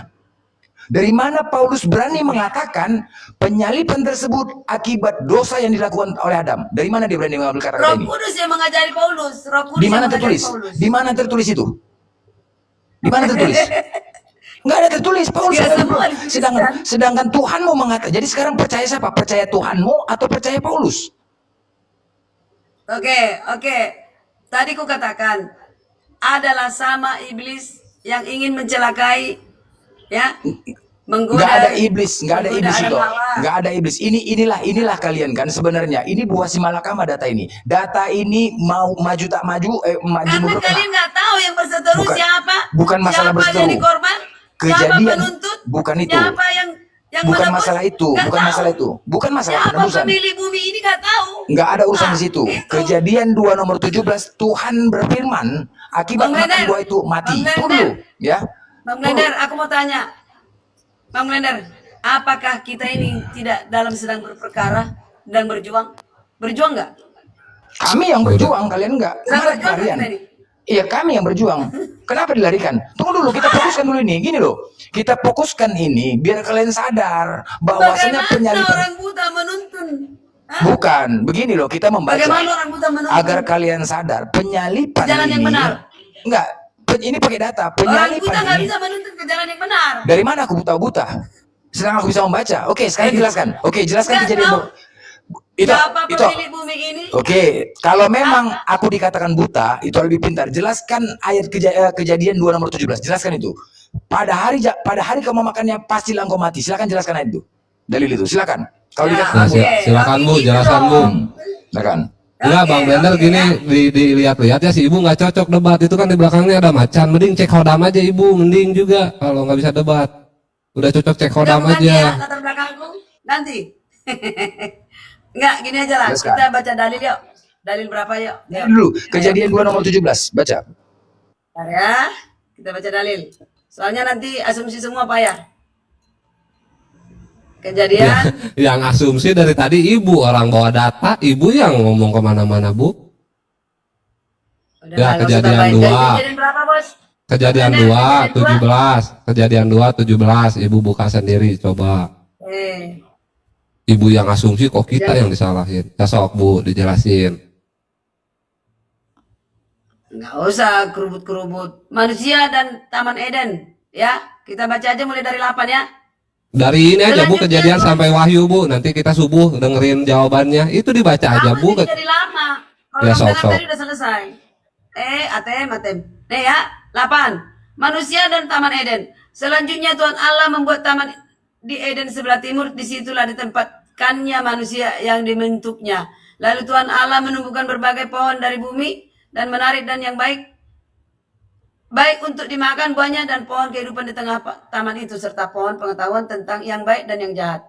Dari mana Paulus berani mengatakan penyalipan tersebut akibat dosa yang dilakukan oleh Adam? Dari mana dia berani mengambil kata-kata Roh ini? Kudus yang mengajari Paulus. Roh Kudus Di mana yang mengajari tertulis? Paulus. Di mana tertulis itu? Di mana tertulis? Enggak ada tertulis. Paulus Ya, ada semua tertulis. dituliskan. Sedangkan Tuhanmu mengatakan. Jadi sekarang percaya siapa? Percaya Tuhanmu atau percaya Paulus? Oke. Tadi ku katakan adalah sama iblis yang ingin mencelakai, ya, menggoda. Nggak ada iblis, nggak ada menggoda iblis Adam itu, Hawa. nggak ada iblis. Inilah kalian kan sebenarnya. Ini buah si malakama data ini. Data ini mau maju tak maju, maju Karena mundur kalian nggak tahu yang berseteru Bukan- siapa, bukan masalah siapa berseteru. jadi korban, siapa Kejadian penuntut, bukan itu. siapa yang Bukan menebus, masalah itu, nggak bukan tahu. masalah itu. Bukan masalah Siapa penebusan. pemilik bumi ini nggak tahu. Nggak ada urusan Nah, di situ. itu. Kejadian 2 nomor 17 Tuhan berfirman akibat Bang makan Blender, buah itu mati. Bang Tunggu Blender. dulu, ya. Bang Blender, aku mau tanya, Bang Blender, apakah kita ini tidak dalam sedang berperkara dan berjuang? Berjuang nggak? Kami yang berjuang, kalian enggak. Sedang Kemana berjuang kalian? nggak kita ini? Iya, kami yang berjuang. Kenapa dilarikan? Tunggu dulu, kita fokuskan dulu ini. Gini loh, kita fokuskan ini biar kalian sadar bahwasanya Bagaimana penyaliban. orang buta menuntun? Hah? Bukan, begini loh, kita membaca Bagaimana orang buta menuntun? agar kalian sadar penyalipan Jalan yang ini. benar. Enggak, ini pakai data. Orang Penyalipan buta nggak ini. bisa menuntun ke jalan yang benar. Dari mana aku buta-buta? Sedang aku bisa membaca. Oke, sekarang jelaskan. Oke, jelaskan Nggak kejadian. tahu. Itu, Siapa itu. pemilik bumi ini? Oke, kalau memang aku dikatakan buta, itu lebih pintar. Jelaskan ayat kejadian 2 nomor 17. Jelaskan itu. Pada hari kamu makannya pastilah engkau mati. Silakan jelaskan ayat itu. Dalil itu. Silakan. Kalau Ya, dikatakan Nah, buta. oke. silakan Bu, Gitu jelaskan Bu. dong. Silakan. Enggak, Oke, Bang Blender oke, gini ya. dilihat-lihat ya si Ibu nggak cocok debat itu kan di belakangnya ada macan. Mending cek hodam aja Ibu, mending juga kalau nggak bisa debat. Udah cocok cek Udah hodam bukan aja. ya, latar belakangku nanti. Enggak, gini aja lah. Jelaskan. Kita baca dalil yuk. Dalil berapa yuk? Yuk. Dulu, kejadian 2 nomor 17. Baca. Bentar ya. Kita baca dalil. Soalnya nanti asumsi semua payah. Kejadian Yang asumsi dari tadi Ibu, orang bawa data, Ibu yang ngomong kemana-mana Bu. udah Ya, lah, nggak usah kejadian tambahin. 2. Kejadian berapa, Bos? Kejadian Bener, 2, kejadian 17. Kejadian 2, 17. Ibu buka sendiri, coba. Ibu yang asumsi kok kita yang disalahin. Ya sok Bu, dijelasin. Nggak usah kerubut-kerubut. Manusia dan Taman Eden. Ya, kita baca aja mulai dari 8 ya. Dari ini aja Bu, Selanjutnya, kejadian Bu. sampai Wahyu Bu. Nanti kita subuh dengerin jawabannya. Itu dibaca aja Lama Bu. ini jadi lama. Kalau Ya, Bang sok, Benang sok. tadi udah selesai. ATM. Nih ya, 8. Manusia dan Taman Eden. Selanjutnya Tuhan Allah membuat taman di Eden sebelah timur. Disitulah ditempatkannya manusia yang dibentuknya. Lalu Tuhan Allah menumbuhkan berbagai pohon dari bumi dan menarik dan yang baik untuk dimakan buahnya dan pohon kehidupan di tengah taman itu serta pohon pengetahuan tentang yang baik dan yang jahat.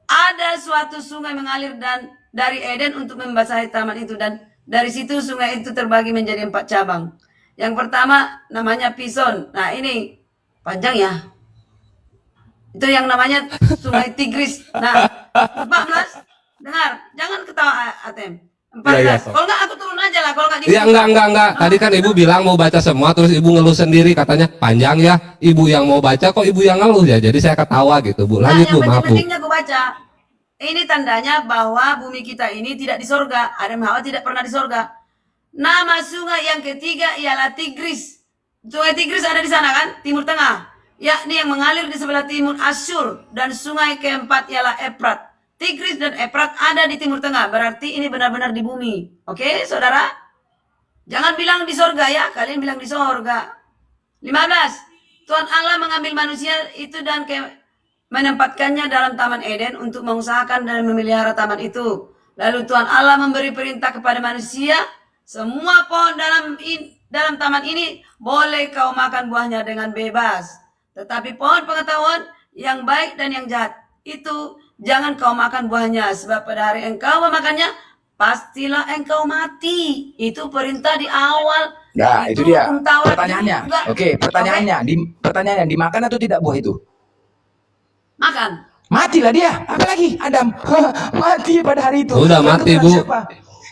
Ada suatu sungai mengalir dari Eden untuk membasahi taman itu dan dari situ sungai itu terbagi menjadi 4 cabang. Yang pertama namanya Pison. Nah ini panjang ya. Itu yang namanya Sungai Tigris. Nah 14. Dengar, jangan ketawa ATM. 14. Ya, sok. Kalau nggak aku turun aja lah. Kalau nggak Ya enggak. Tadi kan Ibu bilang mau baca semua, terus Ibu ngeluh sendiri katanya panjang ya. Ibu yang mau baca kok Ibu yang ngeluh ya. Jadi saya ketawa gitu Bu. Lanjut Bu, yang maaf Bu. penting-pentingnya aku baca. Ini tandanya bahwa bumi kita ini tidak di sorga. Adam Hawa tidak pernah di sorga. Nama sungai yang ketiga ialah Tigris. Sungai Tigris ada di sana kan? Timur Tengah. Yakni yang mengalir di sebelah timur Asyur. Dan sungai keempat ialah Efrat. Tigris dan Efrat ada di Timur Tengah. Berarti ini benar-benar di bumi. Oke saudara? Jangan bilang di sorga ya. Kalian bilang di sorga. 15. Tuhan Allah mengambil manusia itu dan menempatkannya dalam Taman Eden untuk mengusahakan dan memelihara taman itu. Lalu Tuhan Allah memberi perintah kepada manusia, semua pohon dalam taman ini boleh kau makan buahnya dengan bebas. Tetapi pohon pengetahuan yang baik dan yang jahat itu jangan kau makan buahnya, sebab pada hari engkau memakannya pastilah engkau mati. Itu perintah di awal. Ya, itu dia. Taurat Pertanyaannya. juga. Oke, pertanyaannya dimakan atau tidak buah itu? Makan. Matilah dia. Apalagi Adam mati pada hari itu. Udah Kalian mati, keturunan Bu. siapa?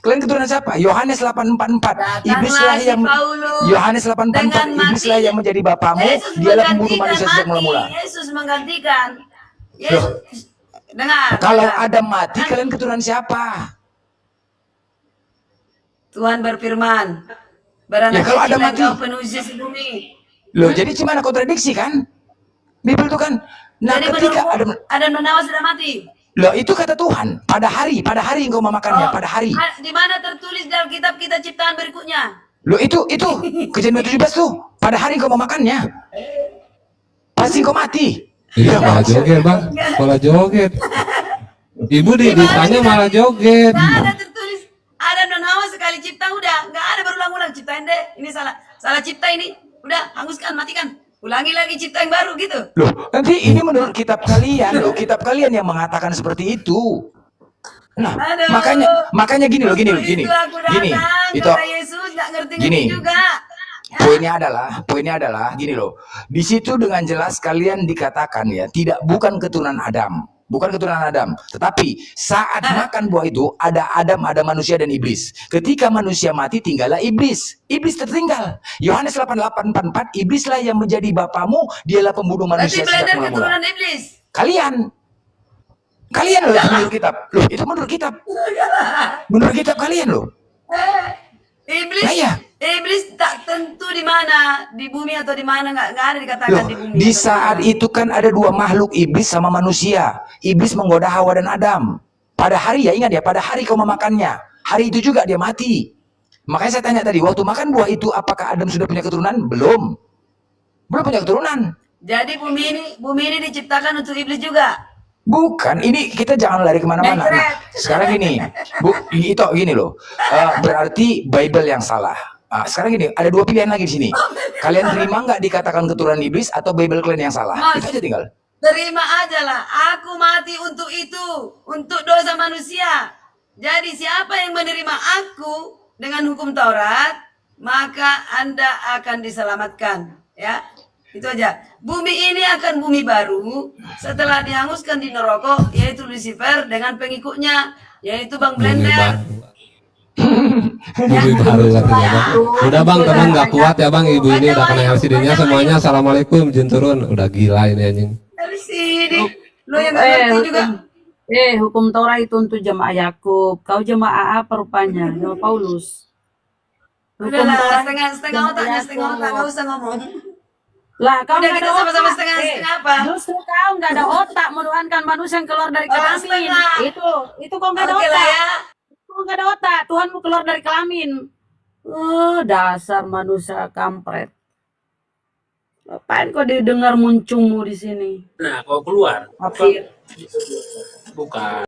Kalian keturunan siapa? Yohanes 8:44. Iblislah si yang Paulus Yohanes 8:44. dengan Iblislah mati. yang menjadi bapamu. Yesus Dialah pembunuh menggantikan manusia sejak mati. mula-mula. Yesus menggantikan. Yesus. Dengar. Kalau dengar. Adam mati, kalian keturunan siapa? Tuhan berfirman, beranak Ya, kalau ada kecil mati. engkau penuhi sisi bumi. Loh, jadi gimana kontradiksi kan? Bibel itu kan. Nah, Jadi ketika menurutmu Adam, Adam dan Hawa sudah mati. loh itu kata Tuhan, pada hari engkau memakannya, pada hari. Di mana tertulis dalam kitab kita ciptaan berikutnya? Loh itu kejadian 17 tuh. Pada hari kau mau makannya, pasti kau mati. Iya, malah joget bang, malah joget. Ibu ditanya malah joget. Nggak ada tertulis. Ada non Hawa sekali cipta udah. Nggak ada berulang-ulang ciptain deh. Ini salah cipta ini. Udah hanguskan, matikan. Ulangi lagi cipta yang baru gitu. Loh, nanti ini menurut kitab kalian loh, kitab kalian yang mengatakan seperti itu. Nah, Aduh. makanya gini loh, gini. Itu aku datang, Itu kata Yesus nggak ngerti-ngerti gini. juga. Poinnya adalah gini loh. Di situ dengan jelas kalian dikatakan ya, bukan keturunan Adam. Bukan keturunan Adam, tetapi saat makan buah itu ada Adam, ada manusia dan iblis. Ketika manusia mati tinggallah iblis. Iblis tertinggal. Yohanes 8:8-44, iblislah yang menjadi bapamu, dialah pembunuh manusia Berarti sejak belajar mula-mula. keturunan iblis. Kalian loh menurut kitab. Loh, itu menurut kitab. Menurut kitab kalian loh. Iblis, Nah, iya. iblis tak tentu di mana, di bumi atau di mana, nggak ada dikatakan Loh, di bumi. di atau saat mana. itu kan ada dua makhluk, iblis sama manusia. Iblis menggoda Hawa dan Adam. Pada hari ya, ingat ya, pada hari kau memakannya. Hari itu juga dia mati. Makanya saya tanya tadi, waktu makan buah itu apakah Adam sudah punya keturunan? Belum. Belum punya keturunan. Jadi bumi ini diciptakan untuk iblis juga. Bukan, ini kita jangan lari kemana-mana. Nah, sekarang gini, itu gini loh. Berarti Bible yang salah. Sekarang gini, ada dua pilihan lagi di sini. Kalian terima nggak dikatakan keturunan iblis atau Bible kalian yang salah? Itu aja tinggal. Terima aja lah, aku mati untuk itu, untuk dosa manusia. Jadi siapa yang menerima aku dengan hukum Taurat, maka Anda akan diselamatkan. Ya, itu aja. Bumi ini akan bumi baru setelah dihanguskan di neraka, yaitu Lucifer dengan pengikutnya, yaitu Bang Blender. Bumi baru katanya bang. Udah bang, teman nggak kuat ya bang, ibu ini udah kena LCD-nya semuanya. Assalamualaikum, jin turun. Udah gila ini anjing. LCD, lo yang nggak ngerti juga. Hukum Taurat itu untuk jemaah Yakub. Kau jemaah apa rupanya? Jemaah Paulus. Hukum Udahlah, Taurat setengah otaknya, setengah otak, nggak usah ngomong. Lah, kau Udah nggak kita ada sama-sama otak. setengah-setengah apa? Justru kau nggak ada otak menuhankan manusia yang keluar dari kelamin. setengah. Itu kau nggak ada Oke lah otak. ya. Kau nggak ada otak. Tuhanmu keluar dari kelamin. Dasar manusia kampret. Ngapain kau didengar muncungmu di sini? Nah, kau keluar. Apir. Bukan.